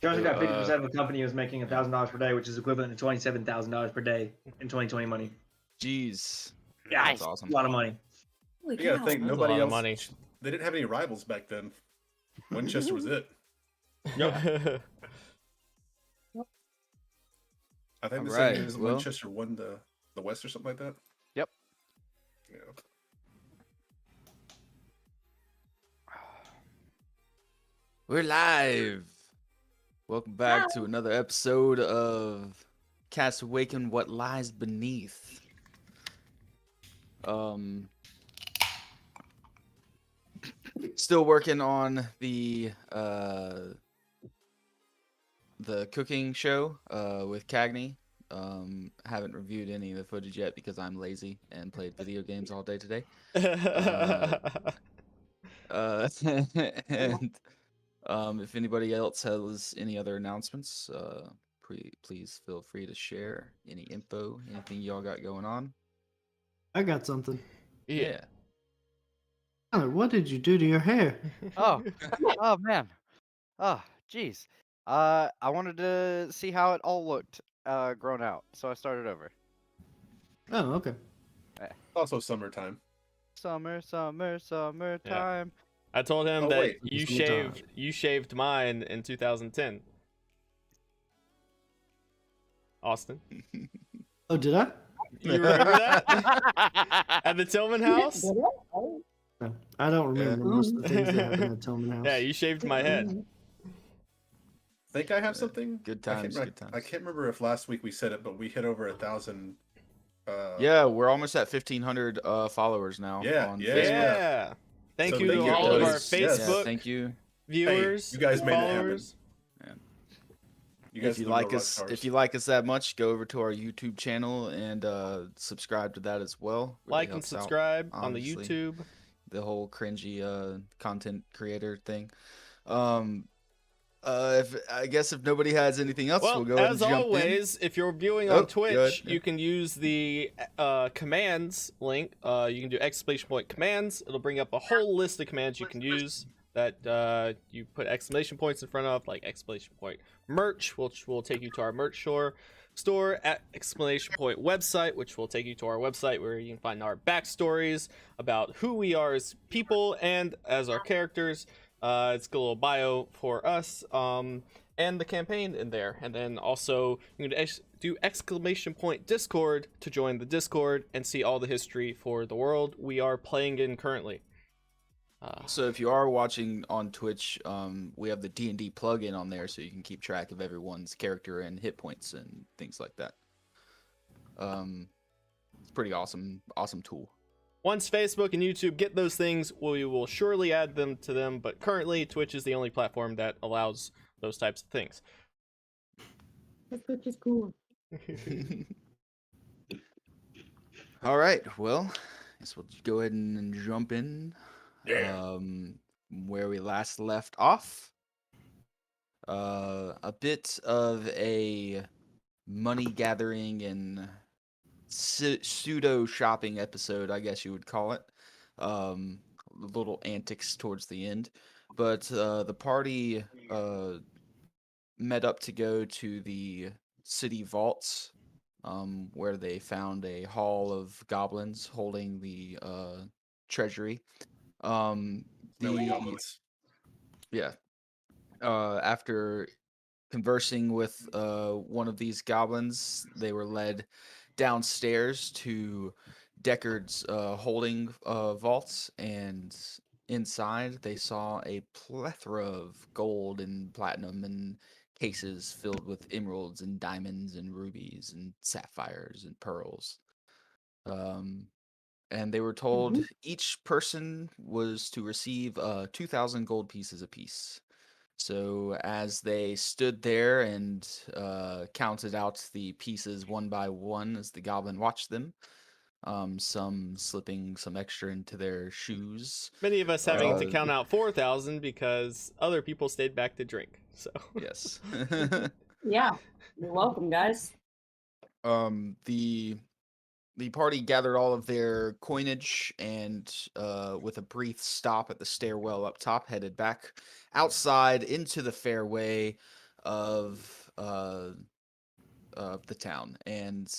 Johnson got 50% of the company was making $1,000 per day, which is equivalent to $27,000 per day in 2020 money. Jeez. Yeah, That's awesome. A lot of money. You gotta think nobody else. Money. They didn't have any rivals back then. Winchester was it. Yep. I think the Alright, same year well. Winchester won the West or something like that. Yep. Yeah. We're live. Welcome back to another episode of Cast Awaken, What Lies Beneath. Still working on the cooking show with Cagney. Haven't reviewed any of the footage yet because I'm lazy and played video games all day today. And if anybody else has any other announcements, please feel free to share any info, anything y'all got going on. I got something. Yeah. Tyler, what did you do to your hair? Oh, oh man. Oh, jeez. I wanted to see how it all looked grown out, so I started over. Oh, okay. Also summertime. Summertime. I told him Oh, that wait. you shaved mine in 2010. Austin, Oh, did I? you remember that at the Tillman house? No, I don't remember most of the things that happened at Tillman House. Yeah, you shaved my head. Think I have something? Good times, good times. I can't remember if last week we said it, but we hit over 1,000. Yeah, we're almost at 1,500 followers now. Yeah, on yeah. Facebook. Yeah. Thank So you thank to you, all of our guys. Yes. Facebook Yeah, thank you. viewers, you guys and made it happen. followers. You guys If you are the real like rock us, stars. if you like us that much, go over to our YouTube channel and subscribe to that as well. Really Like and helps out, subscribe on the obviously. YouTube. The whole cringy content creator thing. If I guess if nobody has anything else, Well, we'll go ahead and as jump always, if you're viewing Oh, on go Twitch, ahead, yeah. you can use the commands link. You can do ! commands. It'll bring up a whole list of commands you can use that you put exclamation points in front of, like exclamation point merch, which will take you to our merch store at exclamation point website, which will take you to our website where you can find our backstories about who we are as people and as our characters. It's got a little bio for us. And the campaign in there, and then also you can do exclamation point Discord to join the Discord and see all the history for the world we are playing in currently. So if you are watching on Twitch, we have the D&D plugin on there, so you can keep track of everyone's character and hit points and things like that. It's pretty awesome tool. Once Facebook and YouTube get those things, we will surely add them to them, but currently Twitch is the only platform that allows those types of things. Twitch is cool. All right, well, I guess we'll just go ahead and jump in. Yeah. Where we last left off. A bit of a money gathering and pseudo shopping episode, I guess you would call it. Little antics towards the end, but the party met up to go to the city vaults, where they found a hall of goblins holding the treasury. Smelly goblins. Yeah. After conversing with one of these goblins, they were led downstairs to Deckard's holding vaults, and inside they saw a plethora of gold and platinum and cases filled with emeralds and diamonds and rubies and sapphires and pearls. And they were told each person was to receive 2,000 gold pieces apiece. So as they stood there and counted out the pieces one by one as the goblin watched them, some slipping some extra into their shoes. Many of us having to count out 4,000 because other people stayed back to drink. So Yes. Yeah, you're welcome, guys. The party gathered all of their coinage and, with a brief stop at the stairwell up top, headed back outside into the fairway of the town and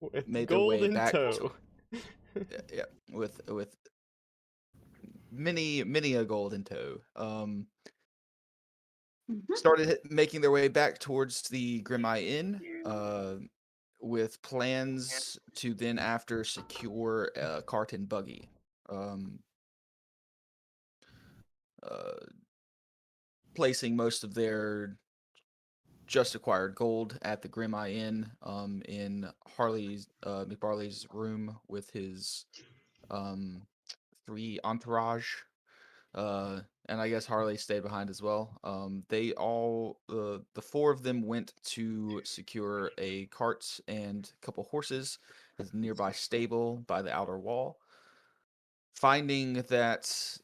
with made their gold way in back. tow. Yeah, with many a gold in tow. Started making their way back towards the Grimeye Inn, with plans to then after secure a cart and buggy. Placing most of their just acquired gold at the Grimeye Inn, in McBarley's room with his 3 entourage. And I guess Harley stayed behind as well. They all, the 4 of them went to secure a cart and a couple horses at a nearby stable by the outer wall. Finding that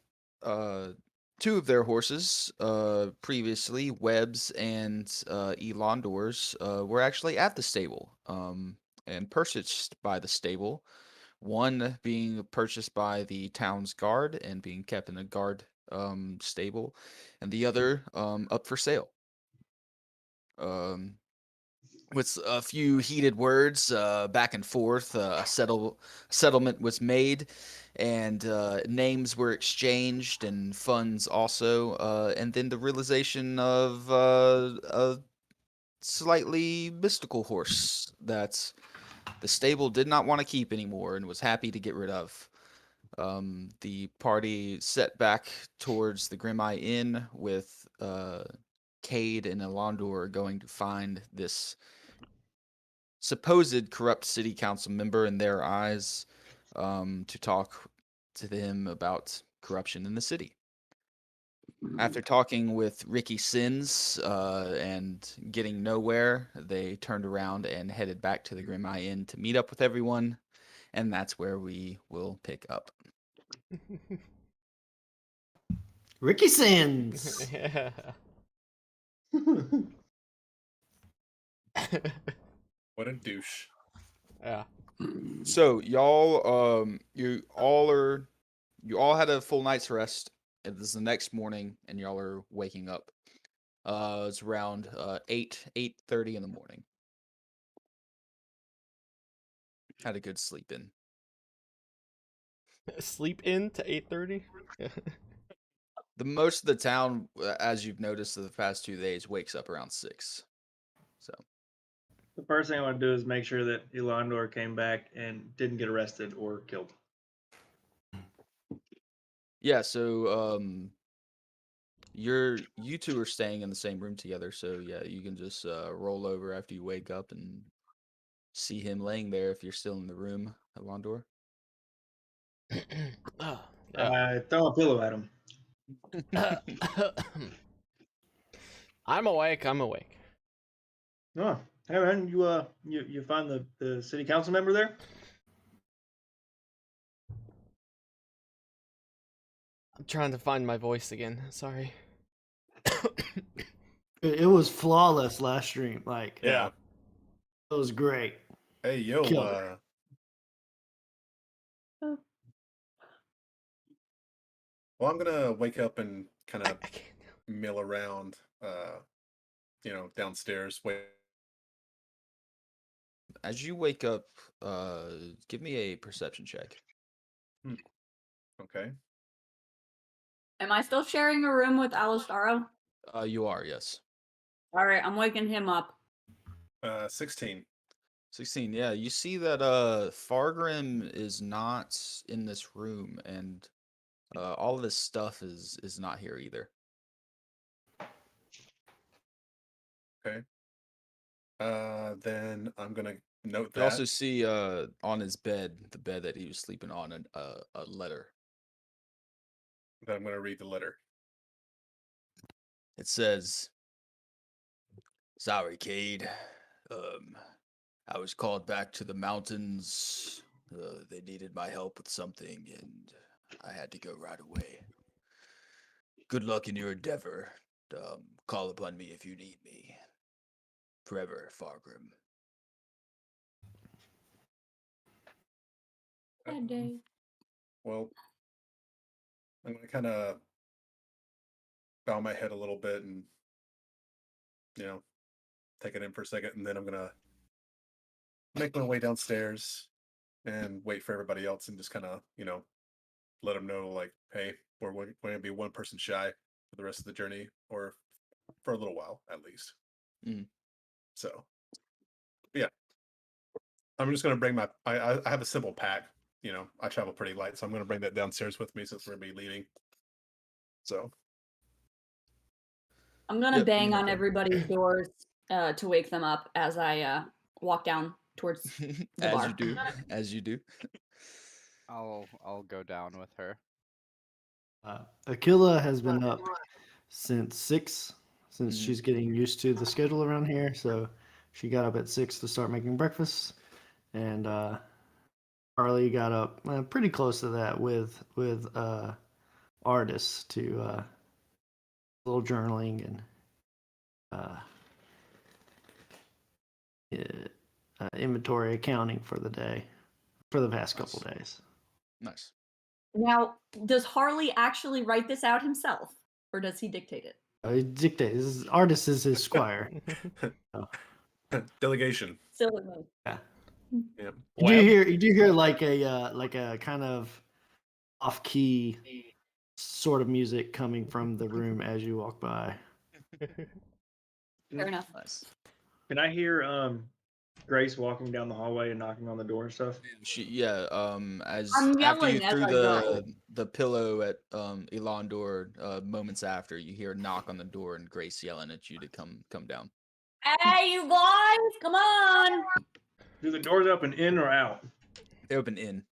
2 of their horses, previously, Webb's and Elondor's, were actually at the stable, and purchased by the stable. One being purchased by the town's guard and being kept in a guard stable, and the other up for sale. With a few heated words back and forth, a settlement was made, and names were exchanged, and funds also, and then the realization of a slightly mystical horse that the stable did not want to keep anymore and was happy to get rid of. The party set back towards the Grimeye Inn with Cade and Elondor going to find this supposed corrupt city council member in their eyes, to talk to them about corruption in the city. After talking with Ricky Sins and getting nowhere, they turned around and headed back to the Grim Eye Inn to meet up with everyone, and that's where we will pick up. Ricky Sands. Yeah. What a douche. Yeah. So you all had a full night's rest. It is the next morning, and y'all are waking up. It's around 8:30 in the morning. Had a good sleep in. Sleep in to 8:30. The most of the town, as you've noticed the past 2 days, wakes up around 6. So The first thing I want to do is make sure that Elandor came back and didn't get arrested or killed. yeah, so you two are staying in the same room together. So yeah, you can just roll over after you wake up and see him laying there if you're still in the room, Elandor. Yeah. I throw a pillow at him. I'm awake. I'm awake. Oh, hey man, you find the city council member there? I'm trying to find my voice again. Sorry. It was flawless last stream. Like, Yeah. it was great. Hey, yo, Killed it. well, I'm gonna wake up and kind I of can't. mill around, downstairs. Wait, As you wake up, give me a perception check. okay. Am I still sharing a room with Alistaro? You are, yes. All right, I'm waking him up. 16. 16, yeah. You see that Fargrim is not in this room, and all of his stuff is not here either. Okay. Then I'm gonna note You that. also see on his bed, the bed that he was sleeping on, a letter. Then I'm gonna read the letter. It says, "Sorry, Cade. I was called back to the mountains. They needed my help with something, and I had to go right away. Good luck in your endeavor. Call upon me if you need me. Forever, Fargrim." Bad day. Well, I'm gonna kind of bow my head a little bit and, take it in for a second, and then I'm gonna make my way downstairs and wait for everybody else and just kind of, let them know, like, hey, we're going to be one person shy for the rest of the journey, or for a little while at least. Mm. So, yeah, I'm just going to bring I have a simple pack. I travel pretty light, so I'm going to bring that downstairs with me since we're going to be leaving. So, I'm gonna Yep, bang you on okay. everybody's doors to wake them up as I walk down towards the As bar. you do, as you do. I'll go down with her. Aquila has been up since 6, since Mhm. she's getting used to the schedule around here. So she got up at 6 to start making breakfast, and Harley got up pretty close to that with artists to a little journaling and inventory accounting for the day, for the past couple days. Nice. Now, does Harley actually write this out himself, or does he dictate it? He dictates. Artist is his squire. delegation. Silly me. Yeah. Yeah. You do hear like a kind of off key sort of music coming from the room as you walk by. Fair enough. Nice. Can I hear Grace walking down the hallway and knocking on the door and stuff? As I'm after you yelling as threw I go. the pillow at Elandor, moments after, you hear a knock on the door and Grace yelling at you to come down. Hey, you guys, come on! Do the doors open in or out? They open in.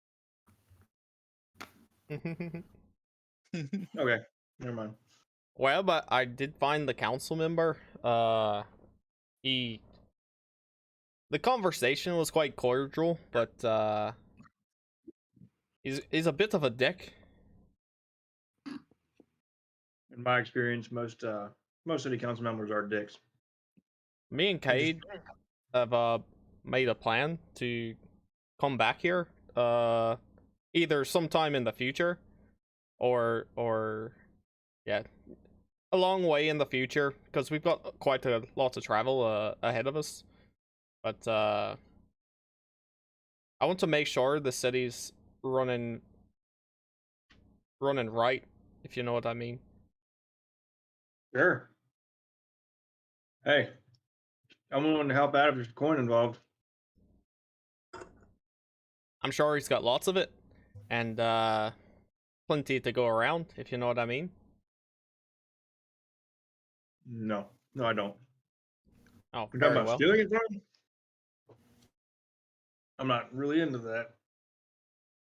Okay, never mind. Well, but I did find the council member. The conversation was quite cordial, but he's a bit of a dick. In my experience, most city council members are dicks. Me and Cade have made a plan to come back here either sometime in the future or yeah, a long way in the future because we've got quite a lot to travel ahead of us. But I want to make sure the city's running right, if you know what I mean. Sure. Hey, I'm willing to help out if there's coin involved. I'm sure he's got lots of it, and plenty to go around, if you know what I mean. No, I don't. Oh, You're talking very about well. stealing it from him? I'm not really into that.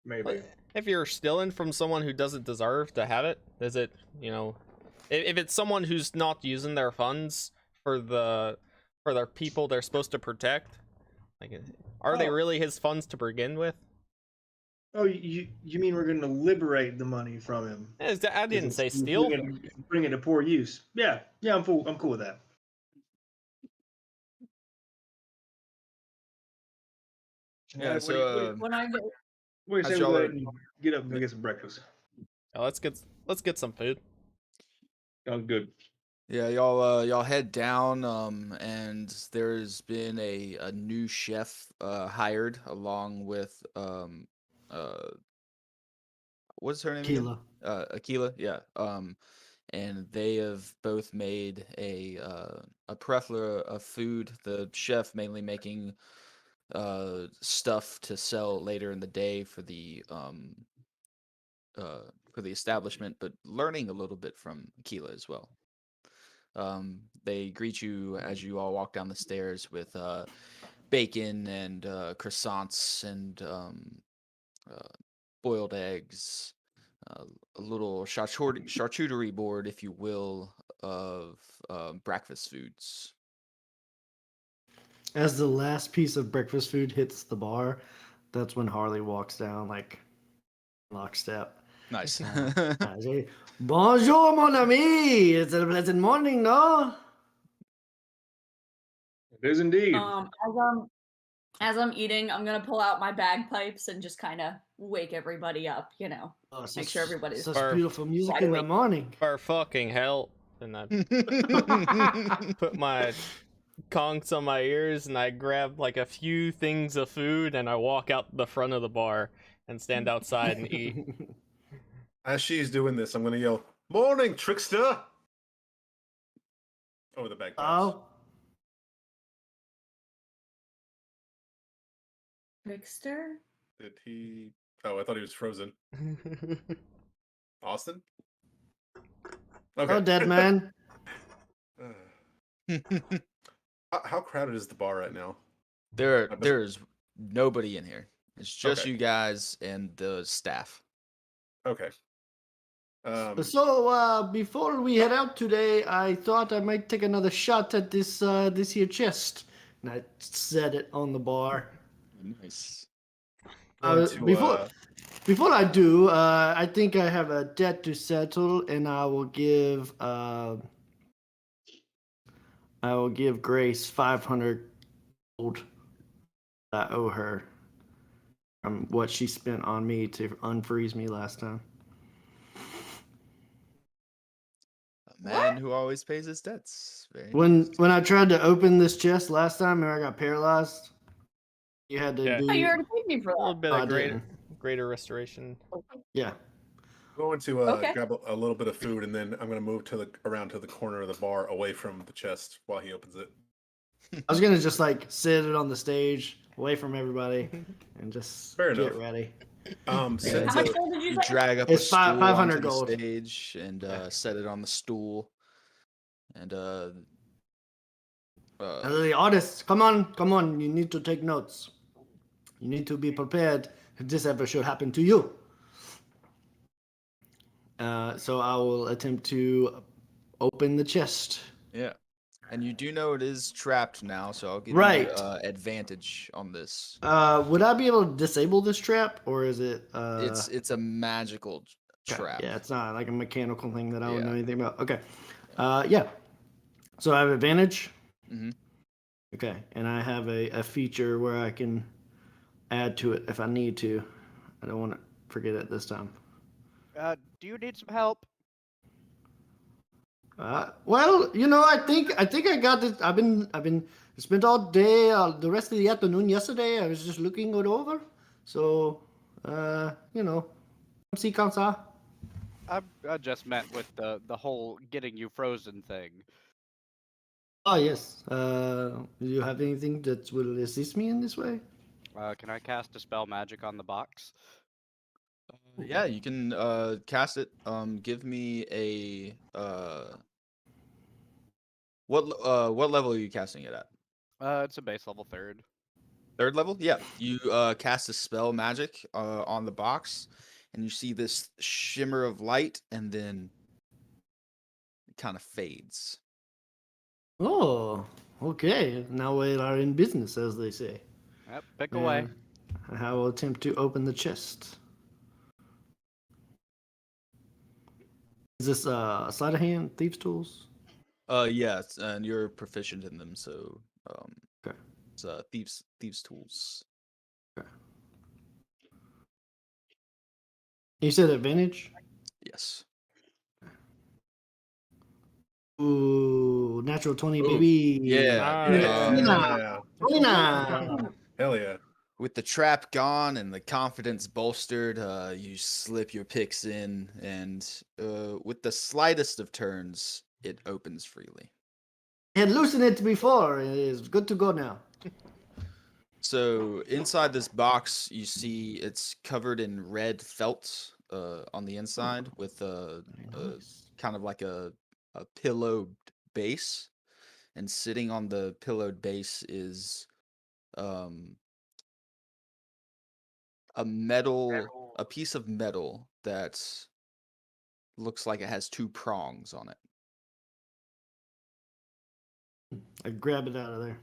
Maybe. If you're stealing from someone who doesn't deserve to have it, is it, you know, if it's someone who's not using their funds for their people they're supposed to protect, like, are they Oh. really his funds to begin with? Oh, you mean we're going to liberate the money from him? I didn't say steal. Bring it to poor use. Yeah, I'm cool with that. Yeah, What do so When I go, you as say we y'all go are- ahead and get up and go get some breakfast? Yeah, let's get some food. Sounds good. yeah, y'all head down, and there's been a new chef hired along with what's her name again? Keela. Akila, yeah. And they have both made a plethora of food. The chef mainly making stuff to sell later in the day for the establishment, but learning a little bit from Akila as well. They greet you as you all walk down the stairs with bacon and croissants and boiled eggs, a little charcuterie board, if you will, of breakfast foods. As the last piece of breakfast food hits the bar, that's when Harley walks down like lockstep. Nice. I say, "Bonjour, mon ami. It's a pleasant morning, no?" It is indeed. as I'm eating, I'm gonna pull out my bagpipes and just kind of wake everybody up. You know, Oh, make sure everybody's such Barf. beautiful music wide in the awake. morning. For fucking hell. And I put my conchs on my ears and I grab like a few things of food and I walk out the front of the bar and stand outside and eat. As she's doing this, I'm gonna yell, "Morning, trickster!" over the bagpipes. Oh, Trickster. Did he? Oh, I thought he was frozen. Austin? Okay. oh, dead man. How crowded is the bar right now? There's nobody in here. It's just Okay. you guys and the staff. Okay. So, before we head out today, I thought I might take another shot at this here chest. And I set it on the bar. Nice. going to, Before I do, I think I have a debt to settle, and I will give Grace 500 gold that I owe her from what she spent on me to unfreeze me last time. A man who always pays his debts. Very When nice. I tried to open this chest last time, and I got paralyzed, you had to Yeah. do. Oh, you already paid me for A little that. bit I of didn't. greater restoration. Yeah. going to Okay. grab a little bit of food, and then I'm gonna move around to the corner of the bar, away from the chest, while he opens it. I was gonna just like sit it on the stage, away from everybody, and just Fair get enough. ready. Yeah, Since How much gold did you you say? drag up It's a stool 500 onto the gold. stage and set it on the stool. And The artists, come on! You need to take notes. You need to be prepared if this ever should happen to you. So I will attempt to open the chest. Yeah. And you do know it is trapped now, so I'll give Right. you advantage on this. Would I be able to disable this trap, or is it? It's a magical Okay, trap. yeah, it's not like a mechanical thing that I would Yeah. know anything about. Okay. Yeah. So I have advantage. Mhm. Okay, and I have a feature where I can add to it if I need to. I don't want to forget it this time. Do you need some help? Well, I think I got this. I've been spent all day, the rest of the afternoon yesterday. I was just looking it over. So, see comme ça. I just meant with the whole getting you frozen thing. Oh yes. Do you have anything that will assist me in this way? Can I cast Dispel Magic on the box? Yeah, you can cast it. Give me a what level are you casting it at? It's a base level 3rd. 3rd level? Yeah. You cast a spell magic on the box, and you see this shimmer of light, and then it kind of fades. Oh, okay. Now we are in business, as they say. Yep, pick away. And I will attempt to open the chest. Is this sleight of hand, thieves' tools? Yes, and you're proficient in them, so Okay. it's thieves tools. Okay. You said advantage? Yes. Ooh, natural 20, Ooh, baby. yeah. Yeah. 29. Hell yeah. With the trap gone and the confidence bolstered, you slip your picks in, and with the slightest of turns, it opens freely. I had loosened it before. It is good to go now. So inside this box, you see it's covered in red felt on the inside with kind of like a pillowed base, and sitting on the pillowed base is a piece of metal that looks like it has 2 prongs on it. I grab it out of there.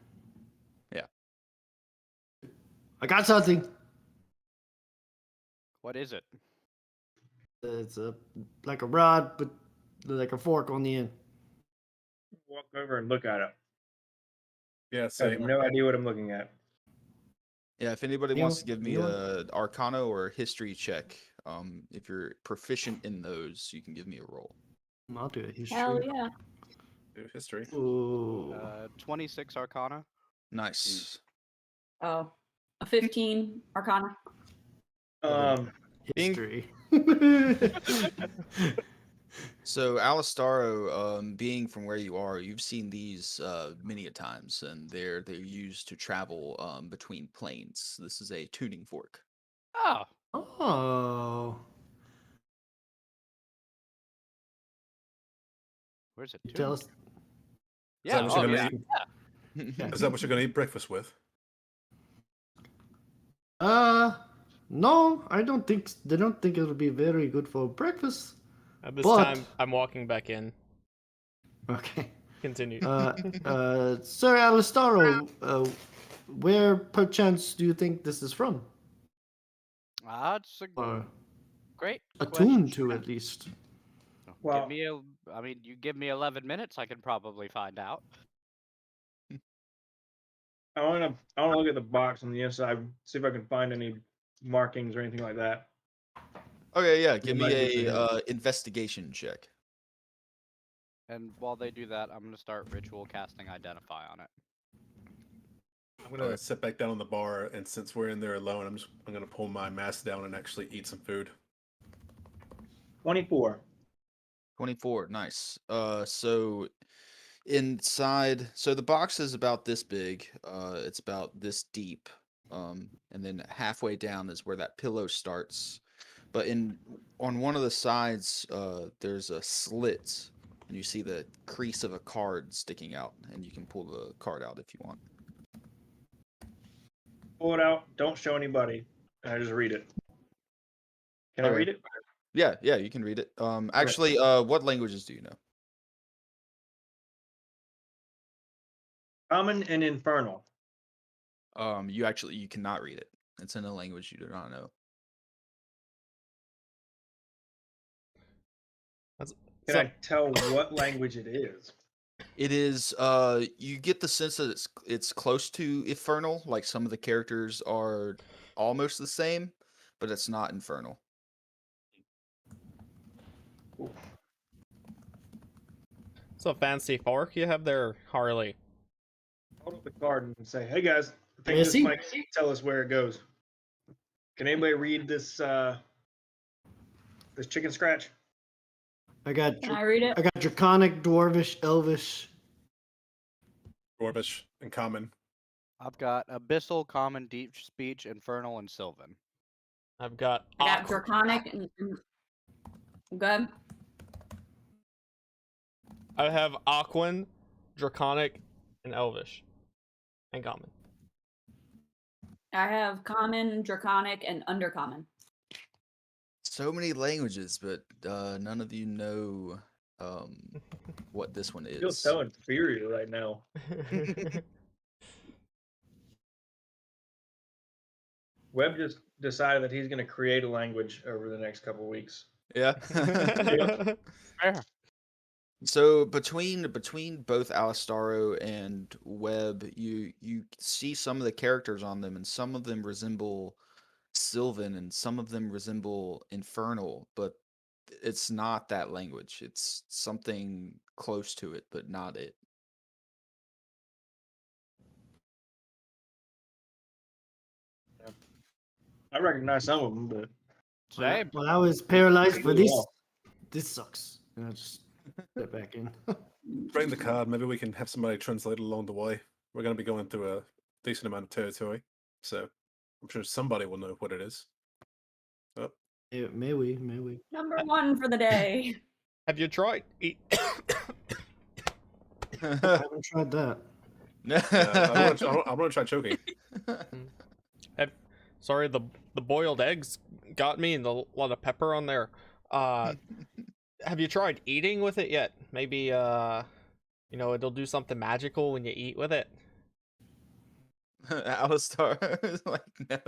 Yeah. I got something. What is it? It's like a rod, but like a fork on the end. Walk over and look at it. Yeah, I have same. no idea what I'm looking at. Yeah, if anybody Neil, wants to give me anyone? a Arcana or a History check, if you're proficient in those, you can give me a roll. I'll do a history. Hell yeah. Do history. Ooh. 26 Arcana. Nice. Oh, a 15 Arcana. History. So Alistaro, being from where you are, you've seen these many a times, and they're used to travel between planes. This is a tuning fork. Oh, Oh. where's it? Tell tuned? us. Yeah, what you're oh, gonna yeah. eat? Is that what you're gonna eat breakfast with? No, I don't think they don't think it'll be very good for breakfast. At this But- time, I'm walking back in. Okay. Continue. Sir Alistaro, where perchance do you think this is from? It's a Or great attuned question. to, at least. Well- you give me 11 minutes, I can probably find out. I want to look at the box on the inside, see if I can find any markings or anything like that. Okay, yeah, give me might be a investigation check. And while they do that, I'm gonna start ritual casting Identify on it. I'm gonna sit back down on the bar, and since we're in there alone, I'm gonna pull my mask down and actually eat some food. 24. 24, nice. So inside, so the box is about this big. It's about this deep. And then halfway down is where that pillow starts. But on one of the sides, there's a slit, and you see the crease of a card sticking out, and you can pull the card out if you want. Pull it out. Don't show anybody. And I just read it. Can I Okay. read it? Yeah, you can read it. Actually, what languages do you know? Common and infernal. You cannot read it. It's in a language you do not know. Can I tell what language it is? It is you get the sense that it's close to infernal, like some of the characters are almost the same, but it's not infernal. It's a fancy fork you have there, Harley. Hold up the card and say, "Hey guys, I think Missy? this might tell us where it goes." Can anybody read this? This chicken scratch? I got Can I read it? I got Draconic, Dwarvish, Elvish. Dwarvish and common. I've got Abyssal, Common, Deep Speech, Infernal, and Sylvan. I've got I got Draconic and good. I have Aquan, Draconic, and Elvish, and Common. I have Common, Draconic, and Undercommon. So many languages, but none of you know what this one I feel is. so inferior right now. Webb just decided that he's going to create a language over the next couple weeks. Yeah. Fair. So between both Alistaro and Webb, you see some of the characters on them, and some of them resemble Sylvan, and some of them resemble Infernal, but it's not that language. It's something close to it, but not it. I recognize some of them, but Same. When I was paralyzed for this, Yeah. this sucks. And I just get back in. Bring the card. Maybe we can have somebody translate along the way. We're going to be going through a decent amount of territory, so I'm sure somebody will know what it is. Oh, Yeah, may we? Number one for the day. Have you tried? I haven't tried that. I want to try choking. Sorry, the boiled eggs got me, and a lot of pepper on there. Have you tried eating with it yet? Maybe it'll do something magical when you eat with it. Alistar is like, no.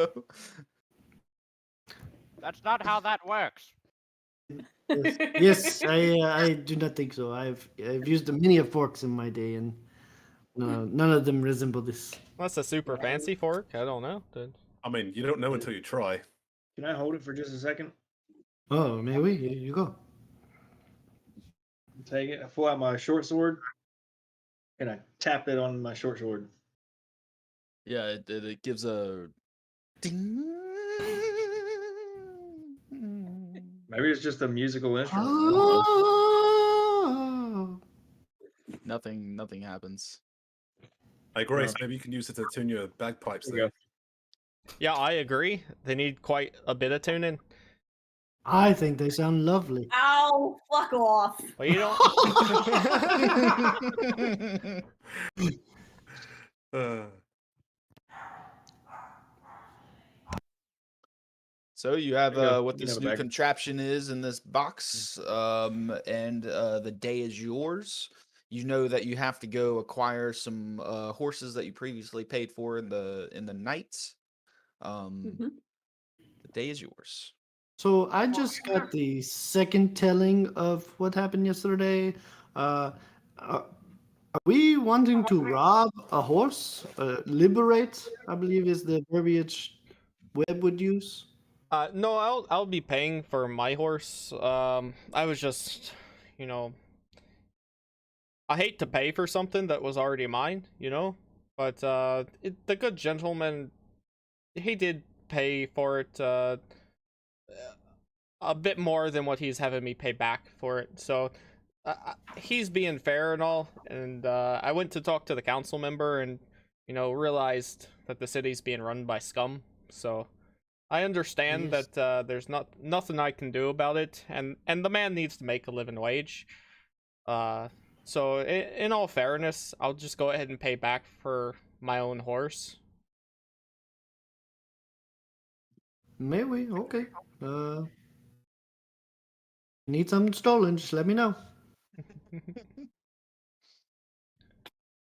That's not how that works. Yes, I do not think so. I've used many of forks in my day, and none of them resemble this. That's a super fancy fork. I don't know, dude. I mean, you don't know until you try. can I hold it for just a second? Oh, may we? Here you go. Take it. I pull out my short sword, and I tap it on my short sword. Yeah, it gives a ding. Maybe it's just a musical instrument. Oh. Nothing happens. Hey, Grace, maybe you can use it to tune your bagpipes There you there. Yeah, I agree. They need quite a bit of tuning. I think they sound lovely. Ow! Fuck off. Well, you don't. So you have There you go. what You can this have a new bag. contraption is in this box, and the day is yours. You know that you have to go acquire some horses that you previously paid for in the night. Mhm. The day is yours. So I just got the second telling of what happened yesterday. Are we wanting to rob a horse? Liberate, I believe, is the verbiage Webb would use. No, I'll be paying for my horse. I was just, I hate to pay for something that was already mine, but the good gentleman, he did pay for it a bit more than what he's having me pay back for it. So he's being fair and all. And I went to talk to the council member and realized that the city's being run by scum. So I understand Yes. that there's nothing I can do about it, and the man needs to make a living wage. So in all fairness, I'll just go ahead and pay back for my own horse. May we? Okay. Need something stolen? Just let me know.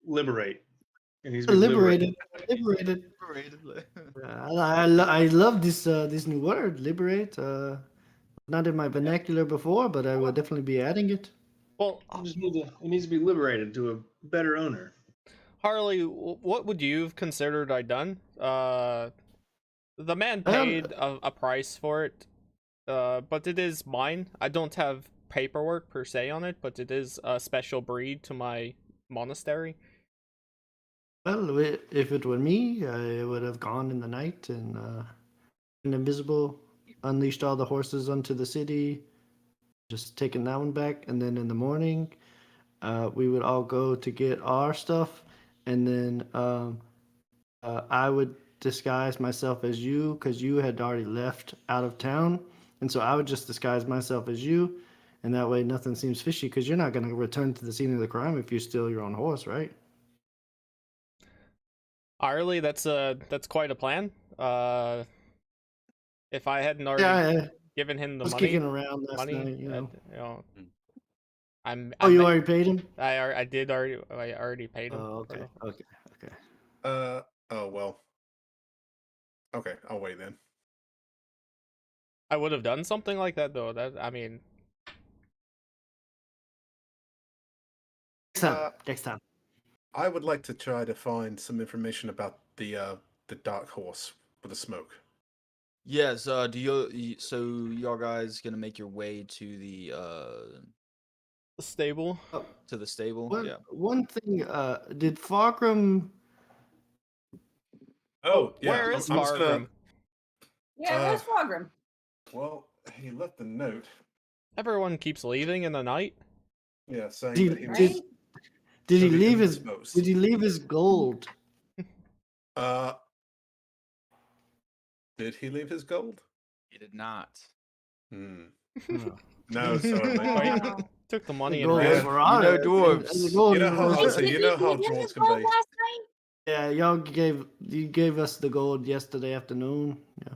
Liberate. It needs to be liberated. Liberated. I love this new word, liberate. Not in my vernacular before, but I will definitely be adding it. Well, It needs to be liberated to a better owner. Harley, what would you have considered I done? The man paid a price for it, but it is mine. I don't have paperwork per se on it, but it is a special breed to my monastery. Well, if it were me, I would have gone in the night and been invisible, unleashed all the horses onto the city, just taken that one back, and then in the morning, we would all go to get our stuff, and then I would disguise myself as you because you had already left out of town, and so I would just disguise myself as you, and that way nothing seems fishy because you're not going to return to the scene of the crime if you steal your own horse, right? Harley, that's quite a plan. If I hadn't already Yeah, given him the I was money, kicking around last night, you know. I You already paid him? I did already. I already paid him. Oh, for okay. Oh well. Okay, I'll wait then. I would have done something like that though. Next time. I would like to try to find some information about the dark horse with the smoke. Yes. So y'all guys gonna make your way to the stable. to the stable? Yeah. One thing, did Fargrim... Oh, yeah. Where is I'm just gonna- Fargrim? Yeah, where's Fargrim? Well, he left a note. Everyone keeps leaving in the night. Yeah, saying Did- that he was. did- Did he So leave his? indisposed. Did he leave his gold? Did he leave his gold? He did not. Hmm. Oh. No, sorry. Wow. Took the money The and gold ran. was Yeah. for ours. know dwarves. And the gold You know how- was- Listen, you know how Did we give dwarves his can gold be. last night? Yeah, you gave us the gold yesterday afternoon. Yeah.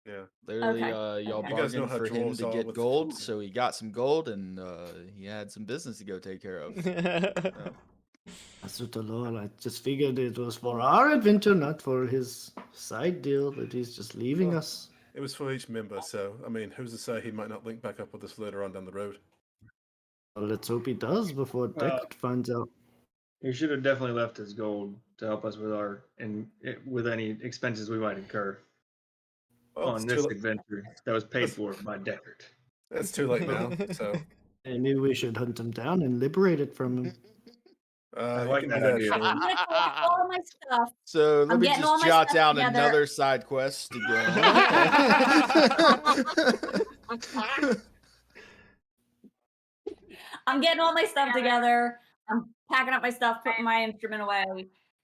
Yeah. Literally, Okay. y'all Okay. You guys know bargained how for him dwarves to are get with gold, food. so he got some gold, and he had some business to go take care of. That's what the Lord. I just figured it was for our adventure, not for his side deal that he's just leaving Well, us. It was for each member, so I mean, who's to say he might not link back up with us later on down the road? Well, let's hope he does before Deckard finds out. He should have definitely left his gold to help us with with any expenses we might incur Well, on this adventure that was paid for by Deckard. It's too late now. So And maybe we should hunt him down and liberate it from him. I you like can that do that. idea. Sure. I'm gonna collect all of my stuff. So let I'm me getting all just my jot stuff down together. another side quest to go. I'm getting all my stuff together. I'm packing up my stuff, putting my instrument away,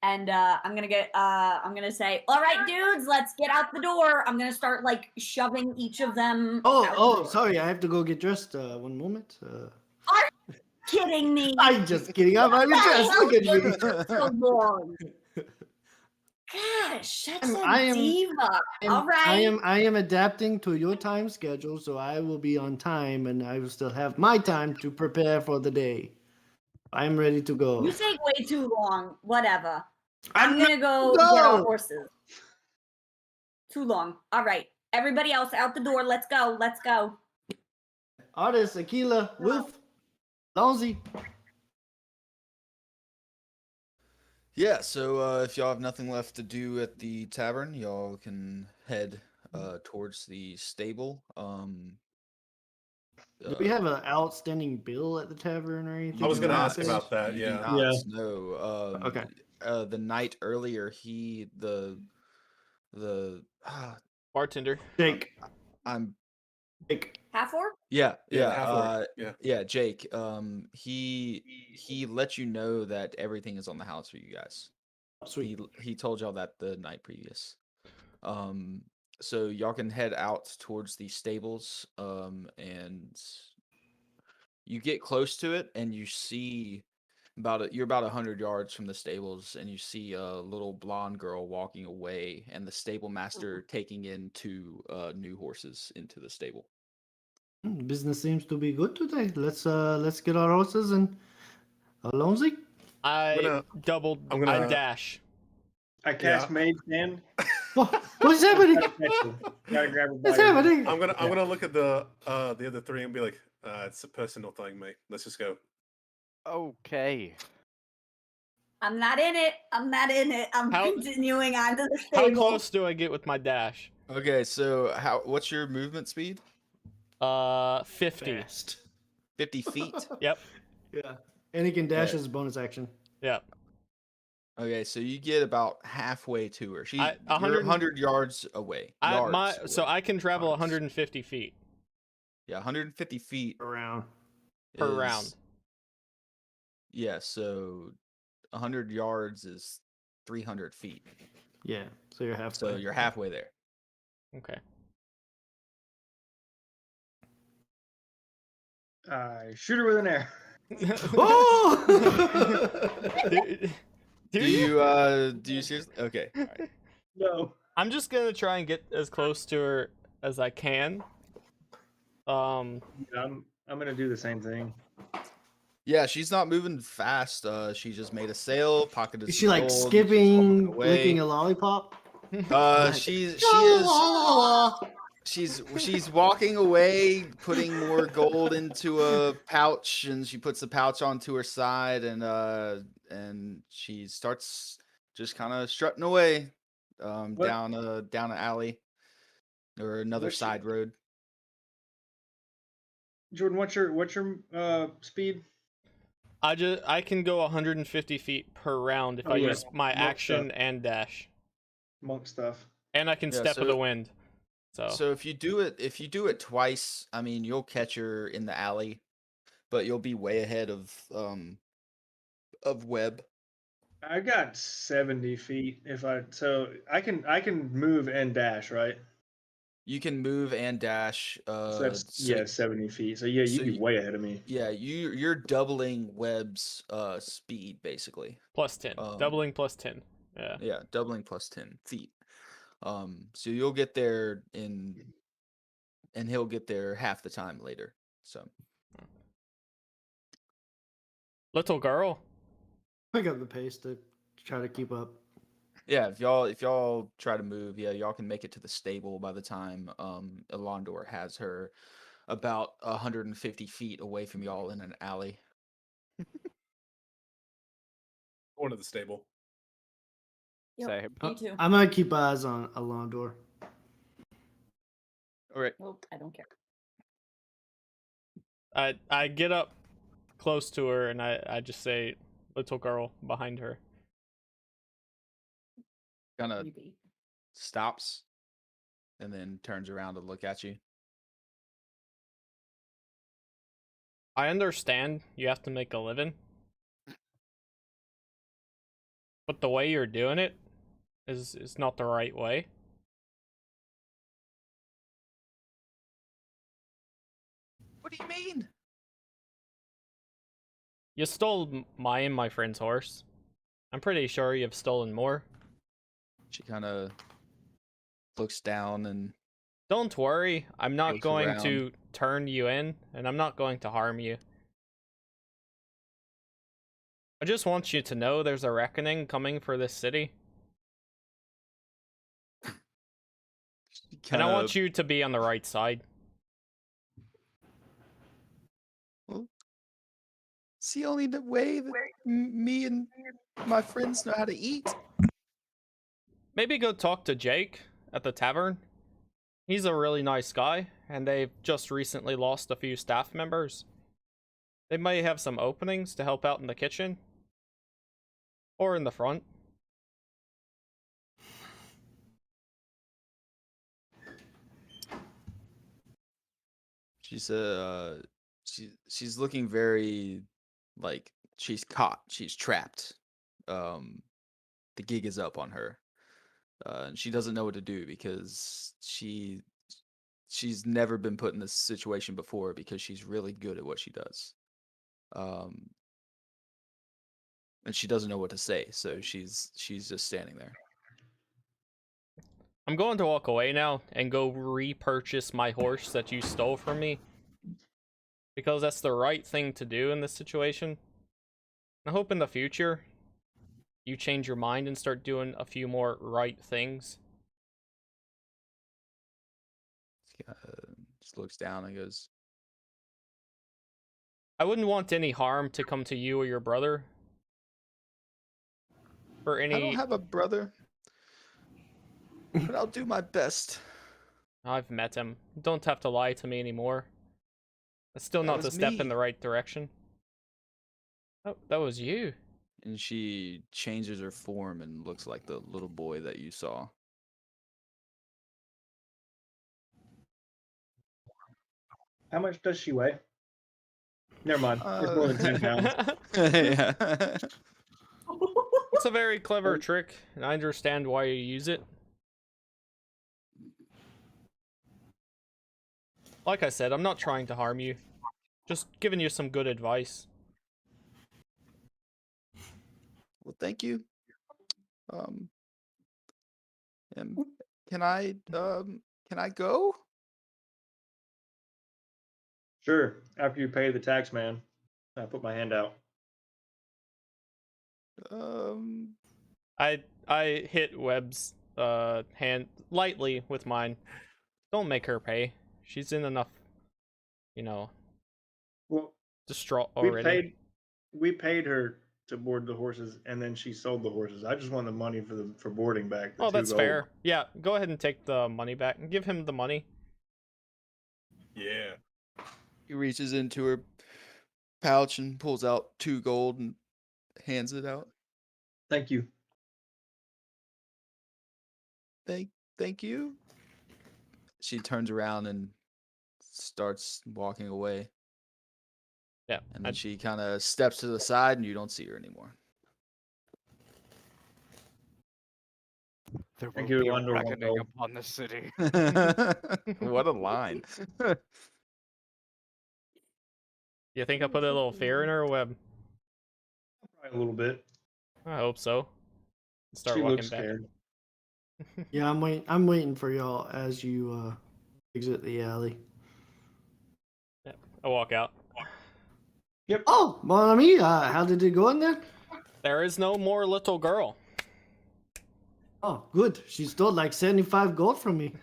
and I'm gonna say, "All right, dudes, let's get out the door." I'm gonna start like shoving each of them. out the Oh, door. sorry, I have to go get dressed. One moment. Kidding me? I'm just kidding. I'm already dressed. Look at me. So long. Gosh, that's I a am- diva. All right. I am adapting to your time schedule, so I will be on time, and I will still have my time to prepare for the day. I'm ready to go. You take way too long. Whatever. I'm I'm gonna go not- get our no! horses. Too long. All right. Everybody else out the door. Let's go. Let's go. Artist, Aquila, Wolf, Lonzy. Yeah, so if y'all have nothing left to do at the tavern, y'all can head towards the stable. Do we have an outstanding bill at the tavern or anything? I was going to not. ask about that. You do Yeah. not, Yeah. no. Okay. The night earlier, Bartender. Jake. I'm Jake. Half orc? yeah half-orc, yeah. yeah Jake. He let you know that everything is on the house for you guys. Sweet. He told y'all that the night previous. So y'all can head out towards the stables, and you get close to it, and you see you're about 100 yards from the stables, and you see a little blonde girl walking away, and the stable master taking in two new horses into the stable. Business seems to be good today. Let's get our horses and Lonzy. I doubled. I'm gonna- I dash. I cast Yeah. Mage Hand. What's happening? Gotta grab her What's by her- happening? I'm gonna look at the other three and be like, it's a personal thing, mate. Let's just go. Okay. I'm not in it. I'm not in it. I'm How- continuing on to the How stable. close do I get with my dash? Okay, so what's your movement speed? 50. Fast. 50 feet. Yep. Yeah. And he can dash Okay. as a bonus action. Yep. Okay, so you get about halfway to her. You're 100 100 yards away. So I can travel Yards. 150 feet Yeah, 150 feet Around. per is- round. Yeah, so 100 yards is 300 feet. Yeah. So you're halfway. So you're halfway there. Okay. Shoot her with an arrow. Oh! do Do you? you seriously? Okay. All right. No. I'm just gonna try and get as close to her as I can. I'm gonna do the same thing. Yeah, she's not moving fast. She just made a sail, pocketed Is some she like gold, she's skipping, walking away. licking a lollipop? She's walking away, putting more gold into a pouch, and she puts the pouch onto her side, and she starts just kind of strutting away, down an alley or another What's she- side road. Jordan, what's your speed? I can go 150 feet per round if Oh, I yeah. use my Monk action stuff. and dash, Monk stuff. and I can Yeah, step of so- the wind. So if you do it twice, I mean, you'll catch her in the alley, but you'll be way ahead of Webb. I got 70 feet so I can move and dash, right? You can move and dash. So that's so- 70 feet. So yeah, so you'd be you- way ahead of me. Yeah, you're doubling Webb's speed basically. Plus 10, doubling plus 10. Yeah. Yeah, doubling plus 10 feet. So you'll get there and he'll get there half the time later. So Little girl. Pick up the pace to try to keep up. yeah, if y'all try to move, yeah, y'all can make it to the stable by the time Elondor has her about 150 feet away from y'all in an alley. Going to the stable. Yep, Same. me too. I'm gonna keep eyes on Alondor. All right. Nope, I don't care. I get up close to her and I just say, "Little girl," behind her. Kind of Creepy. stops and then turns around to look at you. I understand you have to make a living, but the way you're doing it is not the right way. What do you mean? You stole my and my friend's horse. I'm pretty sure you've stolen more. She kind of looks down and Don't worry, I'm not Looks going around. to turn you in, and I'm not going to harm you. I just want you to know there's a reckoning coming for this city, and I want you to be on the right side. It's the only way that me and my friends know how to eat. Maybe go talk to Jake at the tavern. He's a really nice guy, and they've just recently lost a few staff members. They may have some openings to help out in the kitchen. Or in the front. She's she's looking very like she's caught, she's trapped. The gig is up on her. And she doesn't know what to do because she's never been put in this situation before because she's really good at what she does. And she doesn't know what to say, so she's just standing there. I'm going to walk away now and go repurchase my horse that you stole from me. Because that's the right thing to do in this situation. I hope in the future you change your mind and start doing a few more right things. Just looks down and goes, I wouldn't want any harm to come to you or your brother. Or I don't any. have a brother, but I'll do my best. I've met him. You don't have to lie to me anymore. That's still That not a was step in me. the right direction. Oh, that was you. And she changes her form and looks like the little boy that you saw. How much does she weigh? Never mind. It's more than 10 pounds. Yeah. It's a very clever trick, and I understand why you use it. Like I said, I'm not trying to harm you. Just giving you some good advice. Well, thank you. And can I go? Sure. After you pay the tax man, I put my hand out. I hit Webb's hand lightly with mine. Don't make her pay. She's in enough, Well, distraught already. we paid her to board the horses, and then she sold the horses. I just want the money for boarding back. Oh, that's fair. Yeah, go ahead and take the money back and give him the money. Yeah. He reaches into her pouch and pulls out 2 gold and hands it out. Thank you. Thank you. She turns around and starts walking away. Yeah. And then she kind of steps to the side and you don't see her anymore. There Thank will you, be a Wonder reckoning Woman. upon the city. What a line. You think I put a little fear in her, Webb? Probably a little bit. I hope so. Start She walking looks back. scared. Yeah, I'm waiting for y'all as you exit the alley. I walk out. Oh, mon ami, how did it go in there? There is no more little girl. Oh, good. She stole like 75 gold from me.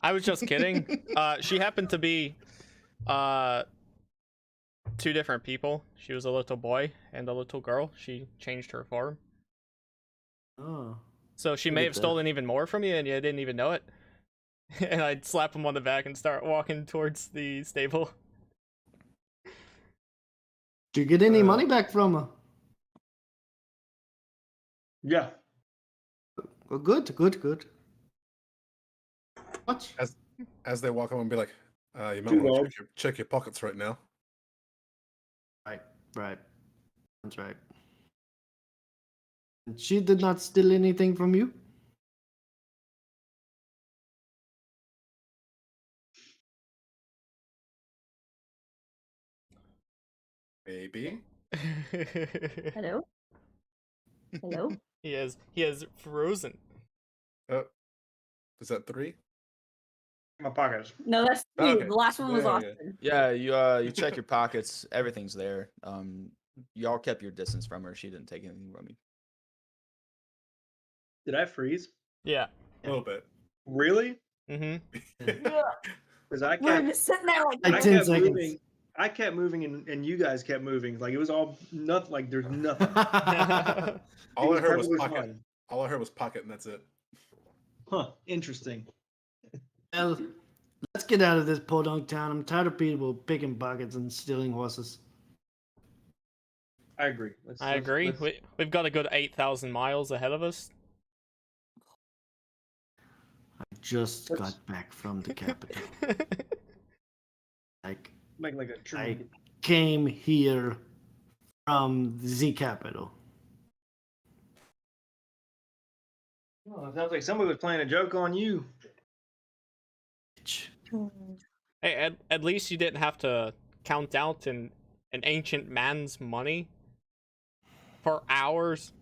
I was just kidding. She happened to be 2 different people. She was a little boy and a little girl. She changed her form. Oh. So she Look may at have that. stolen even more from you and you didn't even know it. And I'd slap him on the back and start walking towards the stable. Did you get any money back from her? Yeah. Well, good. What? As they walk up and be like, you might 2 want gold. to check your pockets right now. Right. That's right. And she did not steal anything from you? Maybe. Hello? Hello? He has frozen. Oh, is that 3? My pockets. No, that's 2. Okay. The last one was Yeah, Austin. Yeah, you check your pockets. Everything's there. Y'all kept your distance from her. She didn't take anything from you. Did I freeze? Yeah. A little bit. Really? Mm-hmm. Because I We're kept, just sitting there like, Like I 10 kept seconds. moving. I kept moving, and you guys kept moving. Like it was all nothing. Like there's nothing. All I heard was perfectly pocket. fine. All I heard was pocket, and that's it. Huh? Interesting. Well, let's get out of this podunk town. I'm tired of people picking pockets and stealing horses. I agree. I agree. We've got a good 8,000 miles ahead of us. I just Let's- got back from the capital. Make like a true. I came here from the capital. Oh, it sounds like somebody was playing a joke on you. Hey, at least you didn't have to count out an ancient man's money for hours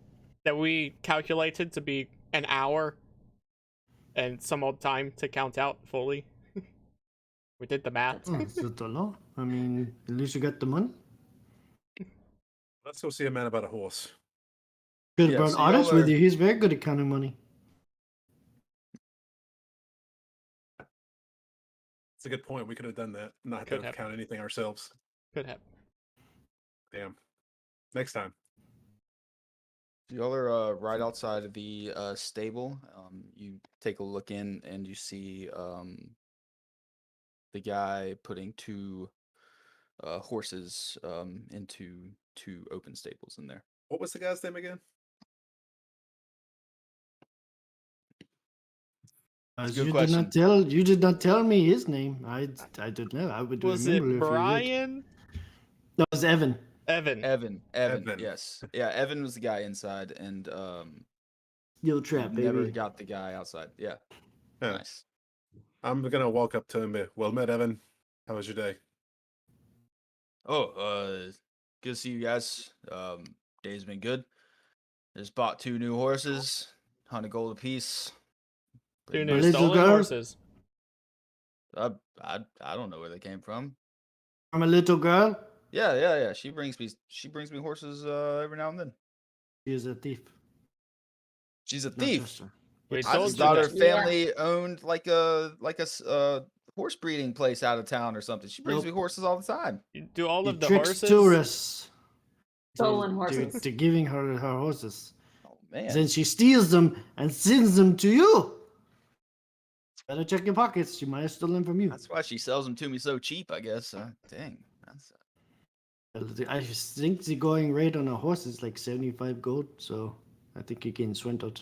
that we calculated to be an hour and some odd time to count out fully. We did the math. Oh, is it the law? I mean, at least you got the money. Let's go see a man about a horse. Could Yeah, have brought so y'all Otis with are- you. He's very good at counting money. It's a good point. We could have done that. Not have Could to have. count anything ourselves. Could happen. Damn. Next time. Y'all are right outside of the stable. You take a look in and you see the guy putting two horses into two open stables in there. What was the guy's name again? It's a As good you question. did not tell me his name. I don't know. I would Was it remember if you did. Brian? No, it was Evan. Evan. Evan, Evan. yes, yeah. Evan was the guy inside, and Steel you trap, never baby. got the guy outside. Yeah, Yeah. nice. I'm gonna walk up to him. Well met, Evan. How was your day? Oh, good to see you guys. Day's been good. Just bought two new horses, 100 gold apiece. Two Been new little stolen girl? horses. I don't know where they came from. I'm a little girl. Yeah. She brings me horses every now and then. She is a thief. She's a Don't thief. trust her. We I told just you thought her that. Yeah. family owned like a horse breeding place out of town or something. She brings me Nope. horses all the time. You do all She of the tricks horses. tourists. Stolen to- horses. To giving her horses. Oh man. Then she steals them and sends them to you. Better check your pockets. She might have stolen from you. That's why she sells them to me so cheap, I guess. Dang. That's I think the going rate on a horse is like 75 gold, so I think you're getting swindled.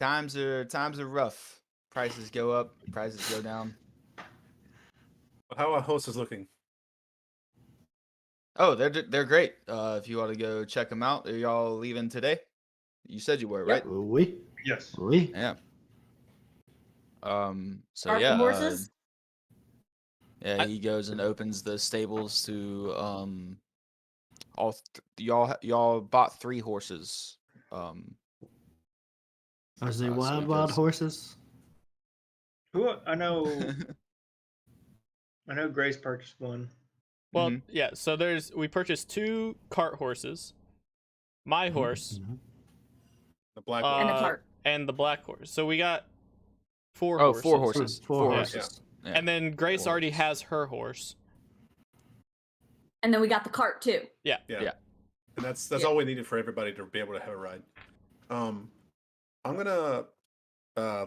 times are rough. Prices go up, prices go down. How are horses looking? Oh, they're great. If you want to go check them out, are y'all leaving today? You said you were, right? Oui. Yes. Oui. Yeah. So Start yeah, the horses. yeah, he goes and opens the stables to y'all bought 3 horses. Are they so wild, he wild goes- horses? Who I know Grace purchased one. Well, Mhm. yeah. So we purchased 2 cart horses. My horse Mhm. The black Uh, one. And a cart. and the black horse. So we got 4 Oh, horses. 4 horses. Four Four horses. horses. Yeah. And then Grace 4 already horses. has her horse. And then we got the cart too. Yeah. yeah. And that's Yeah. all we needed for everybody to be able to have a ride. I'm gonna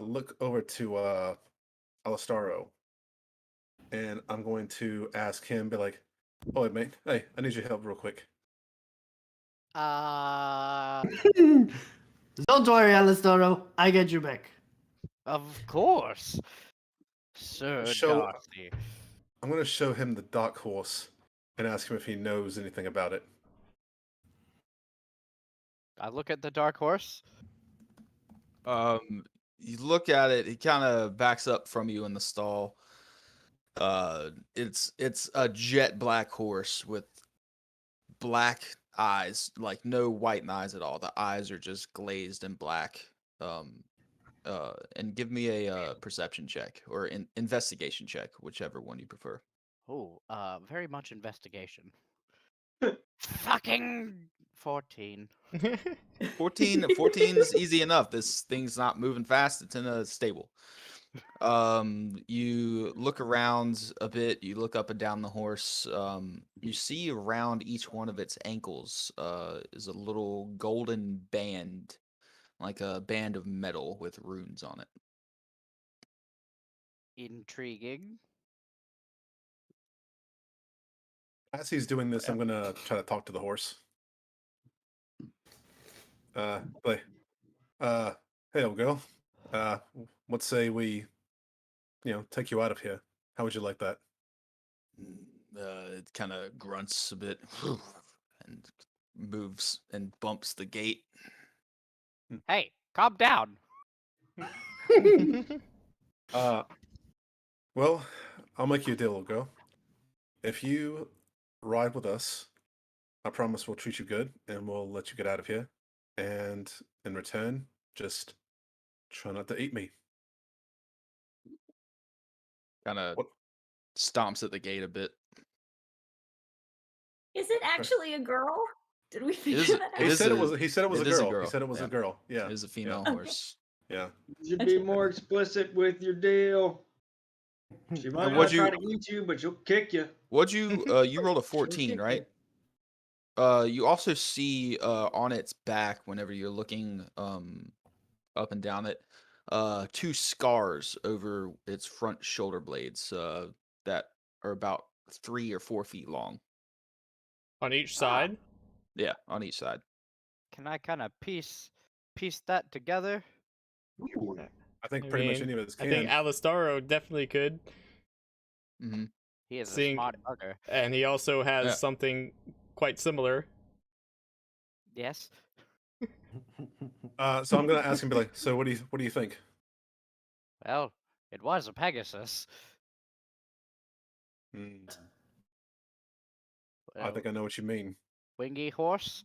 look over to Alistaro, and I'm going to ask him, be like, "Oh, mate, hey, I need your help real quick." Don't worry, Alistoro. I get you back. Of course. Sir Show- Darcy. I'm gonna show him the dark horse and ask him if he knows anything about it. I look at the dark horse. You look at it, he kind of backs up from you in the stall. It's a jet black horse with black eyes, like no white eyes at all. The eyes are just glazed and black. And give me a perception check or an investigation check, whichever one you prefer. Oh, very much investigation. Fucking 14. 14 is easy enough. This thing's not moving fast. It's in a stable. You look around a bit. You look up and down the horse. You see around each one of its ankles is a little golden band, like a band of metal with runes on it. Intriguing. As he's doing this, I'm gonna try to talk to the horse. Hey, old girl. Let's say we, take you out of here. How would you like that? It kind of grunts a bit and moves and bumps the gate. Hey, calm down. Well, I'll make you a deal, old girl. If you ride with us, I promise we'll treat you good and we'll let you get out of here. And in return, just try not to eat me. Kind of What? stomps at the gate a bit. Is it actually a girl? Did we figure is- that out? it He is said it a- was. He said it was it a is a girl. He girl, said it was yeah. a girl. Yeah. It is a female Okay. horse. Yeah. You should be more explicit with your deal. She might what'd not try you- to eat you, but she'll kick you. What'd you you rolled a 14, right? You also see on its back whenever you're looking up and down it, 2 scars over its front shoulder blades that are about 3 or 4 feet long. On each side. Yeah, on each side. Can I kind of piece that together? I think I pretty much mean, any of us I can. think Alistaro definitely could. Hmm. He is a Seeing- smart bugger. And he also has Yeah. something quite similar. Yes. So I'm gonna ask him, be like, so what do you think? Well, it was a Pegasus. Hmm, I Well, think I know what you mean. wingy horse.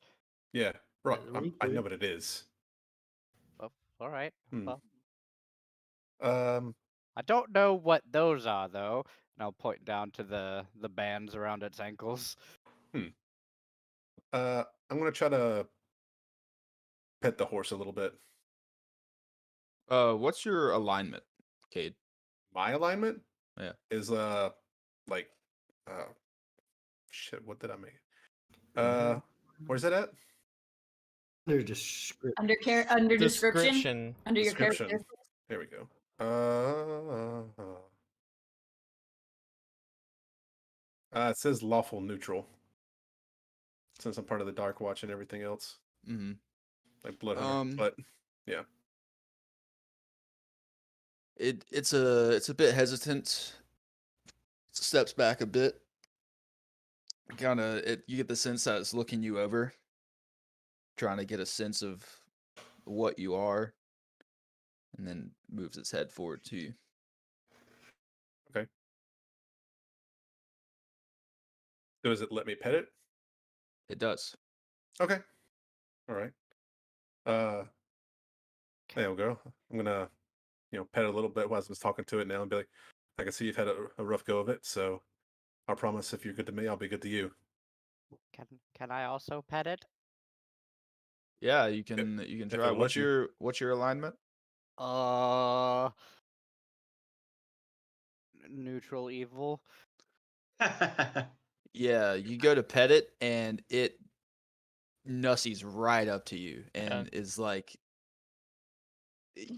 Yeah, right. Wink, I know wink. what it is. All right. Hmm. Well, Um, I don't know what those are though. And I'll point down to the bands around its ankles. I'm gonna try to pet the horse a little bit. What's your alignment, Cade? My alignment, Yeah. is like shit. What did I make? Where's that at? They're just Under description. Under your Description. character. There we go. It says lawful neutral. Since I'm part of the Dark Watch and everything else, Mm-hmm. like Bloodhunter, but It's a bit hesitant. It steps back a bit. You get the sense that it's looking you over, trying to get a sense of what you are, and then moves its head forward to you. does it let me pet it? It does. Okay. All right. There we go. I'm gonna, pet it a little bit while I was talking to it now and be like, I can see you've had a rough go of it, so I'll promise if you're good to me, I'll be good to you. Can I also pet it? Yeah, you can if try. it'll let you. What's your alignment? Neutral evil. Yeah, you go to pet it and it nussies right up to you and is like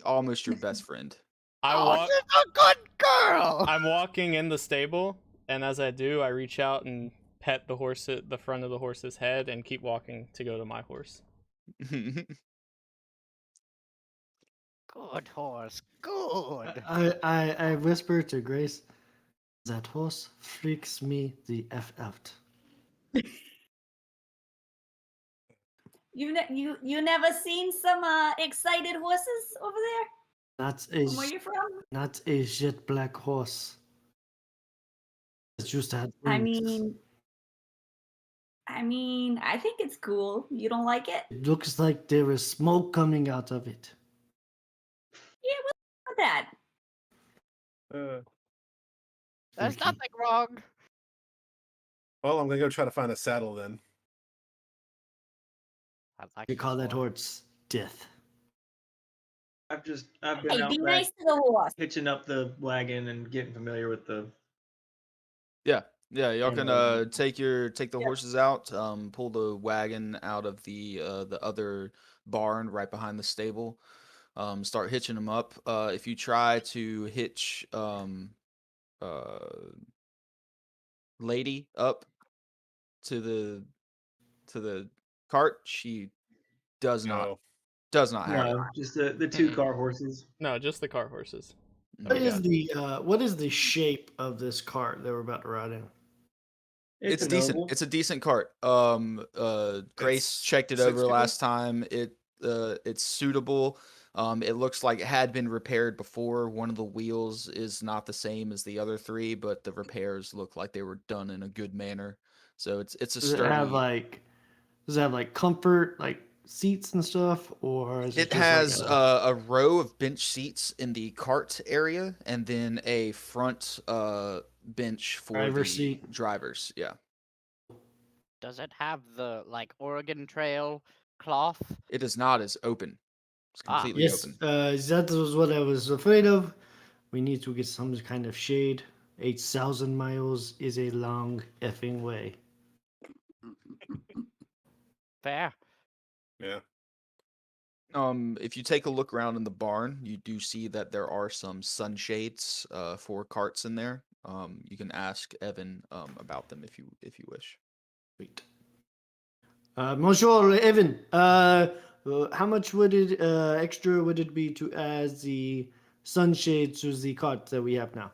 almost your best friend. She's a good girl. I'm walking in the stable, and as I do, I reach out and pet the front of the horse's head, and keep walking to go to my horse. Good horse. Good. I whisper to Grace, that horse freaks me the F out. You never seen some excited horses over there? That's a From where you from? not a jet black horse. It's just had I wings. mean, I think it's cool. You don't like it? It looks like there is smoke coming out of it. Yeah, what's wrong with that? There's Freaky. nothing wrong. Well, I'm gonna go try to find a saddle then. I like You call this that horse death. I've been Hey, out be back nice to the horse. hitching up the wagon and getting familiar with the. Yeah, y'all And, can take the Yeah. horses out, pull the wagon out of the other barn right behind the stable, start hitching them up. If you try to hitch Lady up to the cart, she does not have it. No, just the two Mm-mm. car horses. No, just the car horses. What Yeah. is what is the shape of this cart that we're about to ride in? It's a decent. noble. It's a decent cart. Grace It's checked it 6 over people? last time. It's suitable. It looks like it had been repaired before. One of the wheels is not the same as the other 3, but the repairs look like they were done in a good manner. So it's a Does it sturdy. have like comfort, like seats and stuff, or is it It just has like a row of bench seats in the cart area, and then a front bench for Driver the seat. drivers. Yeah. Does it have the like Oregon Trail cloth? It is not as open. It's Ah. completely Yes, open. that was what I was afraid of. We need to get some kind of shade. 8,000 miles is a long effing way. Fair. Yeah. If you take a look around in the barn, you do see that there are some sunshades for carts in there. You can ask Evan about them if you wish. Wait. Monsieur Evan, how much would it extra would it be to add the sunshade to the cart that we have now?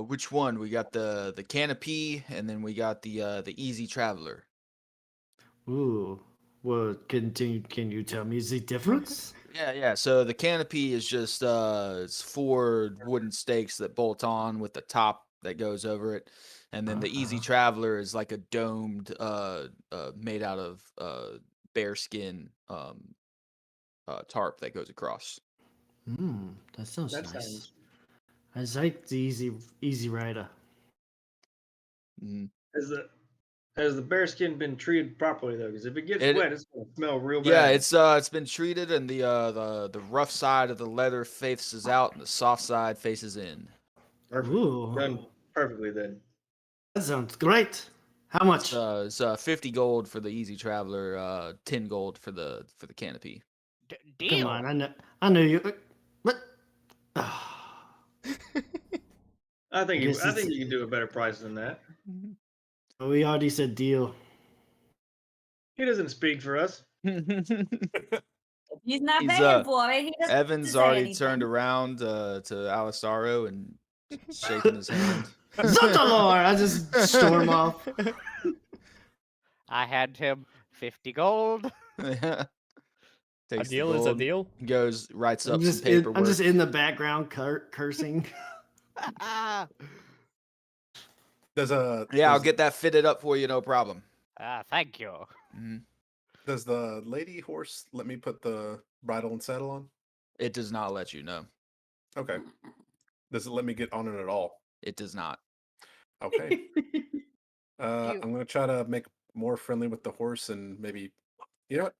Which one? We got the canopy, and then we got the easy traveler. Ooh, well, can you tell me the difference? Yeah. So the canopy is just it's 4 wooden stakes that bolt on with the top that goes over it, and then the easy traveler is like a domed made out of bear skin tarp that goes across. That sounds That nice. sounds. I like the easy rider. Mhm. Has the bearskin been treated properly though? Because if it gets It- wet, it's gonna smell real bad. Yeah, it's been treated, and the rough side of the leather faces out, and the soft side faces in. perfect. Ooh, Done perfectly then. that sounds great. How much? It's 50 gold for the easy traveler, 10 gold for the canopy. Deal. Come on, I know you. What? I think guess I think it's- you can do a better price than that. We already said deal. He doesn't speak for us. He's not He's, paying for it. He doesn't Evan's say already anything. turned around to Alisaro and shaking his hand. Zotalor! I just storm off. I hand him 50 gold. A Takes the deal is a gold, deal. goes, writes I'm up some just paperwork. I'm just in the background cursing. Does Yeah, does, I'll get that fitted up for you, no problem. Thank you. Mhm. does the lady horse let me put the bridle and saddle on? It does not let you know. Okay. Does it let me get on it at all? It does not. Okay. You- I'm gonna try to make more friendly with the horse and maybe, you know what?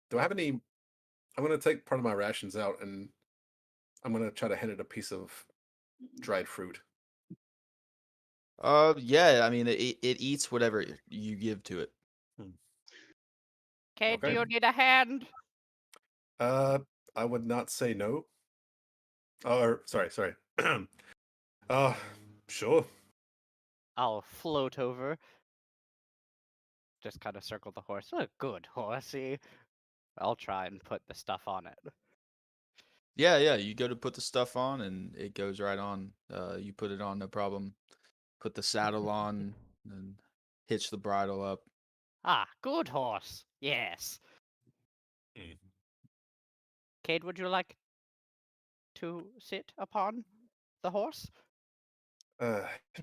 Do I have any? I'm gonna take part of my rations out and I'm gonna try to hand it a piece of dried fruit. Yeah, I mean, it eats whatever you give to it. Kate, do Okay. you need a hand? I would not say no. Or sorry. Sure. I'll float over. Just kind of circle the horse. A good horsey. I'll try and put the stuff on it. Yeah, you go to put the stuff on, and it goes right on. You put it on, no problem. Put the saddle on, and hitch the bridle up. Ah, good horse. Yes. Mm. Kate, would you like to sit upon the horse?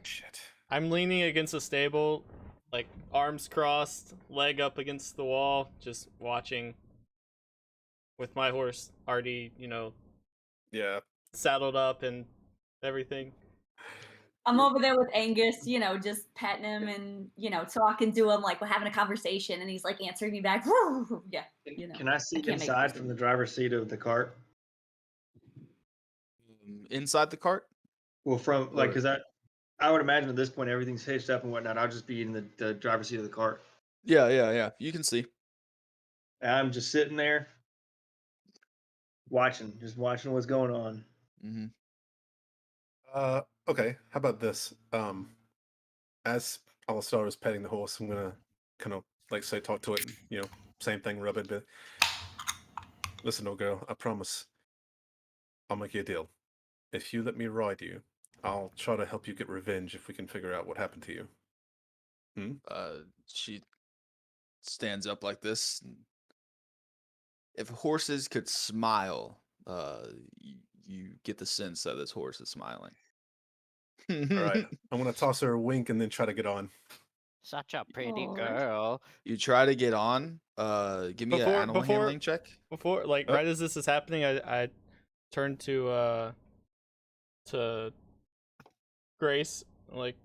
Shit. I'm leaning against the stable, like arms crossed, leg up against the wall, just watching. With my horse already, Yeah. saddled up and everything. I'm over there with Angus, just petting him and, talking to him, like we're having a conversation, and he's like answering me back. Yeah, Can I see can't make inside this from the driver's seat of the cart? Inside the cart? Well, from like, Or- because I would imagine at this point everything's hitched up and whatnot. I'll just be in the driver's seat of the cart. Yeah. You can see. And I'm just sitting there just watching what's going on. Hmm. Okay. How about this? As Alistar is petting the horse, I'm gonna kind of like say talk to it. Same thing, rub it a bit. Listen, old girl. I promise. I'll make you a deal. If you let me ride you, I'll try to help you get revenge if we can figure out what happened to you. She stands up like this. And if horses could smile, you get the sense that this horse is smiling. All right. I'm gonna toss her a wink and then try to get on. Such a pretty Aw. girl. You try to get on. Give me an animal handling check. Before, like, Oh. right as this is happening, I turn to Grace, like,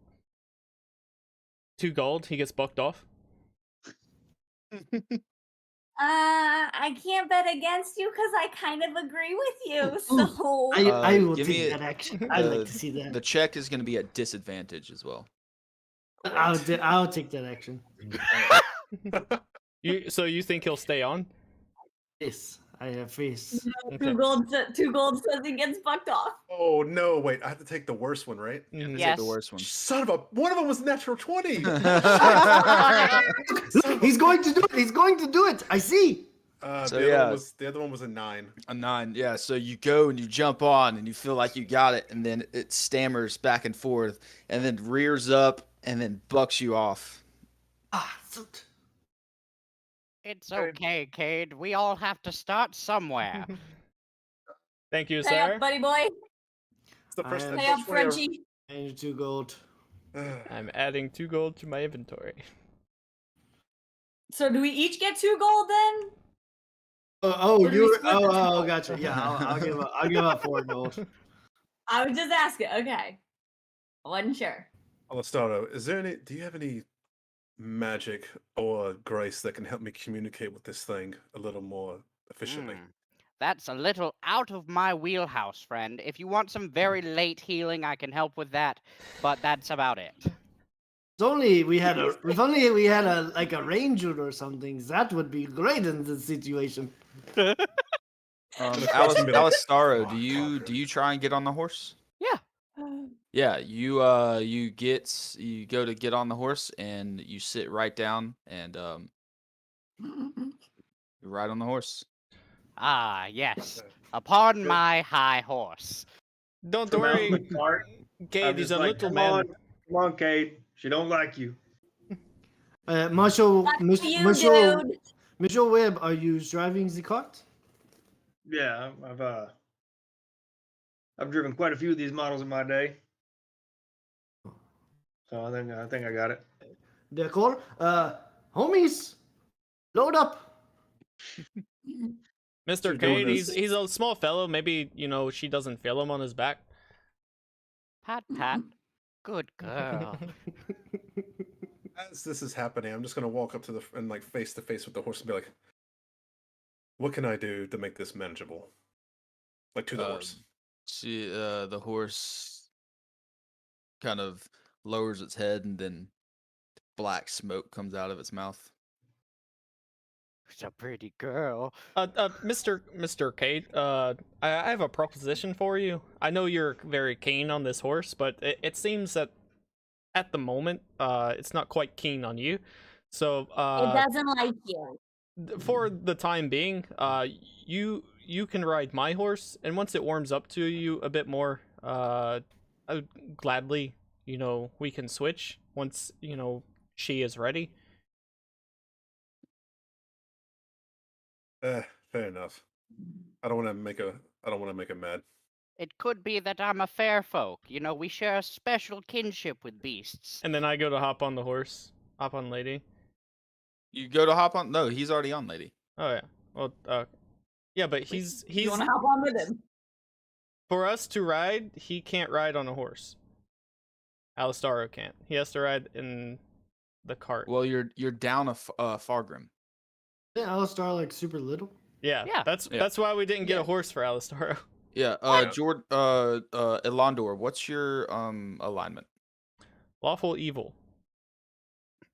2 gold. He gets bucked off. I can't bet against you because I kind of agree with you. So I will give take me that action. I'd like to see The that. check is going to be at disadvantage as well. I'll take that action. So you think he'll stay on? Yes, I have face. Okay. 2 gold says he gets bucked off. Oh no! Wait, I have to take the worst one, right? You have to Mhm. take the Yes. worst one. Son of a! One of them was natural 20. Look, he's going to do it. He's going to do it. I see. So, The other one was a 9. A 9, yeah. So you go and you jump on and you feel like you got it, and then it stammers back and forth, and then rears up and then bucks you off. Ah, zoot. It's okay, Cade. We all have to start somewhere. Thank you, Pay sir. up, buddy boy. It's the first I time Pay up, Frenchie. And 2 gold. I'm adding 2 gold to my inventory. So do we each get 2 gold then? Oh, Or do we you. split the 2 Oh, gold? gotcha. Yeah, I'll give up 4 gold. I was just asking. Okay. I wasn't sure. Alastaro, do you have any magic or grace that can help me communicate with this thing a little more efficiently? That's a little out of my wheelhouse, friend. If you want some very late healing, I can help with that, but that's about it. If only we had a like a ranger or something, that would be great in this situation. Alastaro, do you try and get on the horse? Yeah. Yeah, you go to get on the horse and you sit right down and you ride on the horse. Ah, yes. Upon my high horse. Don't Come out worry, with the cart. Cade. I'm He's just a like, little come man. on, Kate. She don't like you. Marshal, Lucky you, Marshal, dude. Marshal Webb, are you driving the cart? Yeah, I've driven quite a few of these models in my day. So I think I got it. D'accord. Homies, load up. Mr. You're doing Cade, this. he's a small fellow. Maybe, she doesn't feel him on his back. Pat, pat. Good girl. As this is happening, I'm just gonna walk up to face to face with the horse and be like, "What can I do to make this manageable?" Like to the horse. The horse kind of lowers its head and then black smoke comes out of its mouth. She's a pretty girl. Mr. Cade, I have a proposition for you. I know you're very keen on this horse, but it seems that at the moment, it's not quite keen on you. So, It doesn't like you. for the time being, you can ride my horse, and once it warms up to you a bit more, I would gladly, we can switch once, she is ready. Fair enough. I don't want to make him mad. It could be that I'm a fair folk. We share a special kinship with beasts. And then I go to hop on the horse, hop on lady. You go to hop on? No, he's already on, lady. Oh yeah. Well, yeah, but he's You want to hop on with him? for us to ride. He can't ride on a horse. Alastaro can't. He has to ride in the cart. Well, you're down a Fargrim. Isn't Alistar like super little? Yeah, Yeah. that's why we didn't get a horse for Alastaro. Yeah, Elandor, what's your alignment? Lawful evil.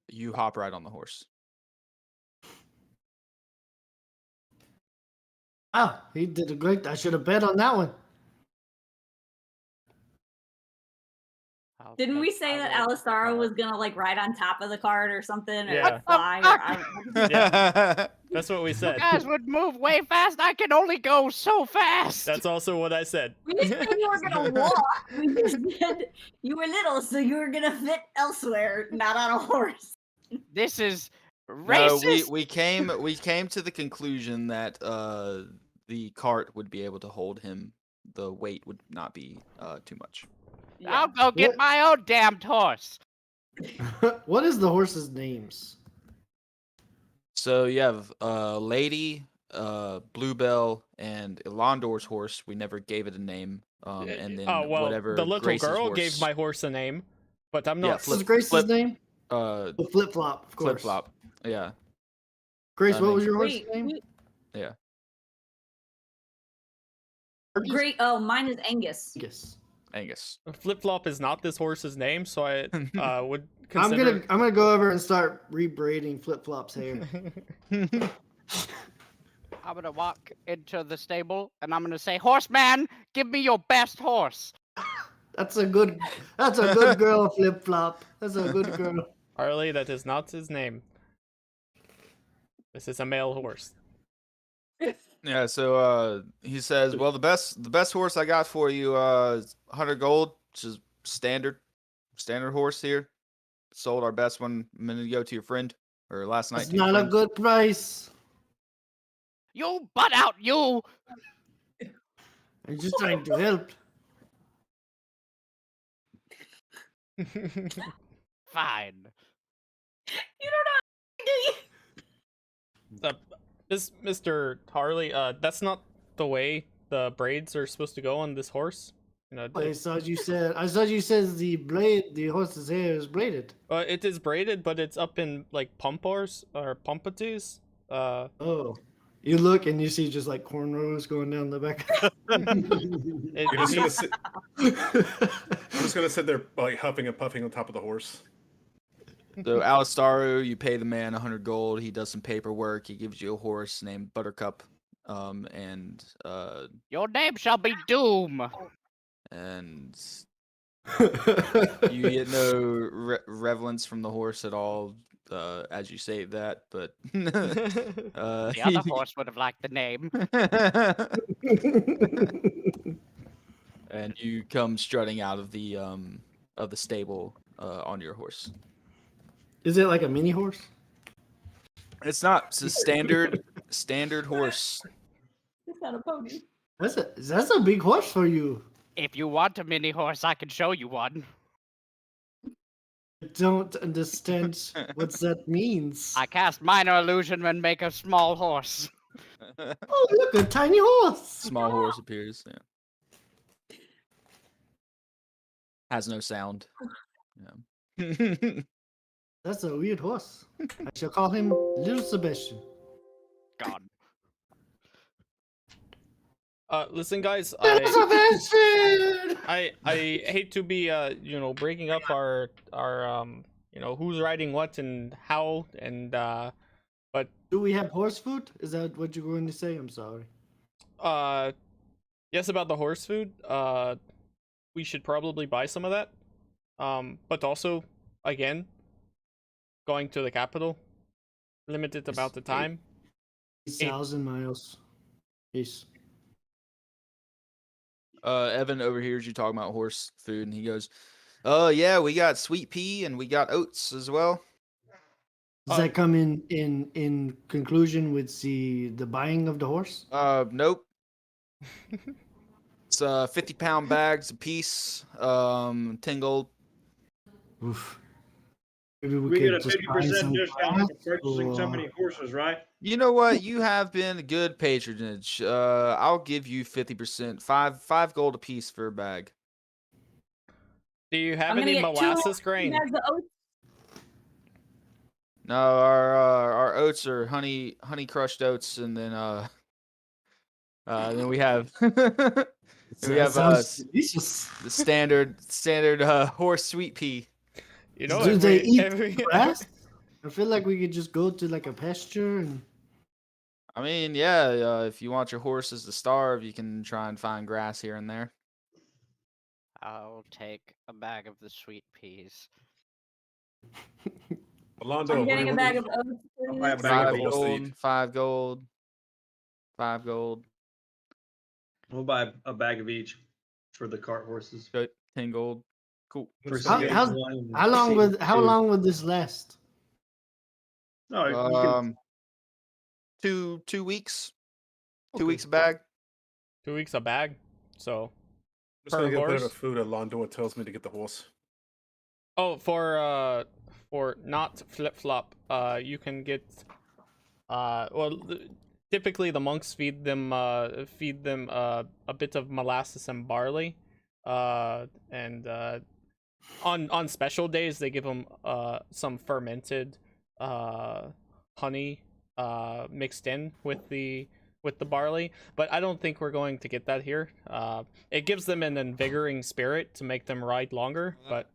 You hop right on the horse. Ah, he did a great. I should have bet on that one. Didn't we Okay, say I that will- Alastaro was gonna ride on top of the cart or something, or Yeah. fly? Or I don't Yeah. That's what we You said. guys would move way fast. I can only go so fast. That's also what I said. We didn't say you were gonna walk. We just said you were little, so you were gonna fit elsewhere, not on a horse. This is No, racist. we came to the conclusion that the cart would be able to hold him. The weight would not be too much. I'll go get What? my own damned horse. What is the horse's names? So you have Lady, Bluebell, and Elandor's horse. We never gave it a name. And then Oh well, whatever the little Grace's girl horse. gave my horse a name, but I'm Yeah, not. What's Grace's Flip. name? Flip flop, of course. Flip flop. Yeah. Grace, I what mean- was your horse Wait, name? Yeah. great. Oh, mine is Angus. Yes. Angus. Flip Flop is not this horse's name, so I would I'm consider. gonna go over and start rebraiding Flip Flop's hair. I'm gonna walk into the stable and I'm gonna say, "Horseman, give me your best horse." That's a good girl, Flip Flop. That's a good girl. Harley, that is not his name. This is a male horse. Yeah, so he says, "Well, the best horse I got for you is 100 gold, which is standard horse here. Sold our best one a minute ago to your friend, or last night That's to your not a friend." good price. You butt out, you! I'm just trying to help. Fine. You don't know, do you? Mr. Harley, that's not the way the braids are supposed to go on this horse. You know, I thought you said the horse's hair is braided. it is braided, but it's up in like pompadours or pompadours. Oh. You look and you see just like cornrows going down the back. It You're just gonna needs- sit, I'm just gonna sit there like huffing and puffing on top of the horse. So Alistaru, you pay the man 100 gold. He does some paperwork. He gives you a horse named Buttercup, and Your name shall be Doom. you get no reverence from the horse at all as you say that, but The other horse would have liked the name. and you come strutting out of the stable on your horse. Is it like a mini horse? It's not. It's a standard horse. It's not a pony. That's a big horse for you. If you want a mini horse, I can show you one. I don't understand what that means. I cast minor illusion and make a small horse. Oh, look, a tiny horse. Small horse appears. Yeah. Has no sound. Yeah. That's a weird horse. I shall call him Little Sebastian. Gone. Listen, guys, Little Sebastian! I hate to be breaking up our who's riding what and how and but Do we have horse food? Is that what you're going to say? I'm sorry. yes, about the horse food, we should probably buy some of that, but also again, going to the capital, limited about the time. 8,000 miles. Peace. Evan overhears you talking about horse food, and he goes, "Oh yeah, we got sweet pea and we got oats as well." Does that come in conclusion with the buying of the horse? Nope. It's 50-pound bags a piece. 10 gold. Oof. Maybe We get a just buy 50% some discount grass, for purchasing so or- many horses, right? You know what? You have been good patronage. I'll give you 50%. Five gold a piece for a bag. Do you have I'm gonna any get molasses 2 grain? bags of oats. No, our oats are honey crushed oats, and then we have we have Sounds delicious. the standard horse sweet pea. You know, Do they eat every grass? I feel like we could just go to like a pasture and I mean, yeah, if you want your horses to starve, you can try and find grass here and there. I'll take a bag of the sweet peas. Alondo, I'm getting a bag of oats. I'll buy a please. bag of 5 oats to gold, eat. 5 gold, 5 gold, We'll buy a bag of each for the cart horses. 10 gold. Cool. For How- season how- 1 and how long season would how 2. long would this last? No, you can, 2 weeks. 2 Okay. weeks a bag. 2 weeks a bag. So I'm just gonna per get a bit horse? of food. Alondo tells me to get the horse. for not flip flop, you can get typically the monks feed them a bit of molasses and barley, and on special days they give them some fermented honey mixed in with the barley, but I don't think we're going to get that here. It gives them an invigorating spirit to make them ride longer, but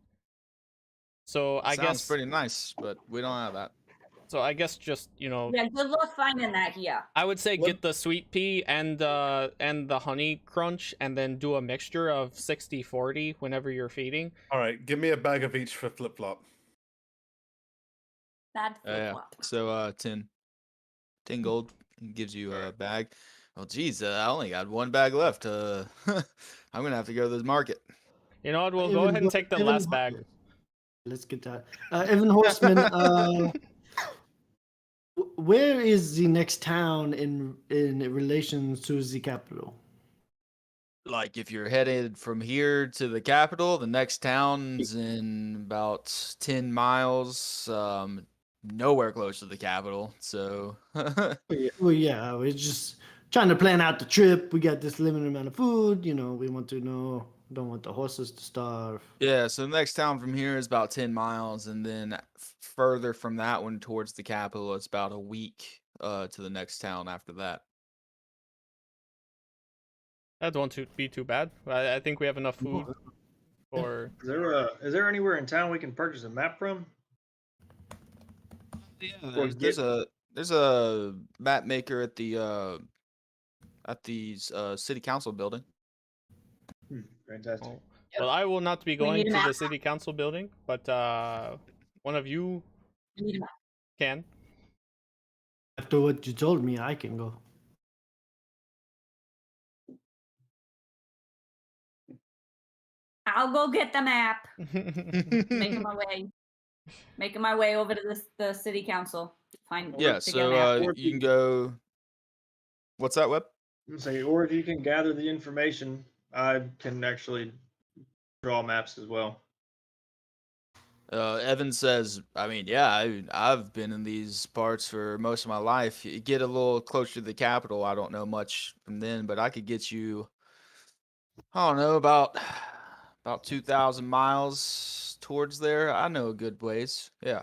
so I Sounds guess pretty nice, but we don't have that. so I guess just, you know, Yeah, good luck finding that here. I would say Let- get the sweet pea and the honey crunch, and then do a mixture of 60-40 whenever you're feeding. All right, give me a bag of each for flip flop. Bad flip Yeah. flop. So 10 gold gives you a bag. Oh geez, I only got one bag left. I'm gonna have to go to the market. You know what? We'll go Evan ahead and take the Evan last bag. Horseman. Let's get that. Evan Horseman, where is the next town in relation to the capital? Like if you're headed from here to the capital, the next town's in about 10 miles. Nowhere close to the capital. So Well, yeah, we're just trying to plan out the trip. We got this limited amount of food. You know, we want to know. Don't want the horses to starve. yeah, so the next town from here is about 10 miles, and then further from that one towards the capital, it's about a week to the next town after that. That won't be too bad. I think we have enough food for. Is there anywhere in town we can purchase a map from? Yeah, Or there's a map maker at the city council building. Fantastic. Oh. Well, I will not be We going need a to the map. city council building, but one of you I need a map. can. After what you told me, I can go. I'll go get the map. Making my way. Making my way over to the city council. Find Yeah, to get a so map. Or you can go. What's that, Web? Say, or if you can gather the information, I can actually draw maps as well. Evan says, I mean, yeah, I've been in these parts for most of my life. You get a little closer to the capital. I don't know much from then, but I could get you, I don't know, about 2,000 miles towards there. I know a good ways. Yeah.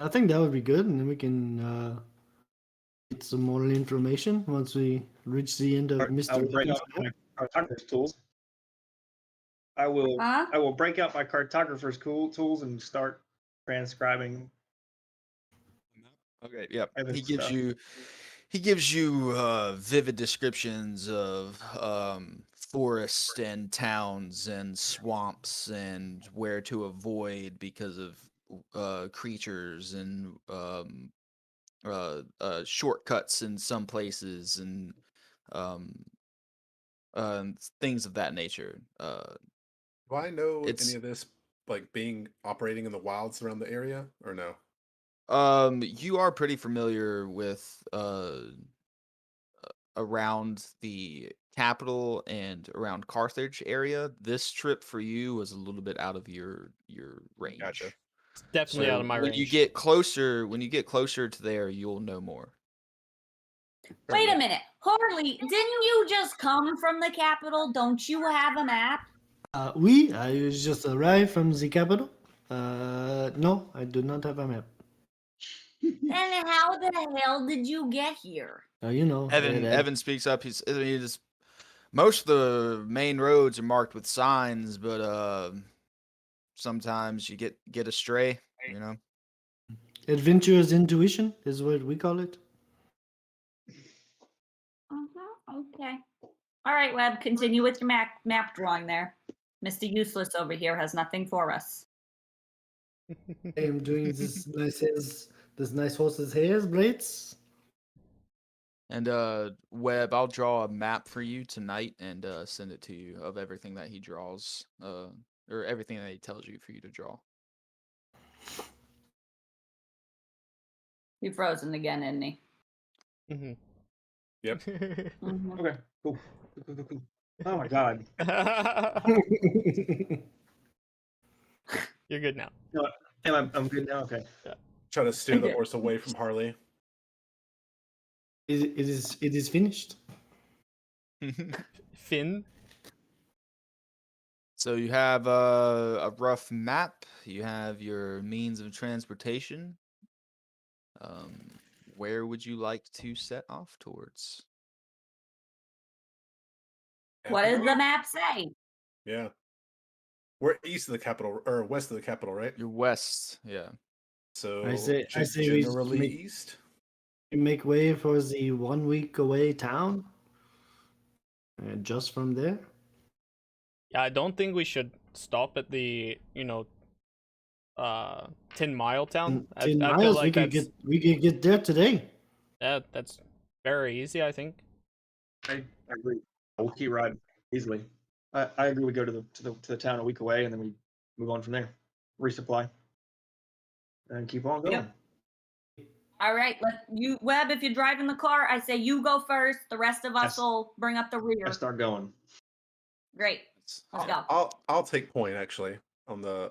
I think that would be good, and then we can get some more information once we reach the end of I Mr. will break out Evans' my cartographer's tools. I will break out my cartographer's tools and start transcribing. Okay. Yep. Evan's He gives stuff. you vivid descriptions of forests and towns and swamps and where to avoid because of creatures and shortcuts in some places and things of that nature. Do I know It's- any of this, like being operating in the wilds around the area, or no? You are pretty familiar with around the capital and around Carthage area. This trip for you was a little bit out of your range. Gotcha. It's definitely So out of my when range. you get closer to there, you'll know more. Fair Wait a enough. minute, Harley, didn't you just come from the capital? Don't you have a map? I just arrived from the capital. No, I do not have a map. Then how the hell did you get here? You know, Evan speaks up. He's most of the main roads are marked with signs, but sometimes you get astray. You know. adventurous intuition is what we call it. Okay. All right, Webb, continue with your map drawing there. Mr. Useless over here has nothing for us. I am doing this nice horse's hairs, braids. And Webb, I'll draw a map for you tonight and send it to you of everything that he draws, or everything that he tells you for you to draw. He's frozen again, isn't he? Mhm. Yep. Mhm. Okay, cool. Cool. Oh my god. You're good now. I'm good now. Okay. Try to steer the Okay. horse away from Harley. It is finished. Finn. So you have a rough map. You have your means of transportation. Where would you like to set off towards? What does the map say? Yeah. We're east of the capital, or west of the capital, right? You're west, yeah. So I say generally we east. make way for the 1 week away town, and just from there. Yeah, I don't think we should stop at the 10-mile town. 10 I feel miles, like we could get there today. that's very easy. I think. I agree. We'll keep riding easily. I agree. We go to the town a week away, and then we move on from there. Resupply, and keep on going. Yep. All right, Webb. If you're driving the car, I say you go first. The rest of us will bring up the rear. I start going. Great. Let's go. I'll take point actually on the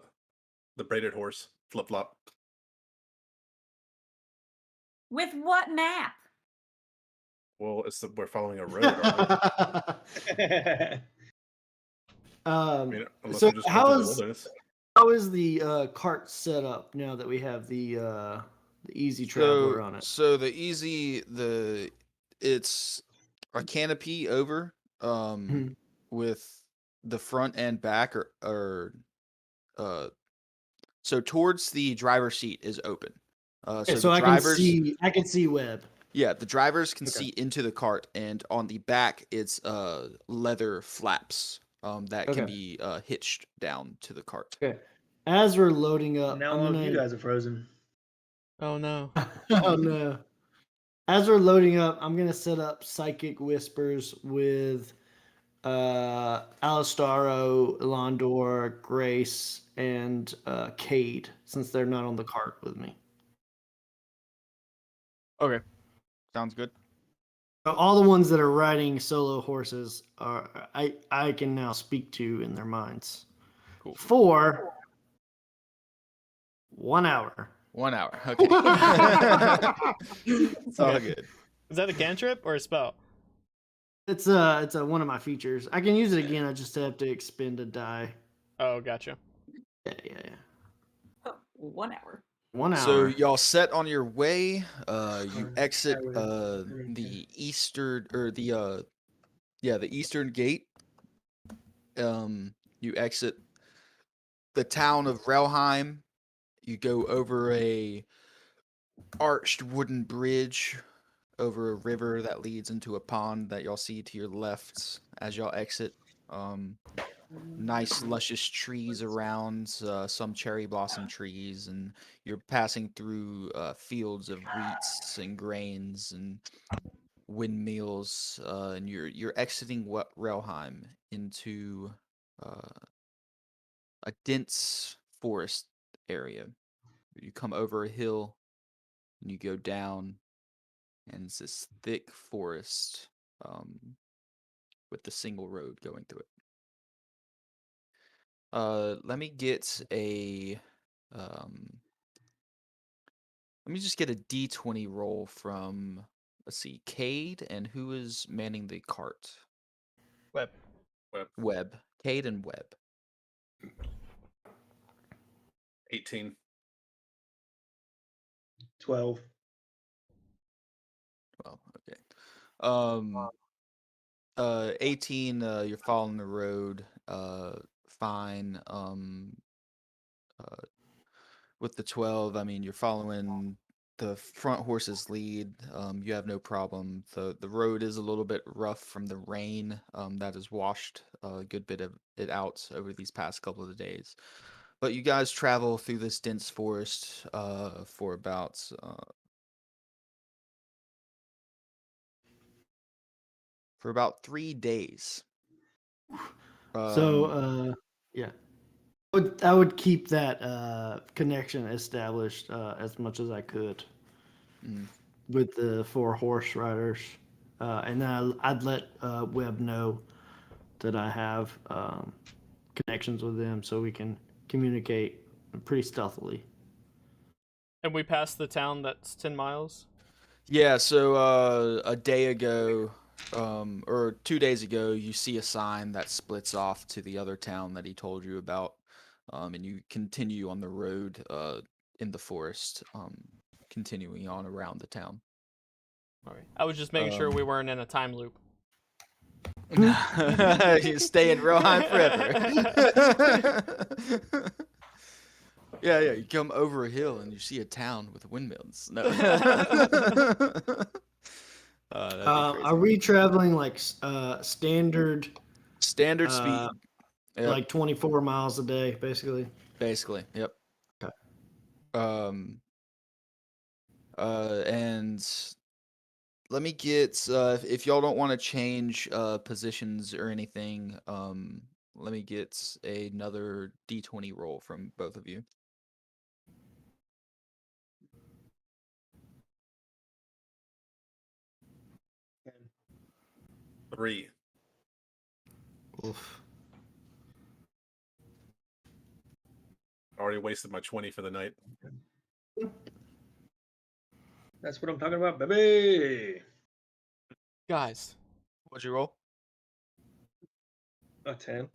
braided horse flip flop. With what map? Well, we're following a road. Aren't we? I mean, unless So we're just going through the wilderness. how is the cart set up now that we have the easy traveler on it? So it's a canopy over with the front and back so towards the driver's seat is open. So I can see Webb. Yeah, the drivers can see into the cart, and on the back it's leather flaps that can be hitched down to the cart. Okay. As we're loading up, Now all of you guys are frozen. Oh no. Oh no. As we're loading up, I'm gonna set up psychic whispers with Alistaro, Elandor, Grace, and Cade, since they're not on the cart with me. Okay. Sounds good. All the ones that are riding solo horses are I can now speak to in their minds. Cool. For 1 hour. 1 hour. Okay. It's all good. Is that a cantrip or a spell? It's one of my features. I can use it again. I just have to expend a die. Oh, gotcha. Yeah. Oh, 1 hour. 1 hour. So y'all set on your way. You exit the eastern the eastern gate. You exit the town of Relheim. You go over a arched wooden bridge over a river that leads into a pond that y'all see to your left as y'all exit. Nice luscious trees around, some cherry blossom trees, and you're passing through fields of wheats and grains and windmills, and you're exiting Relheim into a dense forest area. You come over a hill and you go down, and it's this thick forest with the single road going through it. Let me get a let me just get a D20 roll from, let's see, Cade, and who is manning the cart? Webb. Cade and Webb. 18. 12. Well, okay. 18, you're following the road, fine. With the 12, I mean, you're following the front horse's lead. You have no problem. The road is a little bit rough from the rain that has washed a good bit of it out over these past couple of days. But you guys travel through this dense forest for about for about 3 days. Yeah. I would keep that connection established as much as I could with the 4 horse riders. And then I'd let Webb know that I have connections with them so we can communicate pretty stealthily. And we passed the town that's 10 miles? Yeah, so a day ago, or 2 days ago, you see a sign that splits off to the other town that he told you about, and you continue on the road in the forest, continuing on around the town. Okay. I was just making sure we weren't in a time loop. You stay in Rohan forever. Yeah, you come over a hill and you see a town with windmills. No. That'd be Are crazy. we traveling like standard, Standard speed. Yep. like 24 miles a day, basically? Basically, yep. Okay. And let me get if y'all don't want to change positions or anything, let me get another D20 roll from both of you. Three. Oof. Already wasted my 20 for the night. That's what I'm talking about, baby. Guys, What'd you roll? A 10.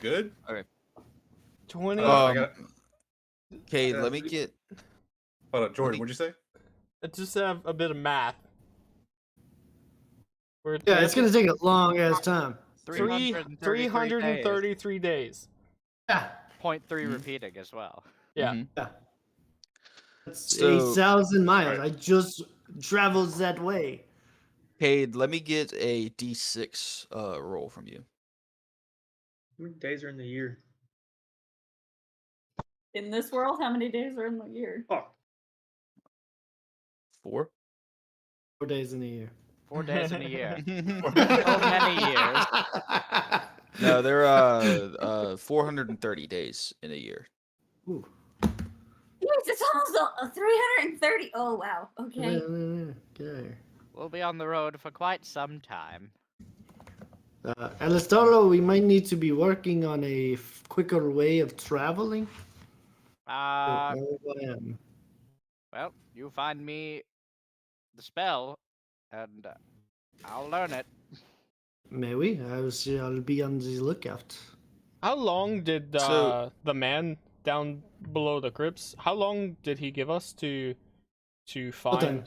Good. 20. I got- Okay, let me three- get. Hold on, Jordan. me- What'd you say? Just have a bit of math. Yeah, it's gonna take a long ass time. 333 days. Yeah, 0.3 Mhm. repeating as well. Yeah. Mhm. that's So- 8,000 miles. Right. I just traveled that way. Cade, let me get a D6 roll from you. How many days are in the year? In this world, how many days are in the year? Oh, 4. 4 days in a year. 4 days in a year. No, So many years. there are 430 days in a year. Ooh. Jeez, it's almost 330. Oh, wow. Okay. Get out of here. We'll be on the road for quite some time. Alistoro, we might need to be working on a quicker way of traveling. Well, you find me the spell, and I'll learn it. Maybe. I'll be on the lookout. How long did So- the man down below the crypts? How long did he give us to find? time.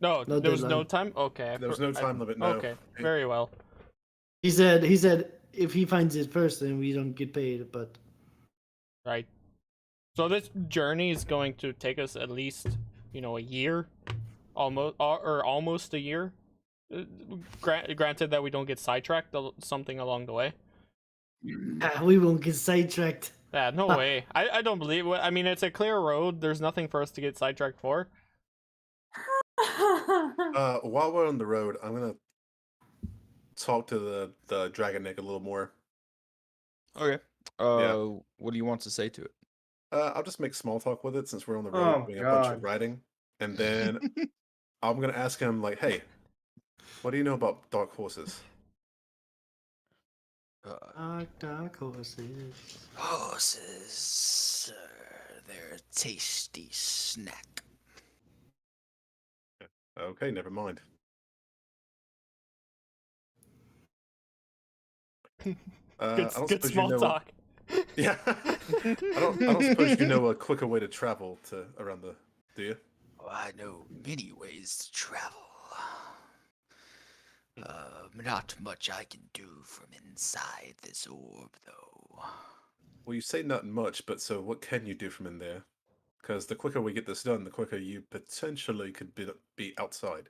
No, No there was no deadline. time. Okay, There was no time limit. No. Okay, very well. He said if he finds it first, then we don't get paid. But Right. So this journey is going to take us at least, a year, almost a year. Granted that we don't get sidetracked something along the way. we won't get sidetracked. Yeah, no way. I don't believe it. I mean, it's a clear road. There's nothing for us to get sidetracked for. While we're on the road, I'm gonna talk to the dragon neck a little more. Okay. What do you want to say to it? I'll just make small talk with it since we're on the road Oh, doing a bunch God. of riding, and then I'm gonna ask him like, "Hey, what do you know about dark horses?" Dark horses. Horses, they're a tasty snack. Okay, never mind. I don't Good suppose small you know. talk. Yeah, I don't suppose you know a quicker way to travel around the. Do you? Oh, I know many ways to travel. Not much I can do from inside this orb, though. Well, you say not much, but so what can you do from in there? Because the quicker we get this done, the quicker you potentially could be outside.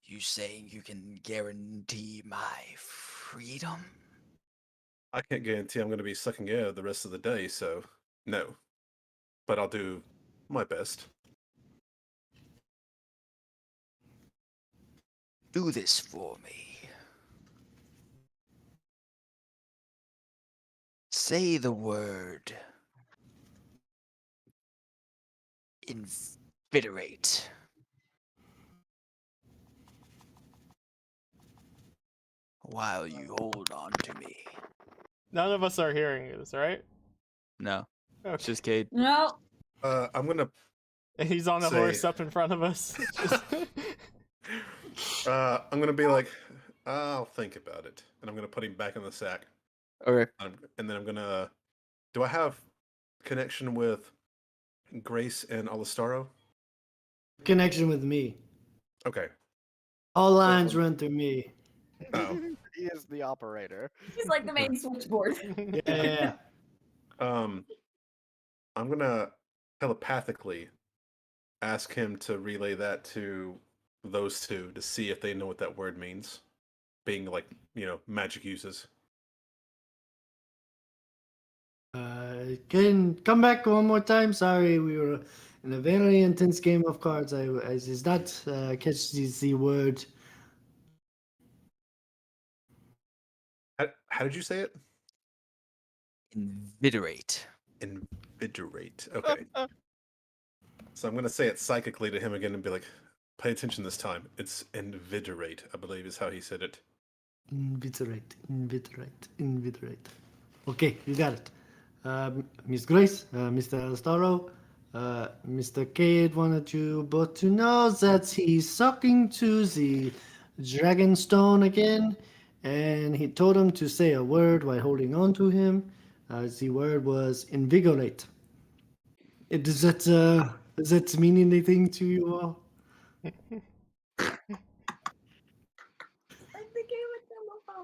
You saying you can guarantee my freedom? I can't guarantee I'm going to be sucking air the rest of the day, so no. But I'll do my best. Do this for me. Say the word. Invitorate. While you hold on to me. None of us are hearing this, right? No, it's Okay. just Cade. No. I'm gonna And he's on a Say- horse up in front of us. I'm gonna be like, I'll think about it, and I'm gonna put him back in the sack. Okay. And then I'm gonna. Do I have connection with Grace and Alistaro? Connection with me. Okay. All lines run through me. Oh. He is the operator. He's like the main switchboard. Yeah. I'm gonna telepathically ask him to relay that to those two to see if they know what that word means, being like magic uses. Can come back one more time. Sorry, we were in a very intense game of cards. I did not catch the word. How did you say it? Invitorate. Invitorate. Okay. So I'm gonna say it psychically to him again and be like, "Pay attention this time. It's invitorate, I believe is how he said it." Invitorate. Okay, you got it. Miss Grace, Mr. Alistaro, Mr. Cade wanted you both to know that he's talking to the Dragonstone again, and he told him to say a word while holding on to him. The word was invigorate. Does that mean anything to you all? Like the game with Dumbo.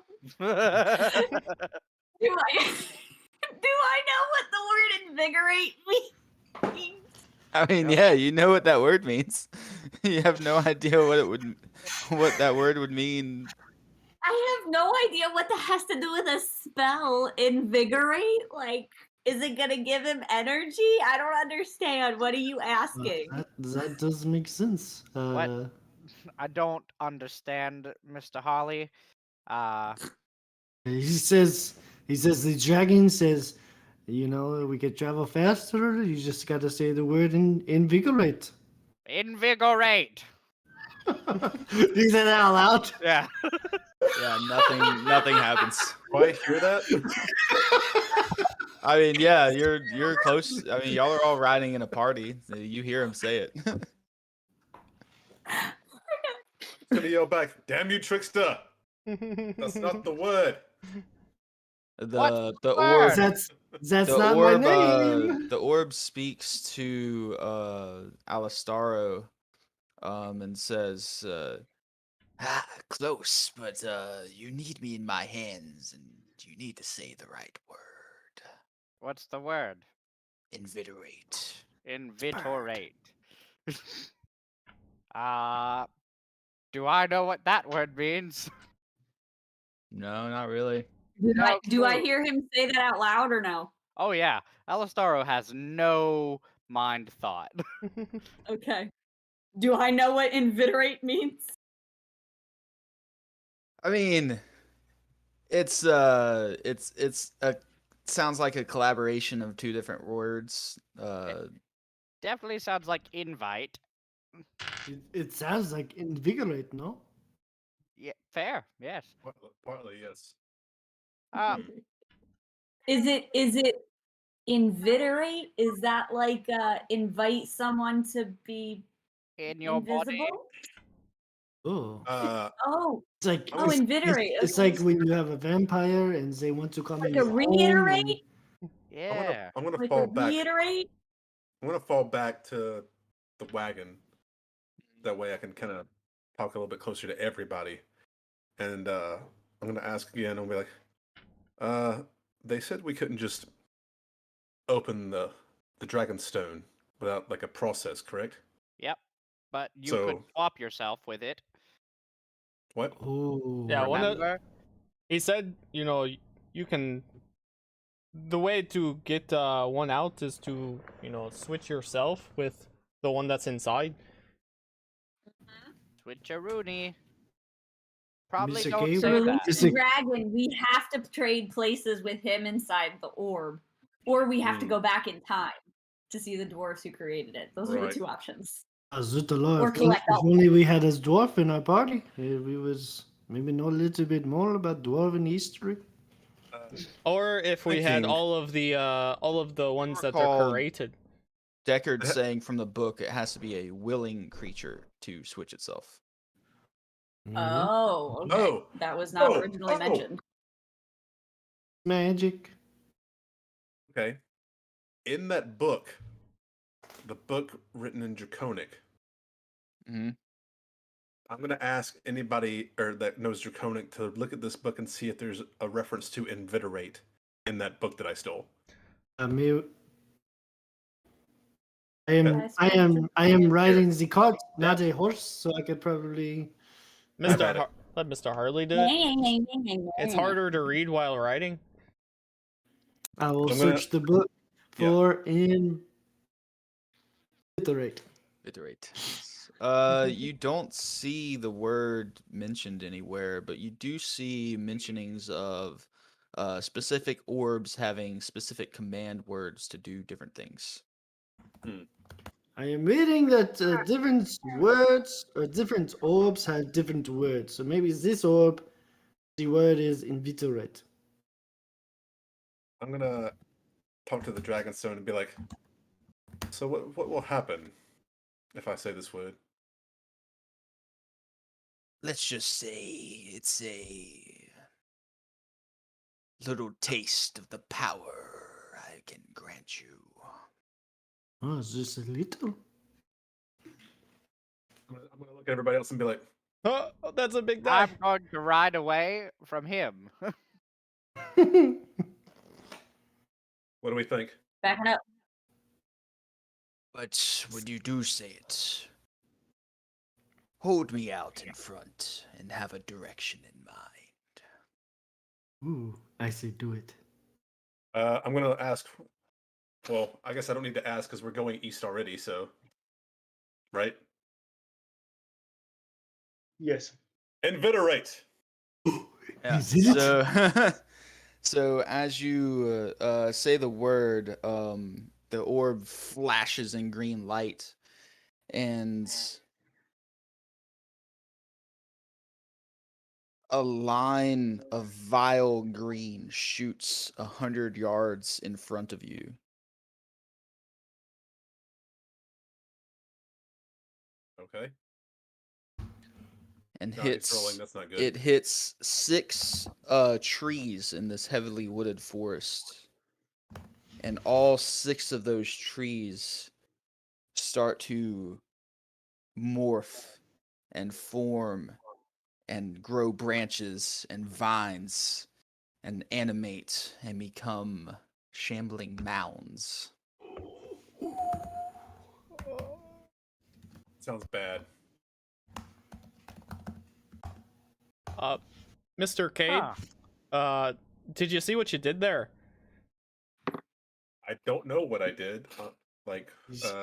Do I know what the word invigorate means? I mean, yeah, you know what that word means. You have no idea what that word would mean. I have no idea what that has to do with a spell. Invigorate? Like, is it gonna give him energy? I don't understand. What are you asking? That does make sense. What? I don't understand, Mr. Holly. He says the dragon says, we can travel faster. You just gotta say the word invigorate. Invigorate. You say that out loud? Yeah. Yeah, nothing happens. Do I hear that? I mean, yeah, you're close. I mean, y'all are all riding in a party. You hear him say it. Gonna yell back, "Damn you, trickster! That's not the word." The word? orb. That's The not orb. my name. The orb speaks to Alistaro, and says, "Close, but you need me in my hands, and you need to say the right word. What's the word? Invitorate." Invitorate. Do I know what that word means? No, not really. No Do I clue. hear him say that out loud or no? Oh yeah, Alistaro has no mind thought. Okay. Do I know what invigorate means? I mean, it's sounds like a collaboration of two different words. Definitely sounds like invite. It sounds like invigorate, no? Yeah, fair. Yes. Partly, yes. Is it invigorate? Is that like invite someone to be In your body. invisible? Oh. Oh, It's like oh, invigorate. It's Okay. like when you have a vampire and they want to come in Like your a home. reiterate? Yeah. I'm gonna Like fall a back. reiterate? I'm gonna fall back to the wagon. That way I can kind of talk a little bit closer to everybody. And I'm gonna ask again. I'll be like, they said we couldn't just open the Dragonstone without like a process, correct? Yep. But you could So- swap yourself with it. What? Oh. Yeah, Remember? He said, you can. The way to get one out is to, switch yourself with the one that's inside. Switcheroony. Probably Mr. don't K, To say release that. Is the it- dragon, we have to trade places with him inside the orb. Or we have to go back in time to see the dwarves who created it. Those are the Right. two options. Azutalo, Or collect if all. only we had a dwarf in our party. We was maybe know a little bit more about dwarven history. Or if we had Thinking- all of the ones that are called- created. Deckard's saying from the book it has to be a willing creature to switch itself. Oh, okay. Oh. That was not Oh. originally Oh. mentioned. Magic. Okay. In that book, the book written in Draconic, Hmm. I'm going to ask anybody that knows Draconic to look at this book and see if there's a reference to inviterate in that book that I stole. I am riding the cart, not a horse, so I could probably. I've Let Mr. Harley do it. It's harder to read while writing. I will I'm gonna- search the book Yeah. for inviterate. Iterate. You don't see the word mentioned anywhere, but you do see mentionings of specific orbs having specific command words to do different things. I am reading that different words or different orbs have different words. So maybe this orb, the word is inviterate. I'm going to talk to the Dragonstone and be like, so what will happen if I say this word? Let's just say it's a little taste of the power I can grant you. Oh, just a little. I'm going to look at everybody else and be like, Oh, that's a big die. I'm going to ride away from him. what do we think? Backing up. But when you do say it, hold me out in front and have a direction in mind. Ooh, I say do it. I'm going to ask. Well, I guess I don't need to ask because we're going east already, so. Right? Yes. Inviterate! Yeah. Is it? So, so as you say the word, the orb flashes in green light, and a line of vile green shoots 100 yards in front of you. Okay. And No, he's rolling. That's not good. it hits 6 trees in this heavily wooded forest, and all 6 of those trees start to morph and form and grow branches and vines and animate and become shambling mounds. Sounds bad. Mr. Cade, Huh. did you see what you did there? I don't know what I did. I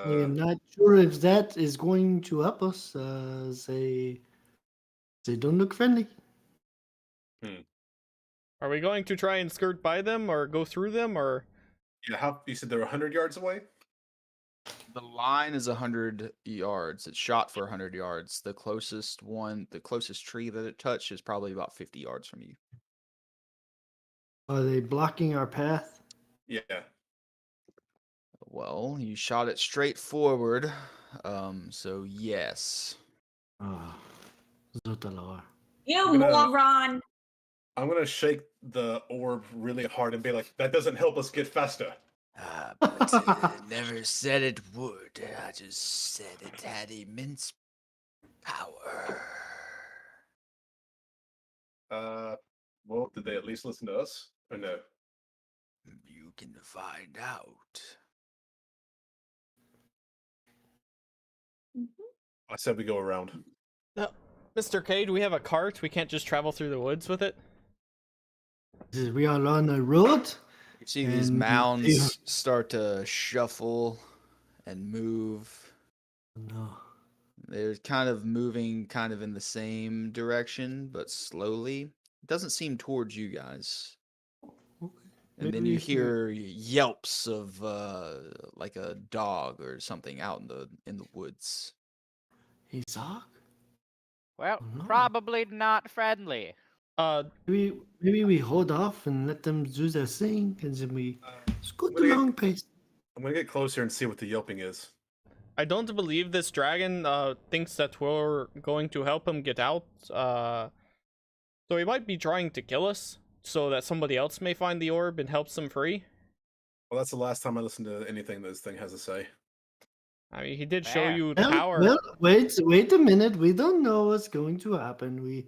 am not sure if that is going to help us. They don't look friendly. Are we going to try and skirt by them or go through them or? Yeah, how you said they're 100 yards away? The line is 100 yards. It's shot for 100 yards. The closest tree that it touched is probably about 50 yards from you. Are they blocking our path? Yeah. Well, you shot it straight forward, so yes. Ah, Zotalar. You I'm gonna- moron! I'm gonna shake the orb really hard and be like, that doesn't help us get faster. But never said it would. I just said it had immense power. Well, did they at least listen to us? Or no? You can find out. I said we go around. No, Mr. Cade, we have a cart. We can't just travel through the woods with it. We are on a road. You see these And- mounds start to shuffle and move. No. They're kind of moving kind of in the same direction, but slowly. It doesn't seem towards you guys. And then Maybe you we should- hear yelps of like a dog or something out in the woods. Hey, Zog? Well, No. probably not friendly. Maybe we hold off and let them do their thing, and then we scoot I'm gonna- along pace. I'm gonna get closer and see what the yelping is. I don't believe this dragon thinks that we're going to help him get out. So he might be trying to kill us so that somebody else may find the orb and helps him free. Well, that's the last time I listened to anything this thing has to say. I mean, he did show Fair. you the Well, power. well, wait a minute. We don't know what's going to happen.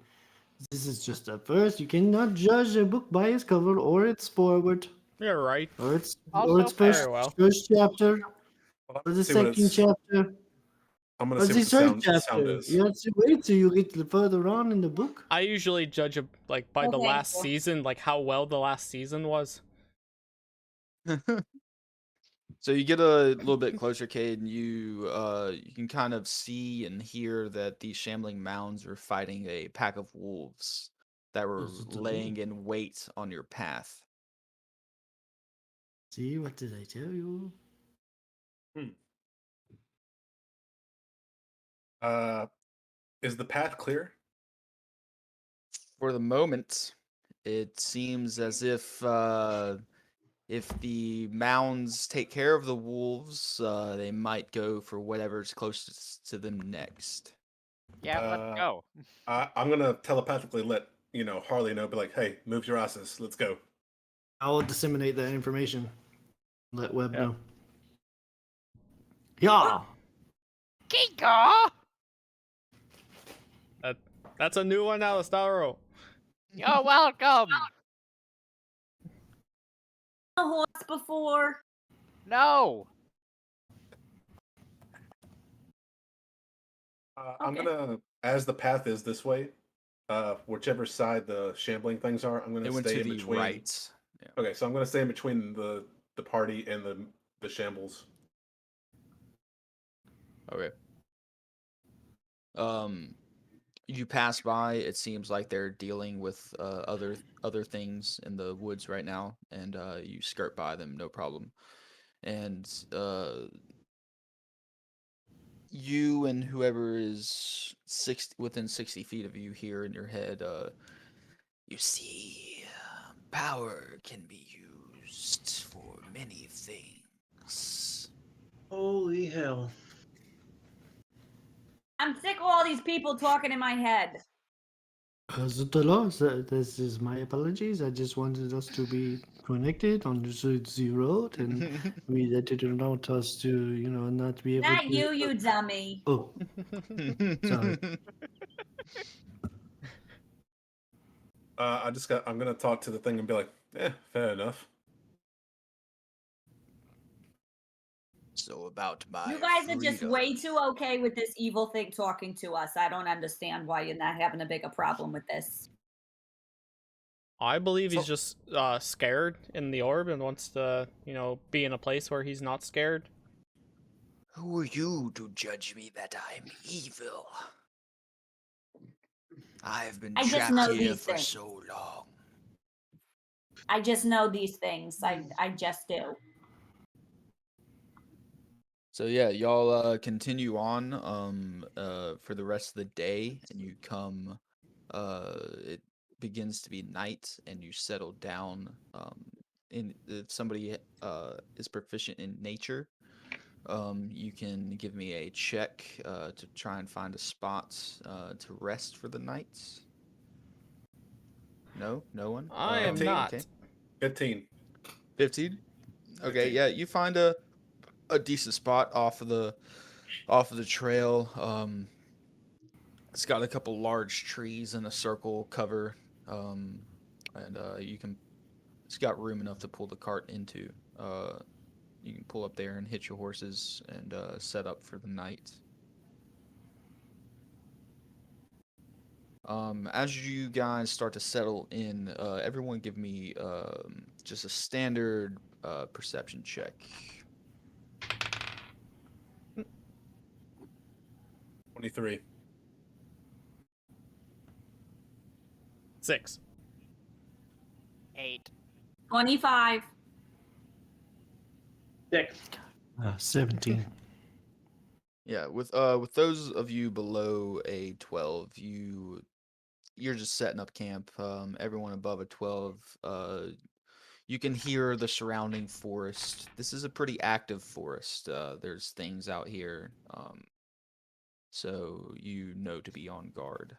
This is just a first. You cannot judge a book by its cover or its forward You're right. or its Also first fair. first chapter Well, or the see what second chapter I'm gonna or see the what third the sound chapter. is. You have to wait till you get further on in the book. I usually judge by Oh, the thank last you. season, like how well the last season was. So you get a little bit closer, Cade, and you can kind of see and hear that these shambling mounds are fighting a pack of wolves that were Those are the laying in wait on your path. See, what did I tell you? Is the path clear? For the moment, it seems as if the mounds take care of the wolves, they might go for whatever's closest to them next. Yeah, let's Uh, go. I'm gonna telepathically let Harley know. Be like, hey, move your asses. Let's go. I will disseminate that information. Let Webb Yeah. know. Yeah. Kika! That's a new one, Alistaro. You're welcome. A horse before. No. I'm Okay. gonna, as the path is this way, whichever side the shambling things are, I'm They gonna went stay to in the between. right. Yeah. Okay, so I'm gonna stay in between the party and the shambles. Okay. You pass by. It seems like they're dealing with other things in the woods right now, and you skirt by them, no problem. And you and whoever is within 60 feet of you hear in your head, you see, power can be used for many things. Holy hell. I'm sick of all these people talking in my head. This is my apologies. I just wanted us to be connected on the road, and that didn't want us to, not be able Not to. you, you dummy. Oh, sorry. I'm gonna talk to the thing and be like, fair enough. So about my You guys are just freedom. way too okay with this evil thing talking to us. I don't understand why you're not having a bigger problem with this. I believe he's So- just scared in the orb and wants to, be in a place where he's not scared. Who are you to judge me that I'm evil? I've been I just trapped know here these for things. so long. I just know these things. I just do. So yeah, y'all continue on for the rest of the day, and you come. It begins to be night, and you settle down. If somebody is proficient in nature, you can give me a check to try and find a spot to rest for the night. No one. I am 15. not. Okay. 15. 15. Okay, 15. yeah, you find a decent spot off of the trail. It's got a couple large trees in a circle cover, and it's got room enough to pull the cart into. You can pull up there and hitch your horses and set up for the night. As you guys start to settle in, everyone give me just a standard perception check. 23. 6. 8. 25. 6. 17. Yeah, with those of you below a 12, you're just setting up camp. Everyone above a 12, you can hear the surrounding forest. This is a pretty active forest. There's things out here, so you know to be on guard.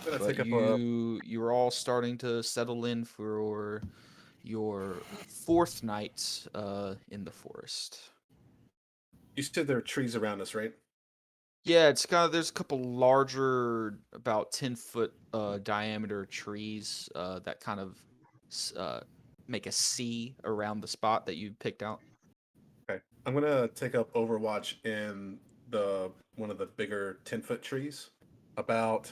I'm gonna But take up a. you're all starting to settle in for your fourth night in the forest. You said there are trees around us, right? Yeah, it's kind of there's a couple larger, about 10-foot diameter trees that kind of make a C around the spot that you picked out. Okay. I'm gonna take up Overwatch in the one of the bigger 10-foot trees, about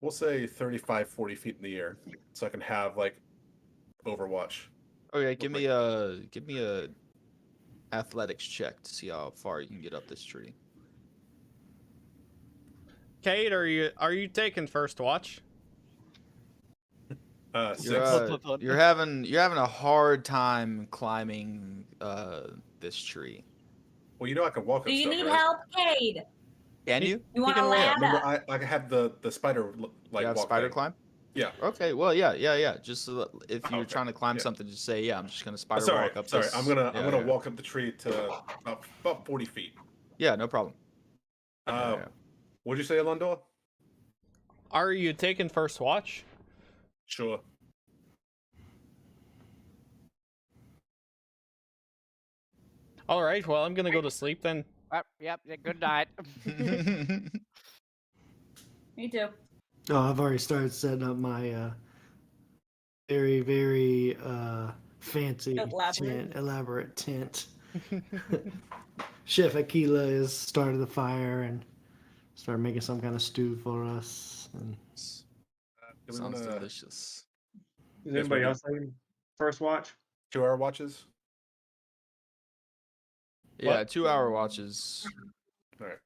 we'll say 35, 40 feet in the air, so I can have like Overwatch. Okay, give me a athletics check to see how far you can get up this tree. Kate, are you taking first watch? Six. You're having a hard time climbing this tree. Well, you know I can walk up Do you stuff, need right? help, Cade? Can you? You want a can walk. Yeah, ladder? remember I have the spider like You have walk spider thing. climb? Yeah. Okay, well, yeah. Just so that if you're Okay, trying to climb yeah. something, just say, yeah, I'm just gonna spider Sorry, walk up sorry. this. I'm gonna Yeah. walk up the tree to about 40 feet. Yeah, no problem. Uh, What'd you say, Alondor? Are you taking first watch? Sure. All right. Well, I'm gonna go to sleep then. Yep. Good night. Me too. Oh, I've already started setting up my very, very fancy elaborate tent. Chef Aquila has started the fire and started making some kind of stew for us. And Do we Sounds wanna delicious. Is anybody else taking first watch? 2-hour watches? Yeah, What? 2-hour watches. All right.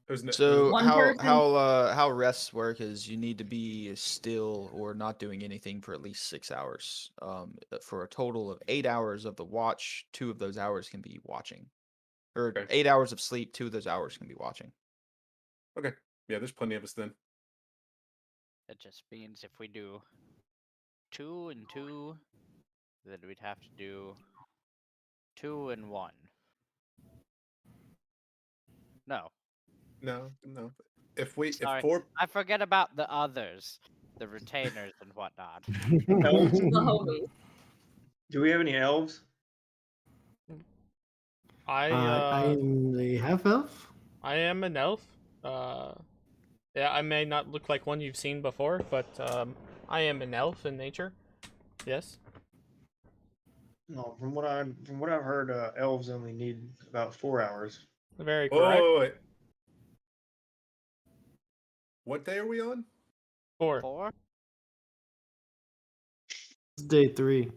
Who's So One how person- how rests work is you need to be still or not doing anything for at least 6 hours. For a total of 8 hours of the watch, 2 of those hours can be watching, or Okay. 8 hours of sleep, 2 of those hours can be watching. Okay. Yeah, there's plenty of us then. It just means if we do 2 and 2, then we'd have to do 2 and 1. No, No. If Sorry. 4 I forget about the others, the retainers and whatnot. Elves? The homies. Do we have any elves? I am the half elf. I am an elf. Yeah, I may not look like one you've seen before, but I am an elf in nature. Yes. No, from what I've heard, elves only need about 4 hours. Very correct. wait. What day are we on? 4. 4? It's day 3.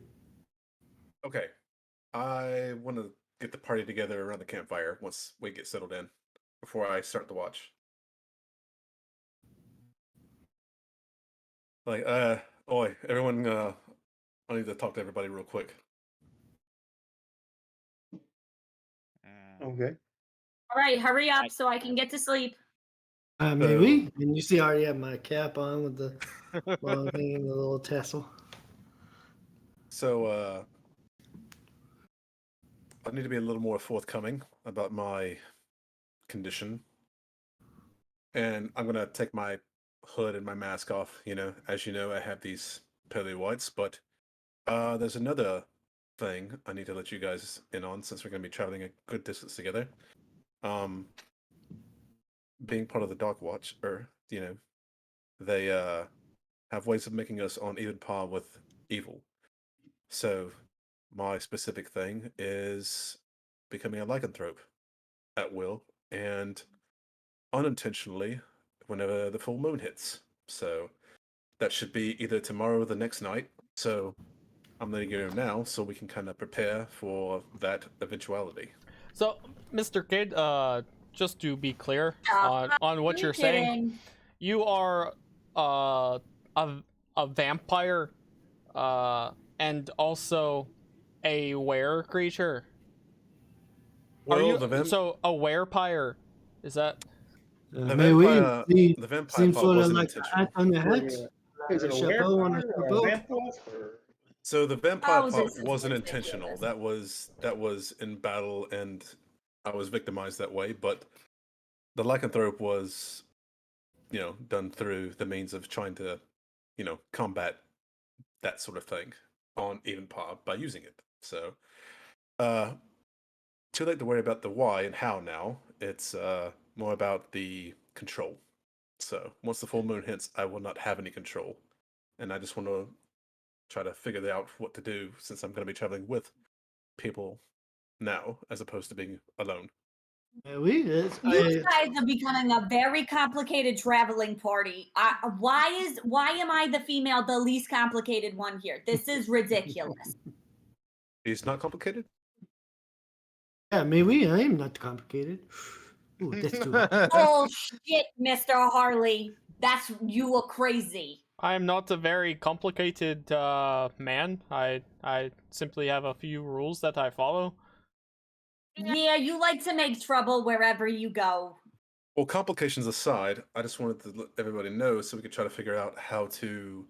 Okay. I want to get the party together around the campfire once we get settled in before I start the watch. Like, oi, everyone, I need to talk to everybody real quick. Okay. All right, hurry up so I can get to sleep. Maybe. And you see, I already have my cap on with the long thing and the little tassel. So, I need to be a little more forthcoming about my condition. And I'm going to take my hood and my mask off. You know, as you know, I have these pearly whites, but there's another thing I need to let you guys in on since we're going to be traveling a good distance together. Being part of the Dark Watch, or, you know, they have ways of making us on even par with evil. So, my specific thing is becoming a lycanthrope at will and unintentionally whenever the full moon hits. So, that should be either tomorrow or the next night. So, I'm letting you know now so we can kind of prepare for that eventuality. So, Mr. Kid, just to be clear Stop. on what you're saying, Kidding. you are a vampire and also a were creature. Are Well, you the so a werepire? Is that The May we vampire, see the vampire seem part sort of wasn't like intentional. hat on the head, Is it a a chapeau on a werewolf or a chapeau? vampire? Or... So the vampire Oh, part this is wasn't intentional. ridiculous. That was in battle, and I was victimized that way. But the lycanthrope was, done through the means of trying to, combat that sort of thing on even par by using it. So, too late to worry about the why and how now. It's more about the control. So once the full moon hits, I will not have any control, and I just want to try to figure out what to do since I'm going to be traveling with people now as opposed to being alone. You guys are becoming a very complicated traveling party. Why am I the female, the least complicated one here? This is ridiculous. It's not complicated. Yeah, maybe I am not complicated. Ooh, that's too hot. Bullshit, Mr. Harley. You are crazy. I'm not a very complicated man. I simply have a few rules that I follow. Yeah, you like to make trouble wherever you go. Well, complications aside, I just wanted to let everybody know so we could try to figure out how to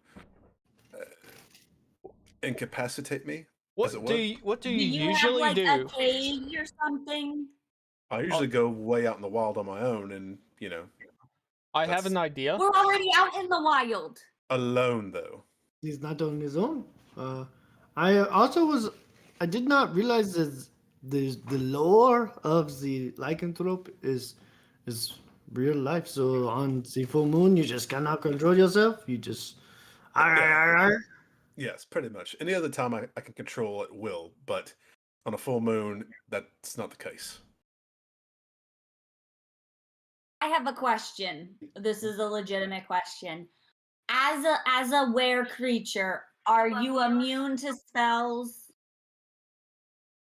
incapacitate me. What do you usually have, like, do? A cage or something? I usually go way out in the wild on my own, and I have an idea. We're already out in the wild. Alone though. He's not on his own. I did not realize that the lore of the lycanthrope is real life. So on the full moon, you just cannot control yourself. You just. Yes, pretty much. Any other time I can control at will, but on a full moon, that's not the case. I have a question. This is a legitimate question. As a were creature, are you immune to spells?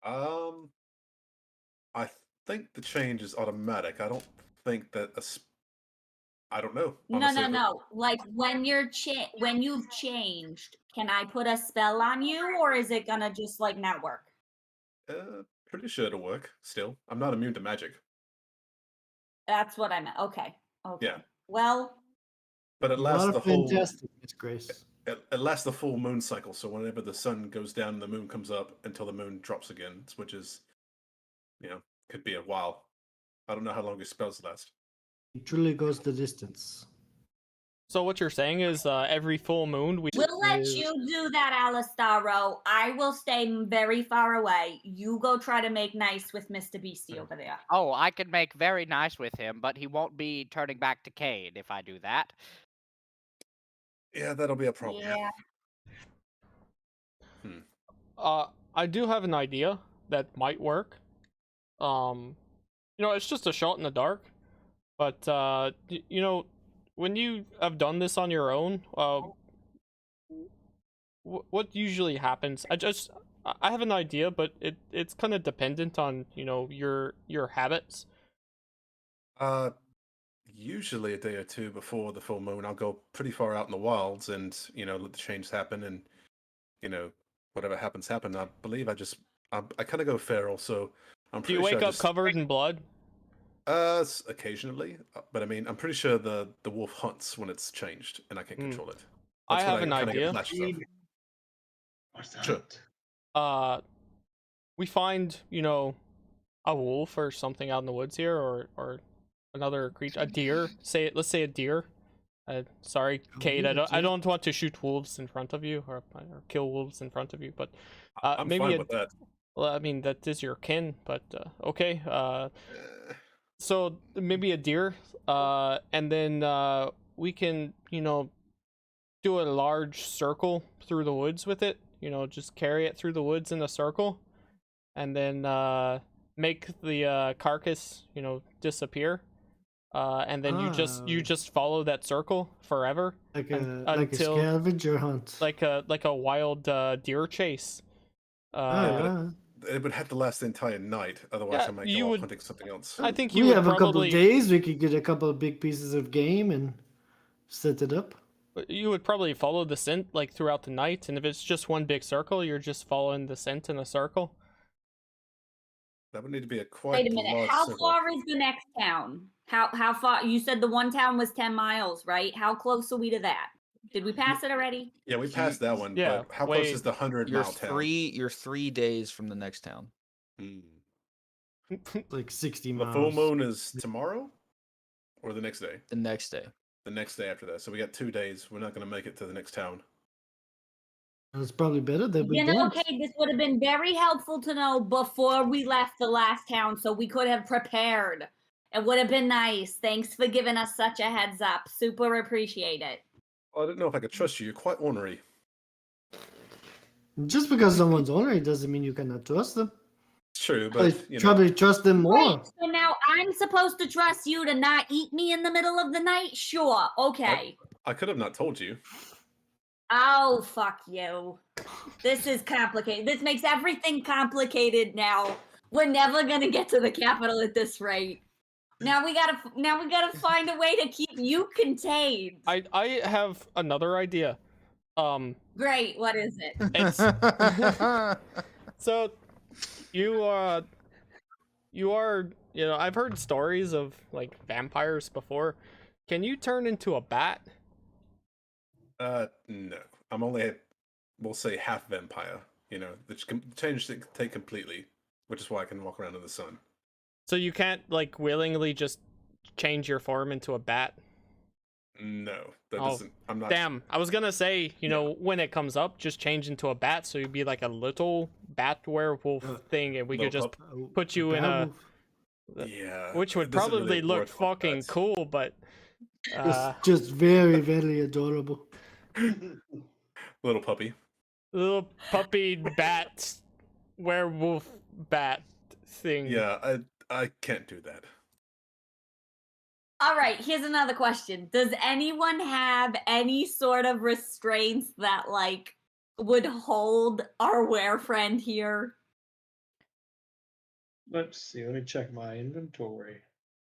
I think the change is automatic. I don't think that I don't know. Honestly, No. Like when you've changed, can I put a spell on you, or is it gonna just like not work? Pretty sure it'll work. Still, I'm not immune to magic. That's what I meant. Okay. Yeah. Well. But it You lasts are the whole. fantastic, Miss Grace. It lasts the full moon cycle. So whenever the sun goes down and the moon comes up until the moon drops again, which is, could be a while. I don't know how long your spells last. It truly goes the distance. So what you're saying is every full moon We'll let you do that, Alistaro. I will stay very far away. You go try to make nice with Mr. Beastie over there. Oh, I can make very nice with him, but he won't be turning back to Cade if I do that. Yeah, that'll be a problem. Yeah. I do have an idea that might work. It's just a shot in the dark, but when you have done this on your own, what usually happens? I have an idea, but it's kind of dependent on your habits. Usually a day or two before the full moon, I'll go pretty far out in the wilds and let the change happen, and whatever happens. I believe I kind of go feral, so I'm Do pretty you wake sure up covered in blood? Occasionally, but I mean, I'm pretty sure the wolf hunts when it's changed, and I can't control it. I That's have when an kinda get idea. flashes of. What's that? Sure. We find a wolf or something out in the woods here, or another creature, a deer. Let's say a deer. Sorry, Cade. I don't want to shoot wolves in front of you or kill wolves in front of you, but I'm maybe fine with that. Well, I mean that is your kin, but okay. So maybe a deer, and then we can do a large circle through the woods with it. Just carry it through the woods in a circle, and then make the carcass disappear. And then you just follow that circle forever, like until a scavenger hunt, like a wild deer chase. It would have to last the entire night, otherwise I might go off hunting something else. I think we you would have a couple probably of days. We could get a couple of big pieces of game and set it up. You would probably follow the scent like throughout the night, and if it's just one big circle, you're just following the scent in a circle. That would need to be quite Wait a minute. large How circle. far is the next town? How far? You said the one town was 10 miles, right? How close are we to that? Did we pass it already? Yeah, we passed that one. Yeah, But how close wait. is the 100 You're mile town? you're 3 days from the next town. Hmm. Like 60 The miles. full moon is tomorrow, or the next day. The next day. The next day after that. So we got 2 days. We're not going to make it to the next town. It's probably better that we You know, don't. okay, this would have been very helpful to know before we left the last town so we could have prepared. It would have been nice. Thanks for giving us such a heads up. Super appreciate it. Well, I didn't know if I could trust you. You're quite ornery. Just because someone's ornery doesn't mean you cannot trust them. It's true, Probably, but you know, probably trust them more. Wait, so now I'm supposed to trust you to not eat me in the middle of the night? Sure, okay. I could have not told you. Oh, fuck you. This is complicated. This makes everything complicated now. We're never gonna get to the capital at this rate. Now we gotta find a way to keep you contained. I have another idea. Great, what is it? It's so you are, I've heard stories of like vampires before. Can you turn into a bat? No. I'm only, we'll say, half vampire. You know, which can change the take completely, which is why I can walk around in the sun. So you can't like willingly just change your form into a bat? No, that Oh, doesn't. I'm not. Damn, I was gonna say, Yeah. know, when it comes up, just change into a bat, so you'd be like a little bat werewolf thing, and we could little just pup. put you in a, Yeah. which would it doesn't probably really look work like fucking that. cool, but Just very, very adorable. Little puppy. little puppy bat werewolf bat thing. Yeah, I can't do that. All right, here's another question. Does anyone have any sort of restraints that like would hold our werefriend here? Let's see. Let me check my inventory.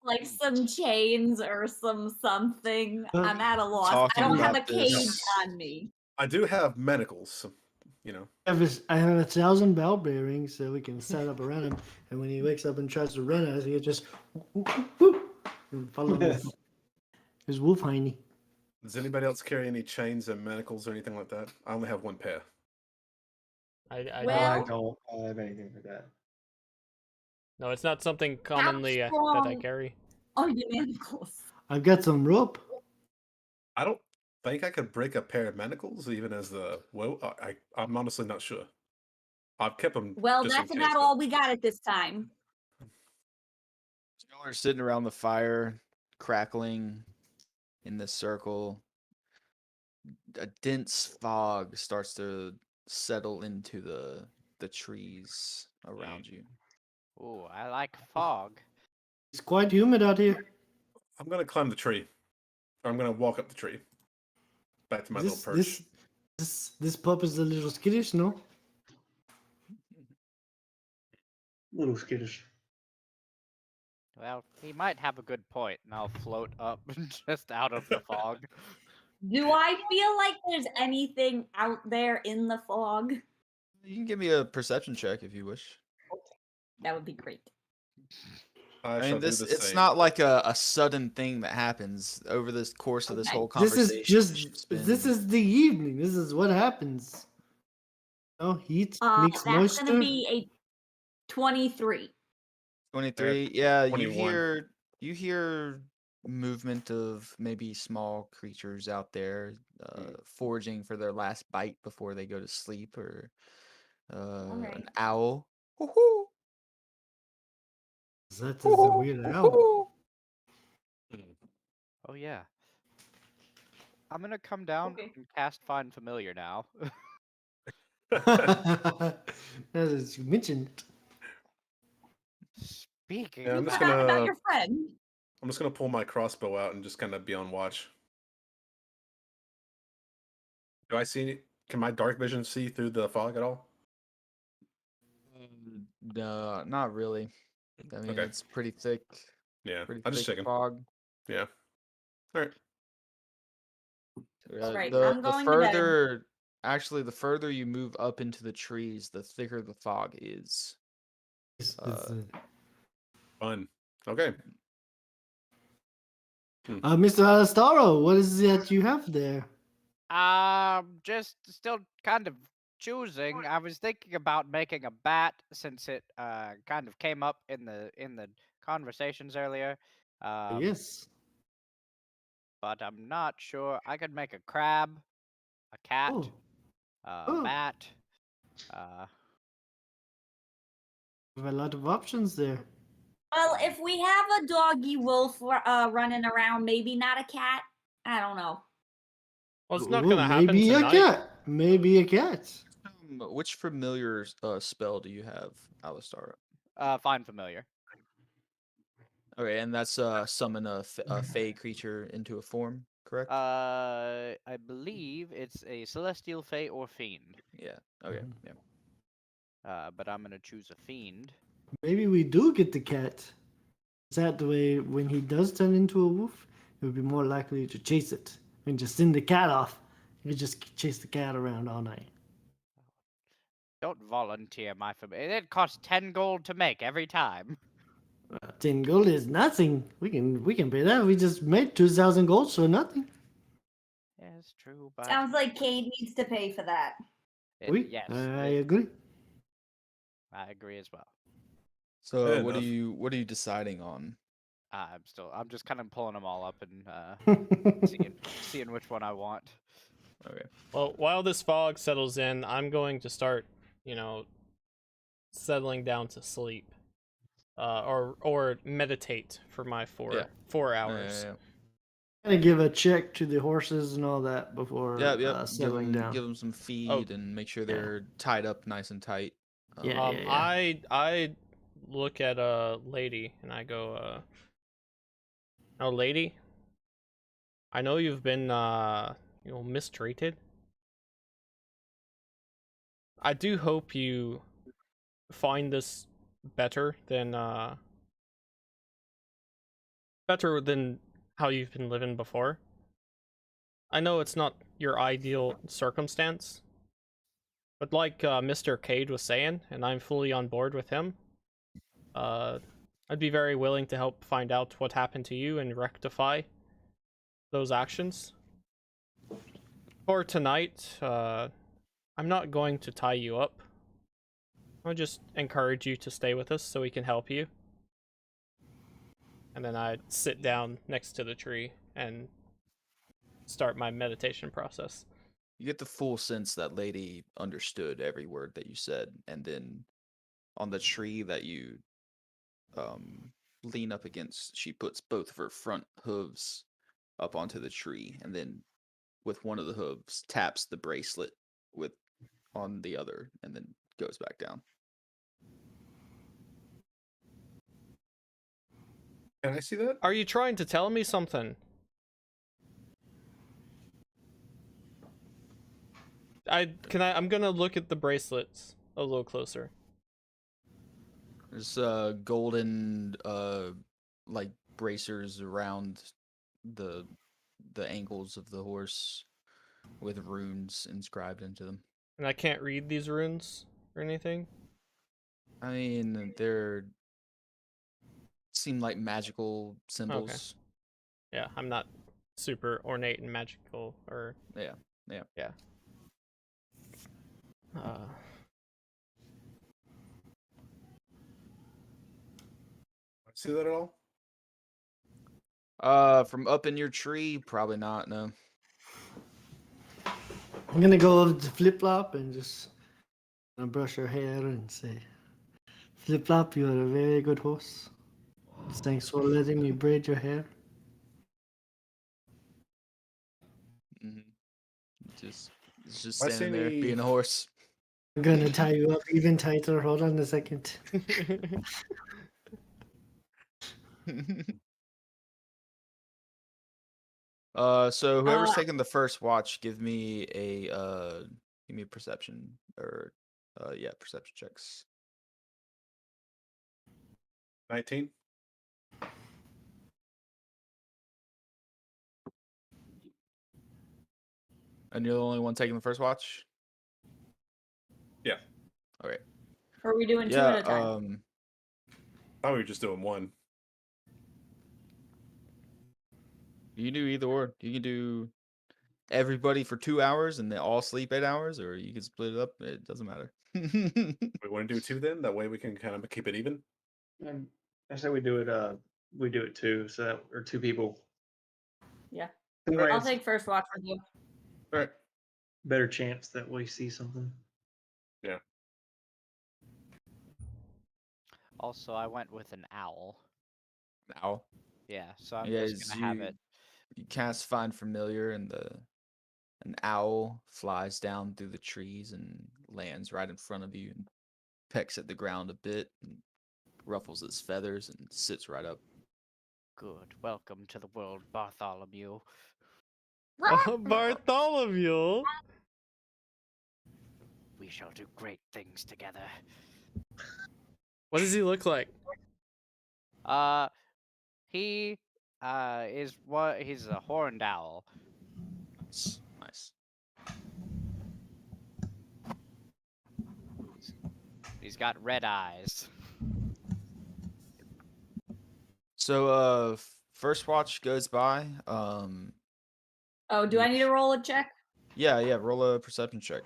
Like some chains or something? I'm at a loss. I Talking don't have a about cage this- on me. I do have manacles, so, you know. I have 1,000 bell bearings so we can set up around him. And when he wakes up and tries to run at us, he just and follow his wolf hiney. Does anybody else carry any chains and manacles or anything like that? I only have one pair. I Well- don't. I don't have anything like that. No, it's not something commonly that I strong- carry. Oh, you manacles. I've got some rope. I don't think I could break a pair of manacles even as the I'm honestly not sure. I've kept them. Well, just in that's case, about but- all we got at this time. Y'all are sitting around the fire, crackling in this circle. A dense fog starts to settle into the trees around you. Ooh, I like fog. It's quite humid out here. I'm gonna climb the tree. Or I'm gonna walk up the tree. Back to my little perch. This pup is a little skittish, no? Little skittish. Well, he might have a good point, and I'll float up just out of the fog. Do I feel like there's anything out there in the fog? You can give me a perception check if you wish. That would be great. I I shall mean, do this the it's same. not like a sudden thing that happens over this course of this Okay. whole This conversation. is just it's been- this is the evening. This is what happens. Oh, heat makes That's moisture. gonna be a 23. 23. Yeah, 21. you hear movement of maybe small creatures out there foraging for their last bite before they go to sleep, or Alright. an owl. Hoo-hoo, That is a weird owl. hoo-hoo. Oh yeah. I'm gonna come down Okay. and cast Find Familiar now. As you mentioned. Speaking Yeah, I'm of just Forgot gonna- about your friend. I'm just gonna pull my crossbow out and just kind of be on watch. Do I see any? Can my dark vision see through the fog at all? No, not really. I mean, Okay. it's pretty thick. Yeah, Pretty I'm just thick checking. fog. Yeah. All right. Alright, The I'm going to bed. further, actually, the further you move up into the trees, the thicker the fog is. Fun. Okay. Mr. Alastaro, what is it you have there? Just still kind of choosing. I was thinking about making a bat since it kind of came up in the conversations earlier. Yes. But I'm not sure. I could make a crab, a cat, Oh. a Oh. bat. We have a lot of options there. Well, if we have a doggy wolf running around, maybe not a cat. I don't know. Well, it's not Ooh, gonna happen maybe tonight. a cat. Maybe a cat. Which familiar spell do you have, Alistar? Find familiar. Okay, and that's summon a fey creature into a form, correct? I believe it's a celestial, fey, or fiend. Yeah. Okay. Mhm. Yeah. But I'm gonna choose a fiend. Maybe we do get the cat. Is that the way when he does turn into a wolf, he would be more likely to chase it and just send the cat off. You could just chase the cat around all night. Don't volunteer my familiar. It costs 10 gold to make every time. 10 gold is nothing. We can pay that. We just made 2,000 gold, so nothing. Yeah, it's true, but Sounds like Cade needs to pay for that. yes, I agree. I agree as well. So Fair what are enough. you deciding on? I'm just kind of pulling them all up and seeing which one I want. Okay. Well, while this fog settles in, I'm going to start, settling down to sleep, or meditate for my Yeah. 4 hours. Gotta give a check to the horses and all that before Yep. settling down. Give them some feed and make sure they're tied up nice and tight. Yeah. I look at a lady and I go, "Oh, lady, I know you've been mistreated. I do hope you find this better than how you've been living before. I know it's not your ideal circumstance, but like Mr. Cade was saying, and I'm fully on board with him, I'd be very willing to help find out what happened to you and rectify those actions. For tonight, I'm not going to tie you up. I'll just encourage you to stay with us so we can help you." And then I sit down next to the tree and start my meditation process. You get the full sense that lady understood every word that you said, and then on the tree that you lean up against, she puts both of her front hooves up onto the tree, and then with one of the hooves taps the bracelet on the other, and then goes back down. Can I see that? Are you trying to tell me something? I'm gonna look at the bracelets a little closer. There's golden like bracers around the ankles of the horse with runes inscribed into them. And I can't read these runes or anything? I mean, they're seem like magical symbols. Yeah, I'm not super ornate and magical or... Yeah. See that at all? From up in your tree, probably not, no. I'm gonna go over to Flip Flop and just brush her hair and say, "Flip Flop, you are a very good horse. Thanks for letting me braid your hair." Mm-hmm. It's just I standing there see- being a horse. I'm gonna tie you up even tighter. Hold on a second. So whoever's Uh, taking the first watch, give me a perception or perception checks. 19. And you're the only one taking the first watch? Yeah. Okay. Or are we doing two at a time? I thought we were just doing one. You can do either or. You can do everybody for 2 hours and they all sleep 8 hours, or you could split it up. It doesn't matter. We want to do 2 then. That way we can kind of keep it even. And I say we do it too, so that or 2 people. Yeah. Two I'll ways, take first watch with you. All right. better chance that we see something. Also, I went with an owl. Now, Yeah, so I'm yeah, just gonna have it. you cast Find Familiar, and an owl flies down through the trees and lands right in front of you and pecks at the ground a bit and ruffles its feathers and sits right up. Good. Welcome to the world, Bartholomew. Bartholomew. We shall do great things together. What does he look like? He is he's a horned owl. Nice. He's got red eyes. So first watch goes by. Oh, do I need to roll a check? Yeah, roll a perception check.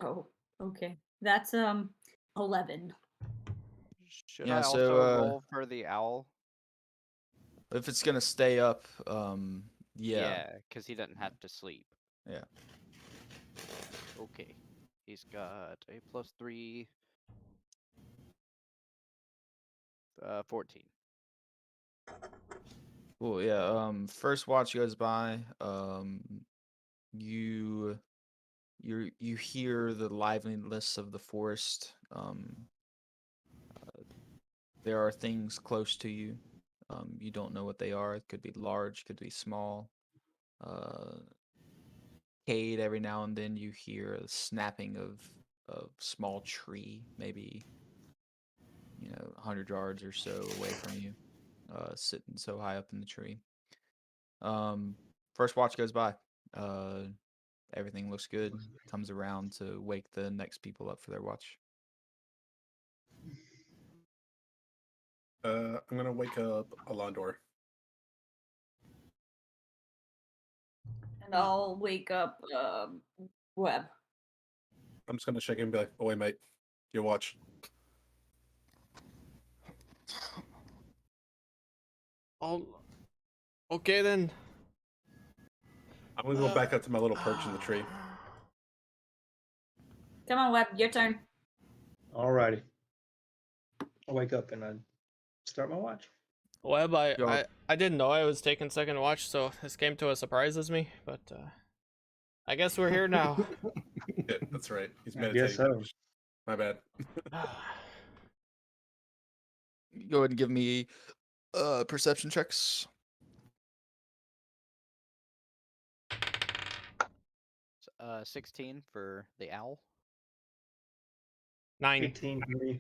Oh, okay. That's 11. Should Yeah, I so, also roll for the owl? If it's gonna stay up, yeah. Because he doesn't have to sleep. Yeah. Okay. He's got a +3. 14. Cool, yeah. First watch goes by. You hear the liveliness of the forest. There are things close to you. You don't know what they are. It could be large, could be small. Cade, every now and then you hear a snapping of a small tree, maybe 100 yards or so away from you, sitting so high up in the tree. First watch goes by. Everything looks good. Comes around to wake the next people up for their watch. I'm gonna wake up Alondor. And I'll wake up Webb. I'm just gonna shake him and be like, "Oh wait, mate, your watch." Oh, okay then. I'm gonna go back up to my little perch in the tree. Come on, Webb, your turn. Alrighty. I wake up and I start my watch. Webb, Yo. I didn't know I was taking second watch, so this came to a surprises me, but I guess we're here now. Yeah, that's right. He's I meditating. guess so. My bad. Go ahead and give me perception checks. 16 for the owl. 9. 18 for me.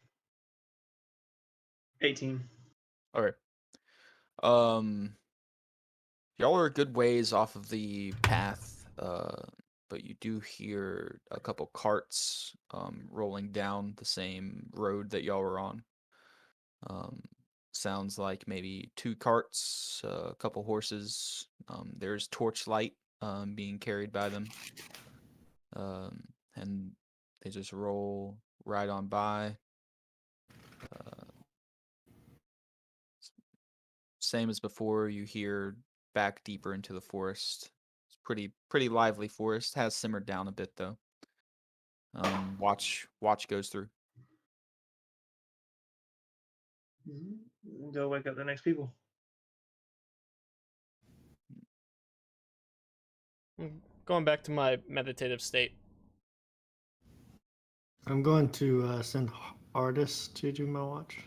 18. All right. Y'all are a good ways off of the path, but you do hear a couple carts rolling down the same road that y'all were on. Sounds like maybe 2 carts, a couple horses. There's torchlight being carried by them. And they just roll right on by. Same as before, you hear back deeper into the forest. It's pretty lively forest. Has simmered down a bit though. Watch goes through. Go wake up the next people. I'm going back to my meditative state. I'm going to send artists to do my watch.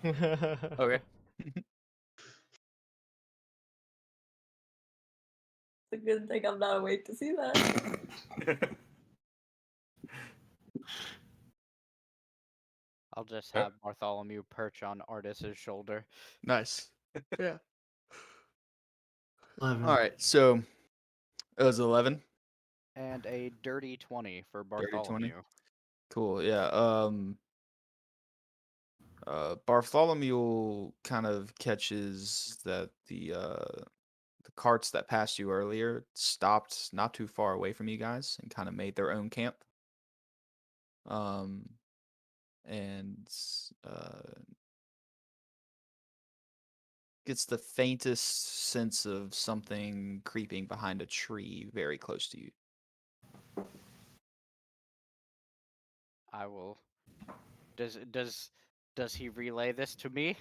Okay. It's a good thing I'm not awake to see that. I'll just have Bartholomew perch on Artis's shoulder. Nice. Yeah. 11. All right. So it was 11. And a dirty 20 for Dirty 20? Bartholomew. Cool. Yeah. Bartholomew kind of catches that the carts that passed you earlier stopped not too far away from you guys and kind of made their own camp. And gets the faintest sense of something creeping behind a tree very close to you. I will. Does he relay this to me?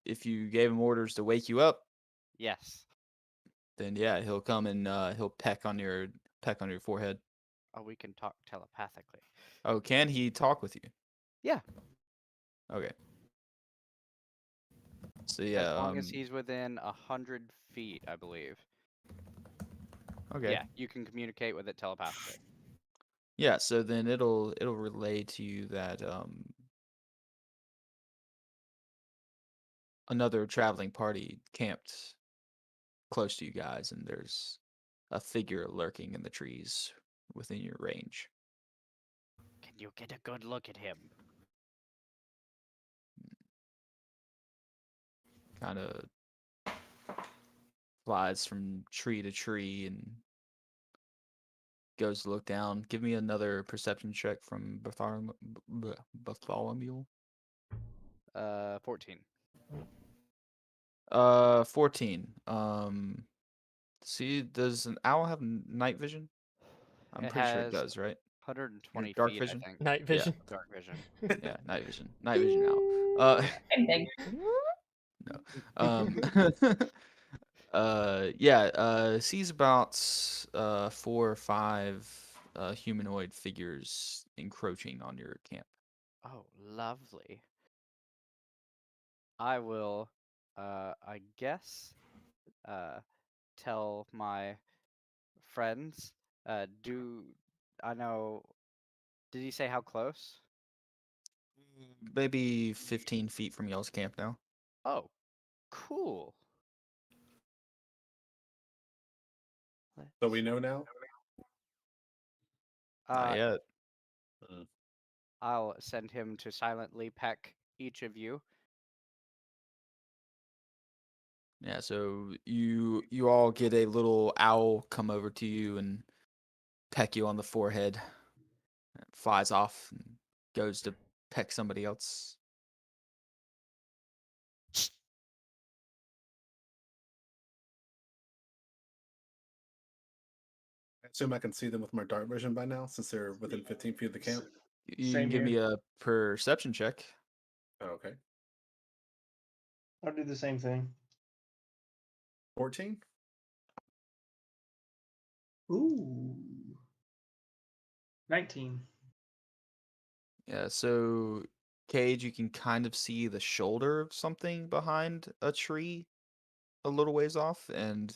If you gave him orders to wake you up, Yes. then yeah, he'll come and he'll peck on your forehead. Oh, we can talk telepathically. Oh, can he talk with you? Yeah. Okay. So As yeah, long as he's within 100 feet, I believe. okay. Yeah, you can communicate with it telepathically. Yeah, so then it'll relay to you that another traveling party camped close to you guys, and there's a figure lurking in the trees within your range. Can you get a good look at him? Kind of flies from tree to tree and goes to look down. Give me another perception check from Bartholomew. 14. 14. See, does an owl have night vision? I'm It pretty sure it has does, right? 120 dark feet, vision? I think. Night vision. Dark vision. Yeah, night vision. Night vision owl. Same thing. No. Yeah, sees about 4 or 5 humanoid figures encroaching on your camp. Oh, lovely. I will, I guess, tell my friends. I know? Did he say how close? Maybe 15 feet from y'all's camp now. Oh, cool. So we know now. Not yet. I'll send him to silently peck each of you. Yeah, so you all get a little owl come over to you and peck you on the forehead. It flies off and goes to peck somebody else. I assume I can see them with my dark vision by now, since they're within 15 feet of the camp. You Same can give me here. a perception check. Oh, okay. I'll do the same thing. 14. Ooh. 19. Yeah, so Cage, you can kind of see the shoulder of something behind a tree a little ways off, and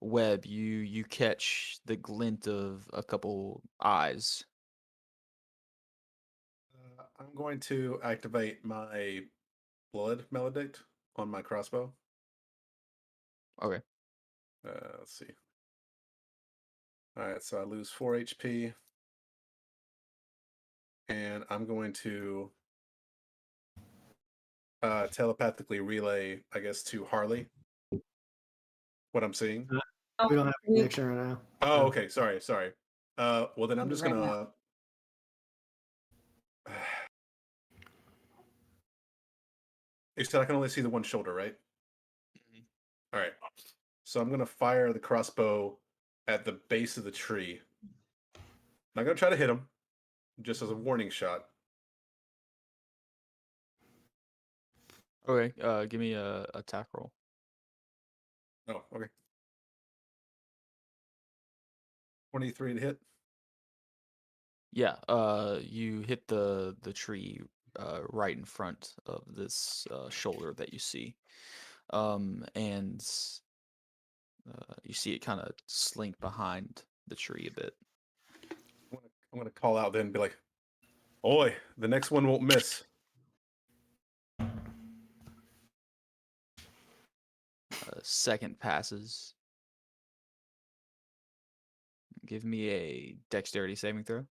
Webb, you catch the glint of a couple eyes. I'm going to activate my blood maledict on my crossbow. Okay. Let's see. All right, so I lose 4 HP. And I'm going to telepathically relay, I guess, to Harley what I'm seeing. We don't have a connection right now. Oh, okay. Sorry. Well, then I'm just Right gonna. You said I can only see the one shoulder, right? All right. So I'm gonna fire the crossbow at the base of the tree. Not gonna try to hit him, just as a warning shot. Okay, give me a attack roll. Oh, okay. 23 to hit. Yeah, you hit the tree right in front of this shoulder that you see. And you see it kind of slink behind the tree a bit. I'm gonna call out then and be like, "Oi, the next one won't miss." Second passes. Give me a dexterity saving throw.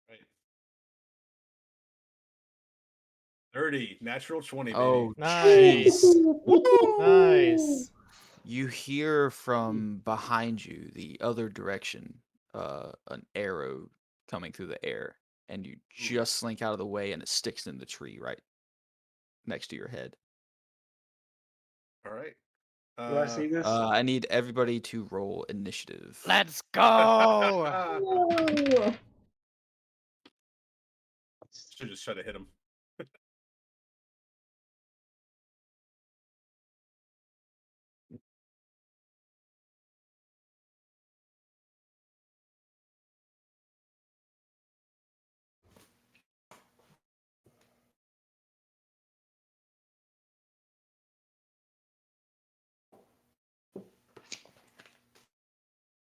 Right. 30, natural 20, baby. Oh, Nice. jeez. Nice. You hear from behind you, the other direction, an arrow coming through the air, and you just slink out of the way, and it sticks in the tree right next to your head. All right. Do I see this? I need everybody to roll initiative. Let's go! Ooh. Should just try to hit him.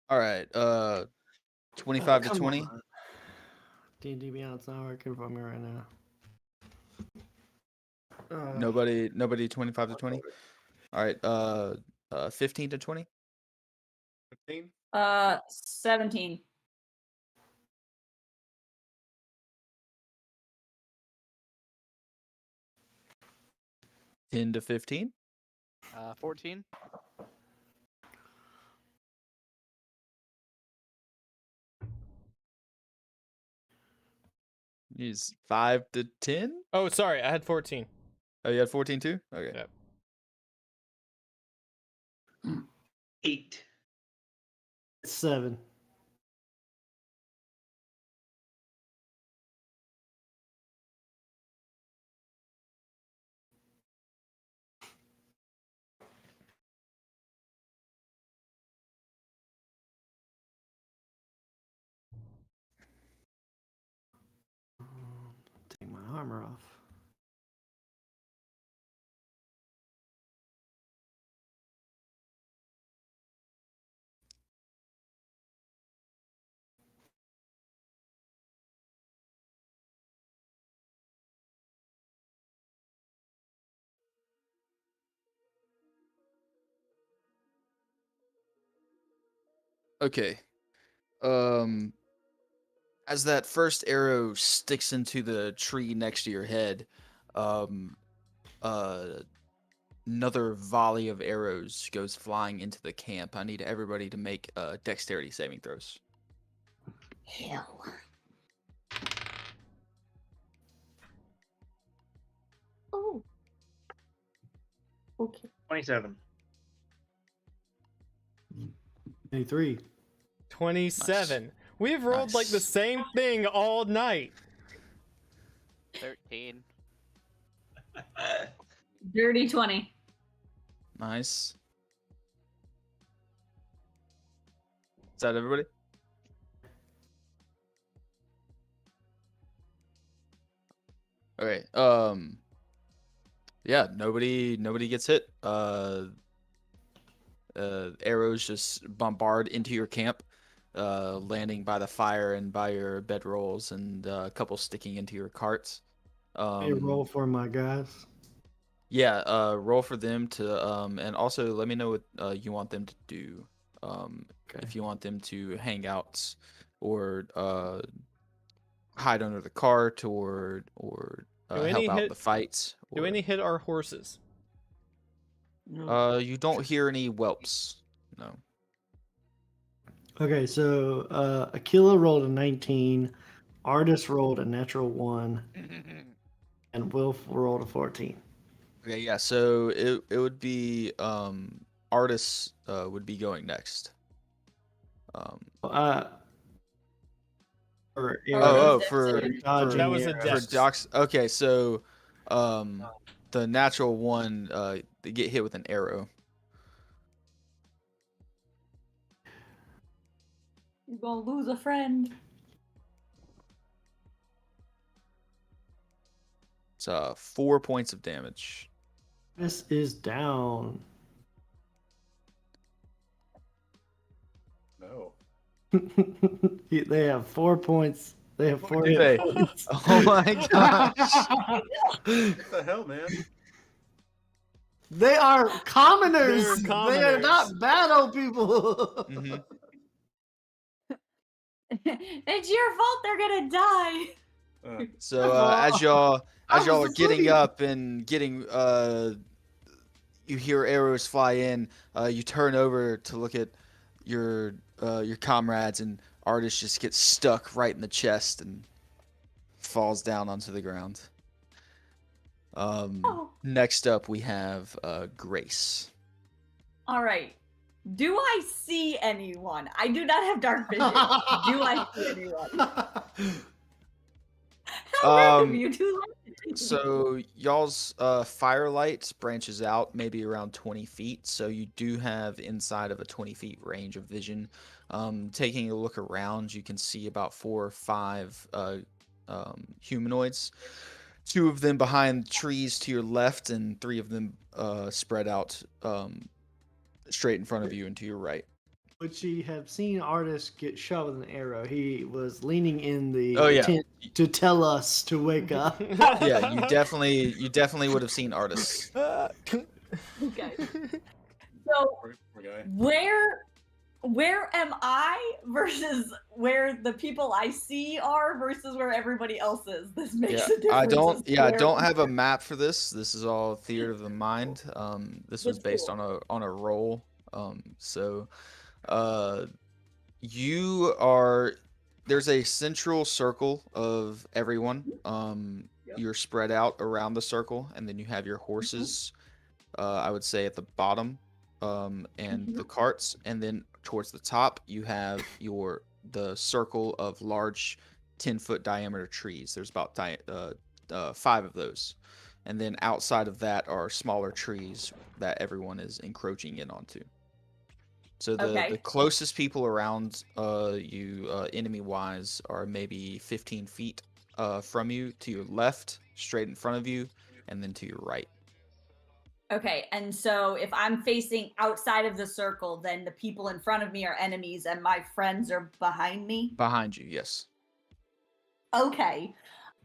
All right. 25 to Come 20. on. D&D Beyond's not working for me right now. Nobody 25 to 20. All right. 15 to 20. 15? 17. 10 to 15. 14. Is 5 to 10. Oh, sorry, I had 14. Oh, you had 14 too. Okay. Yep. 8. 7. Take my armor off. Okay. As that first arrow sticks into the tree next to your head, another volley of arrows goes flying into the camp. I need everybody to make dexterity saving throws. Hell. Oh. Okay. 27. 23. 27. We've rolled like the Nice. same thing all night. 13. Dirty 20. Nice. Is that everybody? Okay. Yeah, nobody gets hit. Arrows just bombard into your camp, landing by the fire and by your bedrolls, and a couple sticking into your carts. Hey, roll for my guys. Yeah, roll for them to, and also let me know what you want them to do. If you want them to hang out, or hide under the cart, or Do any help out hit- the fights. Do any hit our horses? You don't hear any whelps. No. Okay, so Aquila rolled a 19, Artis rolled a natural 1, and Wilf rolled a 14. Okay, yeah. So it would be Artis would be going next. For For dodging That was a arrows. for dex. docs. Okay, so the natural one they get hit with an arrow. You're gonna lose a friend. It's 4 points of damage. This is down. No. They have 4 points. They have 4 Do hit they? points. Oh my gosh! What the hell, man? They are commoners. They're They are commoners. not battle people. Mhm. It's your fault they're gonna die. So Oh, as y'all I was are getting asleep. up and getting you hear arrows fly in. You turn over to look at your comrades, and Artis just gets stuck right in the chest and falls down onto the ground. Oh. Next up we have Grace. All right. Do I see anyone? I do not have dark vision. Do I see anyone? How random you two like. So y'all's firelight branches out maybe around 20 feet, so you do have inside of a 20 feet range of vision. Taking a look around, you can see about 4 or 5 humanoids. 2 of them behind trees to your left, and 3 of them spread out straight in front of you and to your right. Would she have seen Artis get shot with an arrow? He was leaning in the Oh, yeah. tent to tell us to wake up. Yeah, you definitely would have seen Artis. Okay. So Poor guy. where am I versus where the people I see are versus where everybody else is? This makes a difference. I don't as to I where- don't have a map for this. This is all theater of the mind. This was That's based cool. on a roll. So you are there's a central circle of everyone. Yep. You're spread out around the circle, and then you have your horses. I would say at the bottom, and the carts, and then towards the top you have the circle of large 10-foot diameter trees. There's about 5 of those, and then outside of that are smaller trees that everyone is encroaching in onto. So the Okay. closest people around you, enemy wise, are maybe 15 feet from you, to your left, straight in front of you, and then to your right. Okay, and so if I'm facing outside of the circle, then the people in front of me are enemies and my friends are behind me? Behind you, yes. Okay.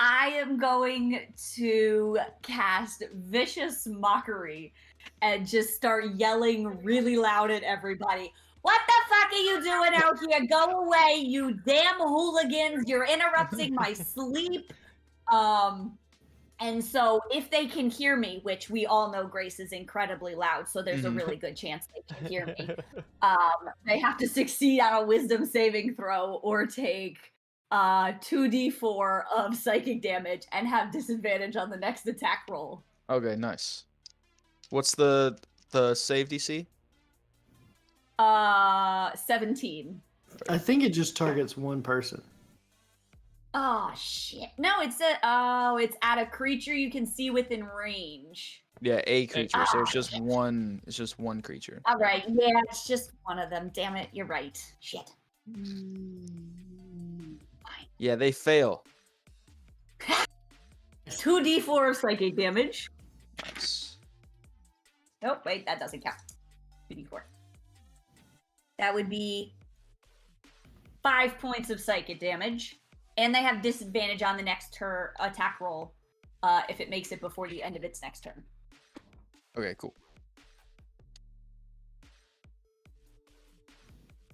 I am going to cast Vicious Mockery and just start yelling really loud at everybody. What the fuck are you doing out here? Go away, you damn hooligans. You're interrupting my sleep. And so if they can hear me, which we all know Grace is incredibly loud, so there's a really good chance they can hear me. They have to succeed on a wisdom saving throw or take 2d4 of psychic damage and have disadvantage on the next attack roll. Okay, nice. What's the save DC? 17. I think it just targets one person. Oh shit. No, it's at a creature you can see within range. Yeah, a creature. So it's just one. It's just one creature. All right, yeah, it's just one of them. Damn it, you're right. Shit. Yeah, they fail. 2d4 of psychic damage. Nice. Oh, wait, that doesn't count. 2d4. That would be 5 points of psychic damage. And they have disadvantage on the next attack roll if it makes it before the end of its next turn. Okay, cool.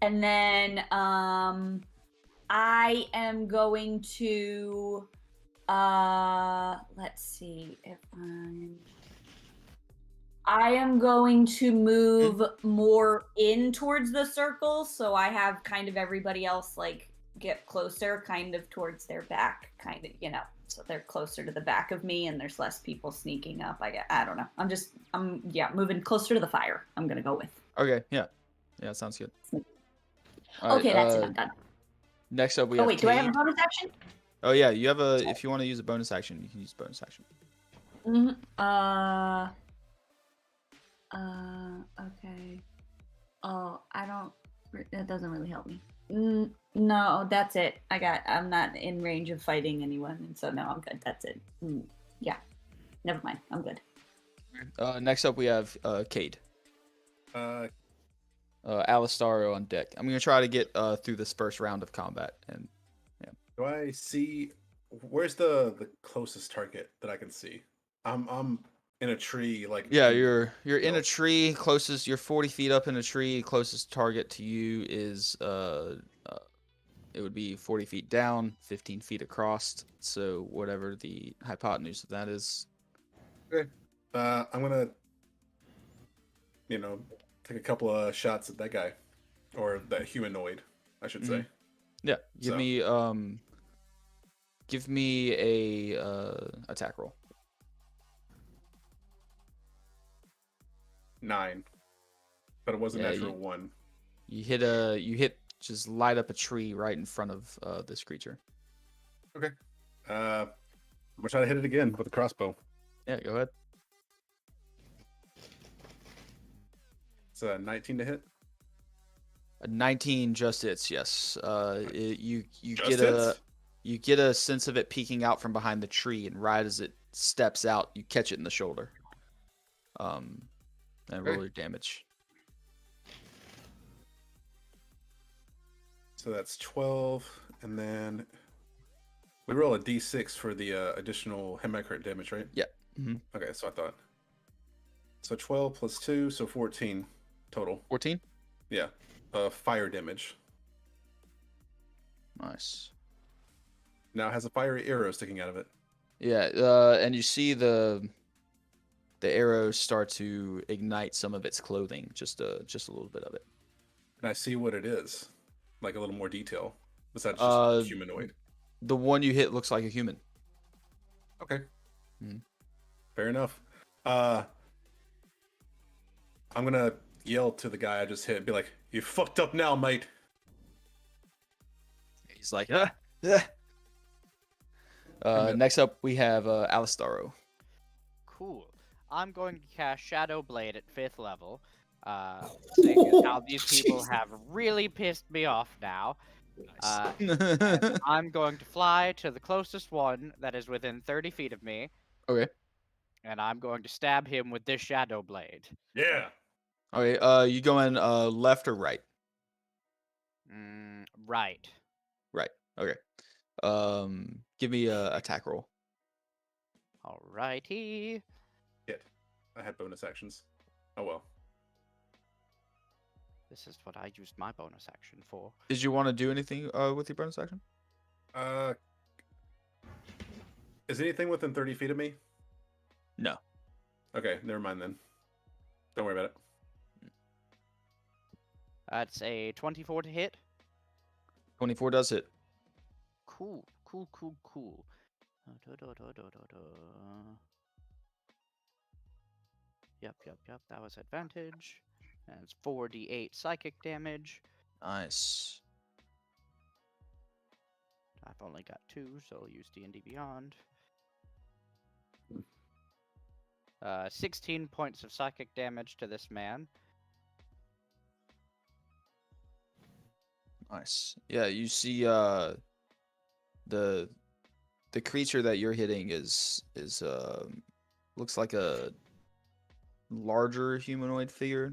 And then I am going to let's see if I am going to move more in towards the circle, so I have kind of everybody else like get closer, kind of towards their back, kind of, so they're closer to the back of me and there's less people sneaking up. I don't know. I'm moving closer to the fire. I'm gonna go with. Okay, yeah, sounds good. Okay, that's it. I'm done. Next up, we have. Oh wait, do I have a bonus action? Oh yeah, you have a. If you want to use a bonus action, you can use bonus action. Okay. Oh, I don't. That doesn't really help me. No, that's it. I'm not in range of fighting anyone, and so no, I'm good. That's it. Yeah. Never mind. I'm good. Next up, we have Cade. Alistaro on deck. I'm gonna try to get through this first round of combat, and yeah. Do I see? Where's the closest target that I can see? I'm in a tree, like. Yeah, you're in a tree. Closest, you're 40 feet up in a tree. Closest target to you is it would be 40 feet down, 15 feet across. So whatever the hypotenuse of that is. Okay. I'm gonna, take a couple of shots at that guy, or that humanoid, I should say. Yeah. Give So. me a attack roll. 9, but it was a Yeah, natural 1. You just light up a tree right in front of this creature. Okay. I'm gonna try to hit it again with a crossbow. Yeah, go ahead. It's a 19 to hit. A 19 just hits. Yes. You Just get hits? you get a sense of it peeking out from behind the tree, and right as it steps out, you catch it in the shoulder. And roll Okay. your damage. So that's 12, and then we roll a d6 for the additional hemicrit damage, right? Yeah. Mm-hmm. Okay, so I thought. So 12 plus 2, so 14 total. 14. Yeah. Fire damage. Nice. Now it has a fiery arrow sticking out of it. Yeah. And you see the arrows start to ignite some of its clothing, just a little bit of it. And I see what it is. Like a little more detail. Besides just humanoid. The one you hit looks like a human. Okay. Mhm. Fair enough. I'm gonna yell to the guy I just hit and be like, "You fucked up now, mate." He's like, ah. Next up, we have Alistaro. Cool. I'm going to cast Shadow Blade at 5th level. Seeing as how these people have really pissed me off now. And I'm going to fly to the closest one that is within 30 feet of me. Okay. And I'm going to stab him with this Shadow Blade. Yeah. Okay. You going left or right? Right. Right. Okay. Give me a attack roll. Alrighty. Hit. I had bonus actions. Oh well. This is what I used my bonus action for. Did you want to do anything with your bonus action? Is anything within 30 feet of me? No. Okay, never mind then. Don't worry about it. That's a 24 to hit. 24 does hit. Cool. Yep. That was advantage. And it's 4d8 psychic damage. Nice. I've only got 2, so I'll use D&D Beyond. 16 points of psychic damage to this man. Nice. Yeah, you see the creature that you're hitting is looks like a larger humanoid figure.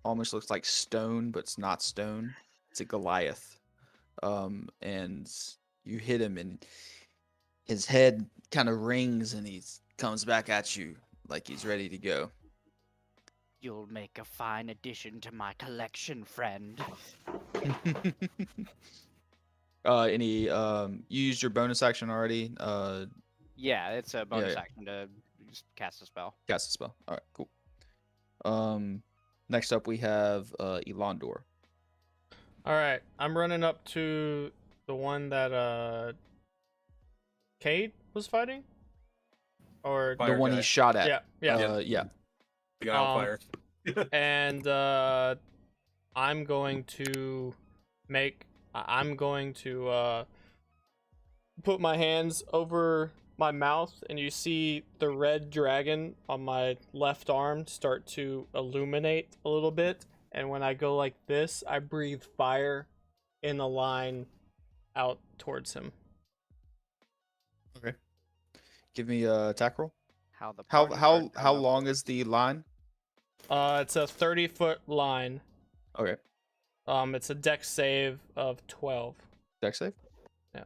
Almost looks like stone, but it's not stone. It's a Goliath. And you hit him, and his head kind of rings, and he comes back at you like he's ready to go. You'll make a fine addition to my collection, friend. You used your bonus action already? Yeah, it's a bonus yeah. action to just cast a spell. Cast a spell. All right, cool. Next up we have Elandor. All right, I'm running up to the one that Cade was fighting, or Fire the one guy. he shot at. yeah. Yeah. The guy on fire. And I'm going to put my hands over my mouth, and you see the red dragon on my left arm start to illuminate a little bit. And when I go like this, I breathe fire in a line out towards him. Okay. Give me a attack roll. How long is the line? It's a 30-foot line. Okay. It's a dex save of 12. Dex save? Yeah.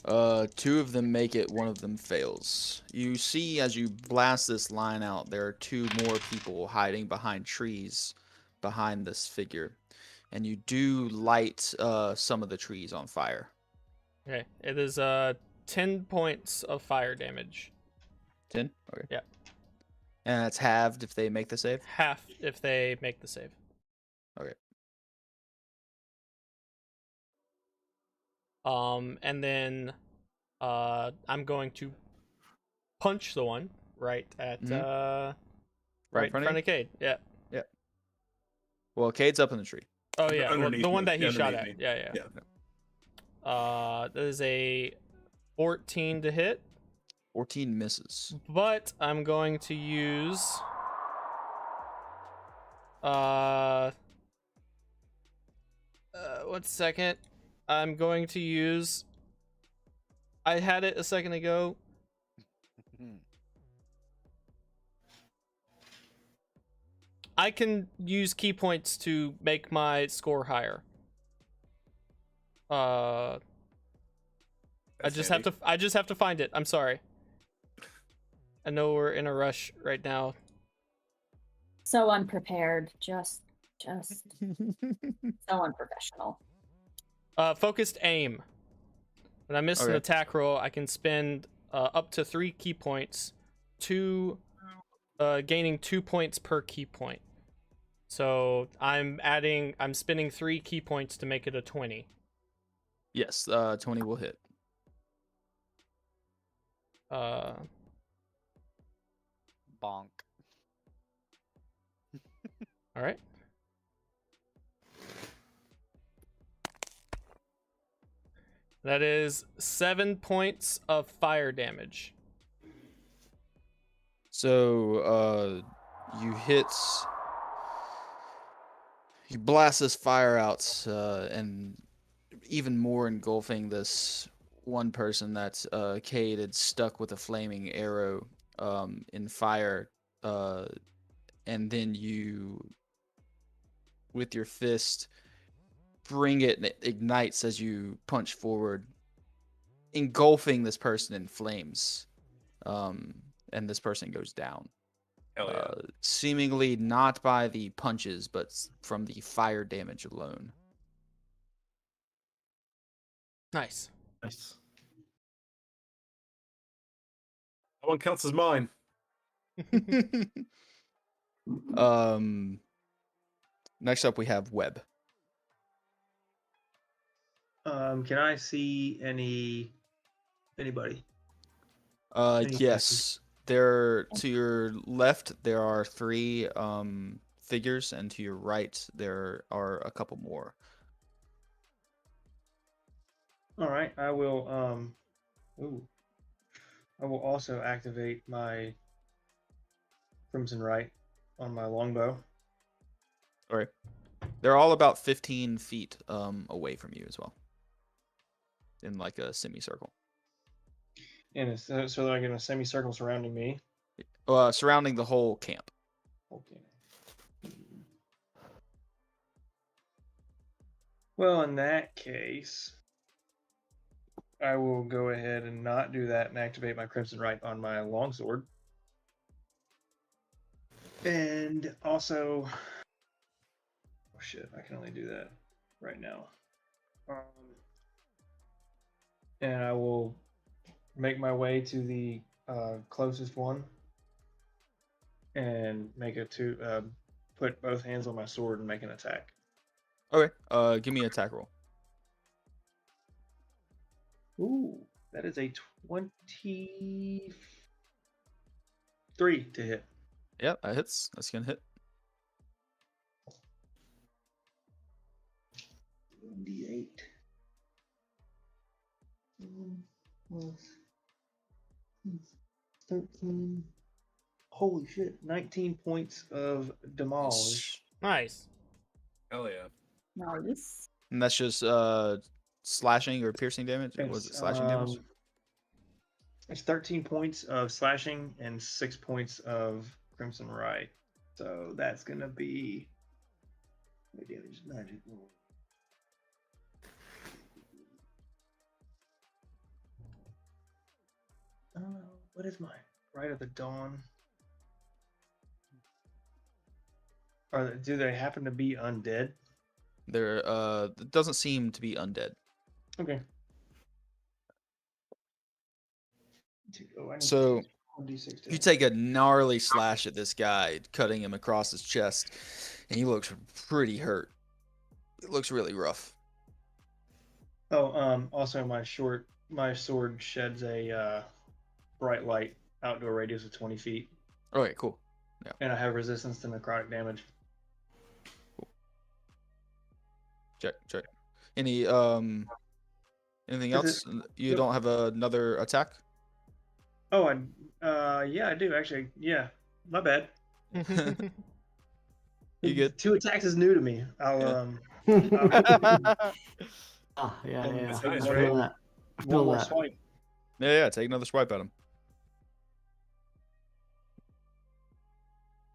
Two of them make it, one of them fails. You see as you blast this line out, there are two more people hiding behind trees behind this figure. And you do light some of the trees on fire. Okay, it is 10 points of fire damage. 10? Okay. Yeah. And it's halved if they make the save? Half if they make the save. Okay. And then I'm going to punch the one right at right in front of Cade. Yeah. Yeah. Well, Cade's up in the tree. Oh yeah, well, Underneath the one me. that he shot at. Underneath me. Yeah. Yeah. That is a 14 to hit, 14 misses. but I'm going to use 1 second. I'm going to use. I had it a second ago. I can use key points to make my score higher. I just have to find it. I'm sorry. I know we're in a rush right now. So unprepared. Just so unprofessional. Focused aim. When I miss an Okay. attack roll, I can spend up to 3 key points, gaining 2 points per key point. So I'm spending 3 key points to make it a 20. Yes, 20 will hit. Bonk. All right. That is 7 points of fire damage. So, you blast this fire out, and even more engulfing this one person that Cade had stuck with a flaming arrow in fire, and then you, with your fist, bring it and it ignites as you punch forward, engulfing this person in flames, and this person goes down. Hell yeah. Seemingly not by the punches, but from the fire damage alone. Nice. Nice. That one counts as mine. Next up we have Webb. Can I see anybody? Any Yes. There to your left there are 3 figures, and to your right there are a couple more. All right, I will. I will also activate my Crimson Right on my longbow. All right. They're all about 15 feet away from you as well, in like a semicircle. And it's, so they're like in a semicircle surrounding me. Surrounding the whole camp. Okay. Well, in that case, I will go ahead and not do that and activate my Crimson Right on my longsword. And also, oh shit, I can only do that right now. And I will make my way to the closest one and make put both hands on my sword and make an attack. Okay. Give me an attack roll. Ooh, that is a 23 to hit. Yep, that hits. That's gonna hit. 1d8. Plus 13. Holy shit! 19 points of demolish. Nice. Hell yeah. Nice. And that's just slashing or piercing damage? Or was it slashing damage? It's 13 points of slashing and 6 points of Crimson Right. So that's gonna be damage magic roll. what is mine? Right of the Dawn. Do they happen to be undead? There it doesn't seem to be undead. Okay. So you take a gnarly slash at this guy, cutting him across his chest, and he looks pretty hurt. It looks really rough. Oh, also my sword sheds a bright light outdoor radius of 20 feet. Okay, cool. Yeah. And I have resistance to necrotic damage. Cool. Check. Any anything else? You don't have another attack? Oh, yeah, I do actually. Yeah, my bad. You good? 2 attacks is new to me. I'll Yeah. That's I nice, feel right? that. I one feel more that. swipe. Yeah. Take another swipe at him.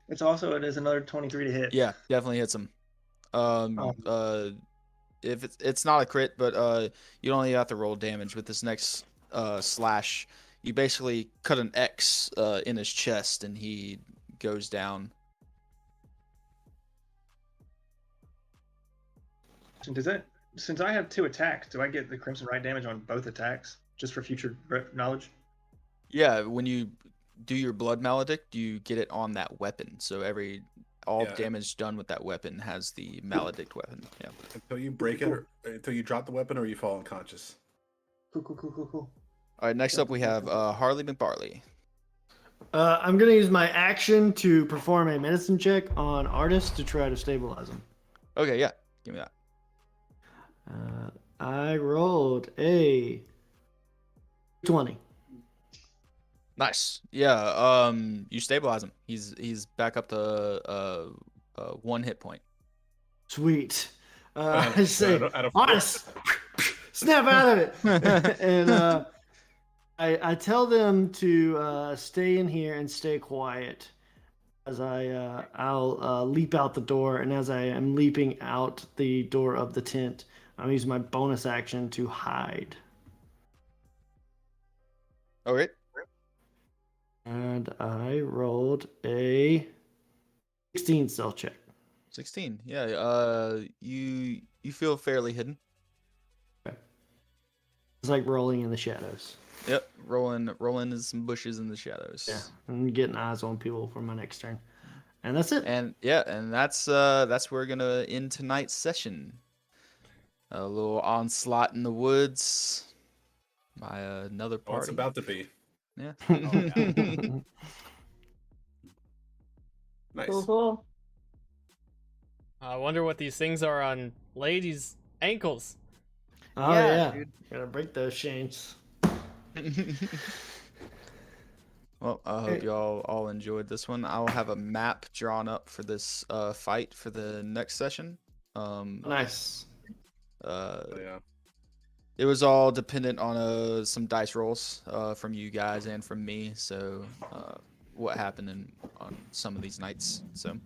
It is another 23 to hit. Yeah, definitely hits him. If it's not a crit, but you only have to roll damage with this next slash. You basically cut an X in his chest, and he goes down. Since I have 2 attacks, do I get the Crimson Right damage on both attacks just for future knowledge? Yeah, when you do your blood maledict, you get it on that weapon. So all Yeah. damage done with that weapon has the maledict weapon. Yeah. Until you break it, or until you drop the weapon, or you fall unconscious. Cool. All right. Next up, we have Harley McBarley. I'm gonna use my action to perform a medicine check on Artist to try to stabilize him. Okay. Yeah. Give me that. I rolled a 20. Nice. Yeah. You stabilize him. He's back up to 1 hit point. Sweet. Out I of- say, out of- Artist, snap out of it. And I tell them to stay in here and stay quiet as I'll leap out the door. And as I am leaping out the door of the tent, I'm using my bonus action to hide. Okay. And I rolled a 16 stealth check. 16. Yeah. You feel fairly hidden. It's like rolling in the shadows. Yep. Rolling in some bushes in the shadows. Yeah, and getting eyes on people for my next turn. And that's it. And that's where we're gonna end tonight's session. A little onslaught in the woods by another Oh, it's party. about to be. Yeah. Nice. Cool. I wonder what these things are on ladies' ankles. Oh Yeah, yeah, dude. gotta break those chains. Well, I hope y'all all enjoyed this one. I'll have a map drawn up for this fight for the next session. Nice. Yeah. It was all dependent on some dice rolls from you guys and from me. So what happened on some of these nights. So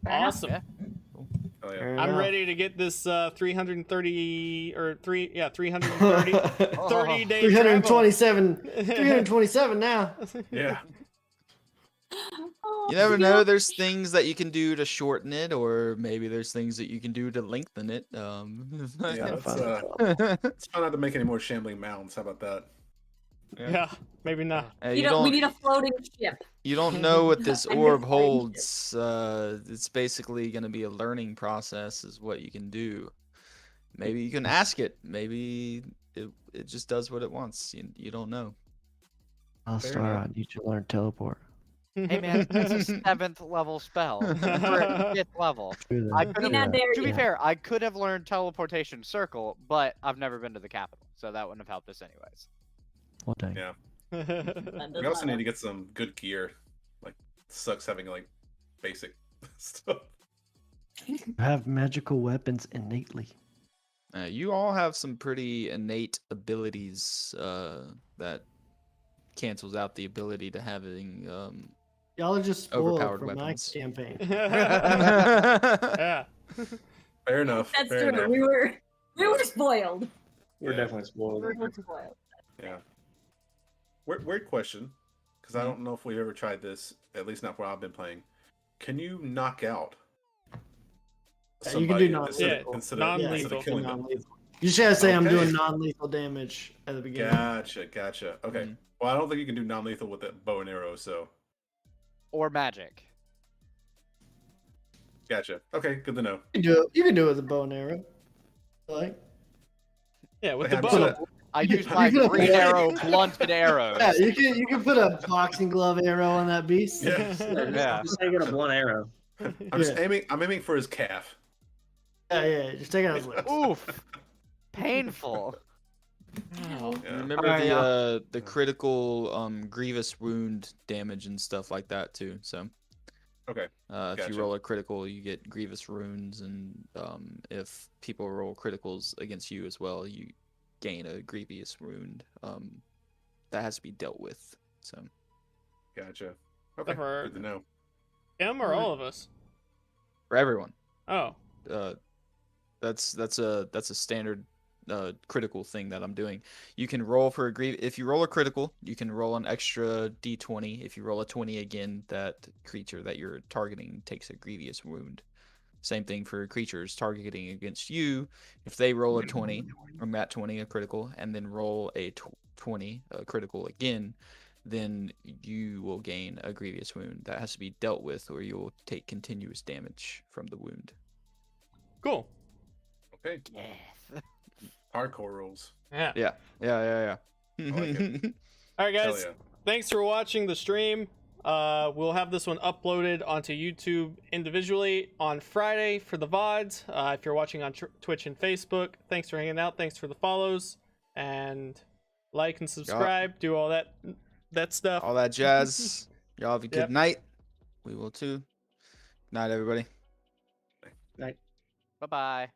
Awesome. Yeah. Oh yeah. Fair I'm enough. ready to get this 330 or 330 30 day 327. 327 now. Yeah. Oh, you never know. There's things that you can do to shorten it, or maybe there's things that you can do to lengthen it. Yeah. fun. Let's try not to make any more shambling mounds. How about that? Yeah, maybe not. Hey, we need a floating ship. You don't know what this I miss orb playing holds. It's basically going to be a learning process, is what you can do. Maybe you can ask it. Maybe it just does what it wants. You don't know. Fair enough. I need to learn teleport. Hey man, that's a 7th level spell for 5th level. I could We're not have, there to be yet. fair, I could have learned teleportation circle, but I've never been to the capital, so that wouldn't have helped us anyways. One day. Yeah. That does We also not need help. to get some good gear. Like, sucks having like basic stuff. You have magical weapons innately. You all have some pretty innate abilities that cancels out the ability to having. Y'all are just spoiled Overpowered for weapons. my campaign. Yeah. Fair enough. That's fair true. enough. We were spoiled. We're Yeah. definitely spoiled. We were spoiled. Yeah. weird question, because I Mhm. don't know if we've ever tried this. At least not where I've been playing. Can you knock out Yeah, you can do somebody non-lethal. instead non-lethal. of killing them? Non-lethal. You just gotta say I'm Okay. doing non-lethal damage at the beginning. Gotcha. Okay. Mhm. Well, I don't think you can do non-lethal with that bow and arrow, so Or magic. gotcha. Okay, good to know. You can do it with a bow and arrow. Like, Yeah, with Like, the I'm bow. sure- I You- use my you can- green arrow blunted arrows. yeah, you can put a boxing glove arrow on that beast. Yeah. Yeah. Just take it a blunt arrow. I'm just aiming. I'm aiming for his calf. Yeah. Just take out his lips. Oof. Painful. Ow. Yeah. Remember Alright, the critical grievous wound damage and stuff like that too. So Okay. if Gotcha. you roll a critical, you get grievous wounds, and if people roll criticals against you as well, you gain a grievous wound. That has to be dealt with. So Gotcha. Okay. For- Good to know. Him or all of us? for everyone, Oh. that's a standard critical thing that I'm doing. You can roll for a if you roll a critical, you can roll an extra d20. If you roll a 20 again, that creature that you're targeting takes a grievous wound. Same thing for creatures targeting against you. If they roll a 20 or mat 20 a critical and then roll a 20 a critical again, then you will gain a grievous wound that has to be dealt with, or you will take continuous damage from the wound. Cool. Okay. Yes. Hardcore rules. Yeah. Yeah. I like it. All right, Hell guys. yeah. Thanks for watching the stream. We'll have this one uploaded onto YouTube individually on Friday for the VODs. If you're watching on Twitch and Facebook, thanks for hanging out. Thanks for the follows. And like and subscribe. Do all that stuff. All that jazz. Y'all have a good Yep. night. We will too. Night, everybody. Right. Bye-bye.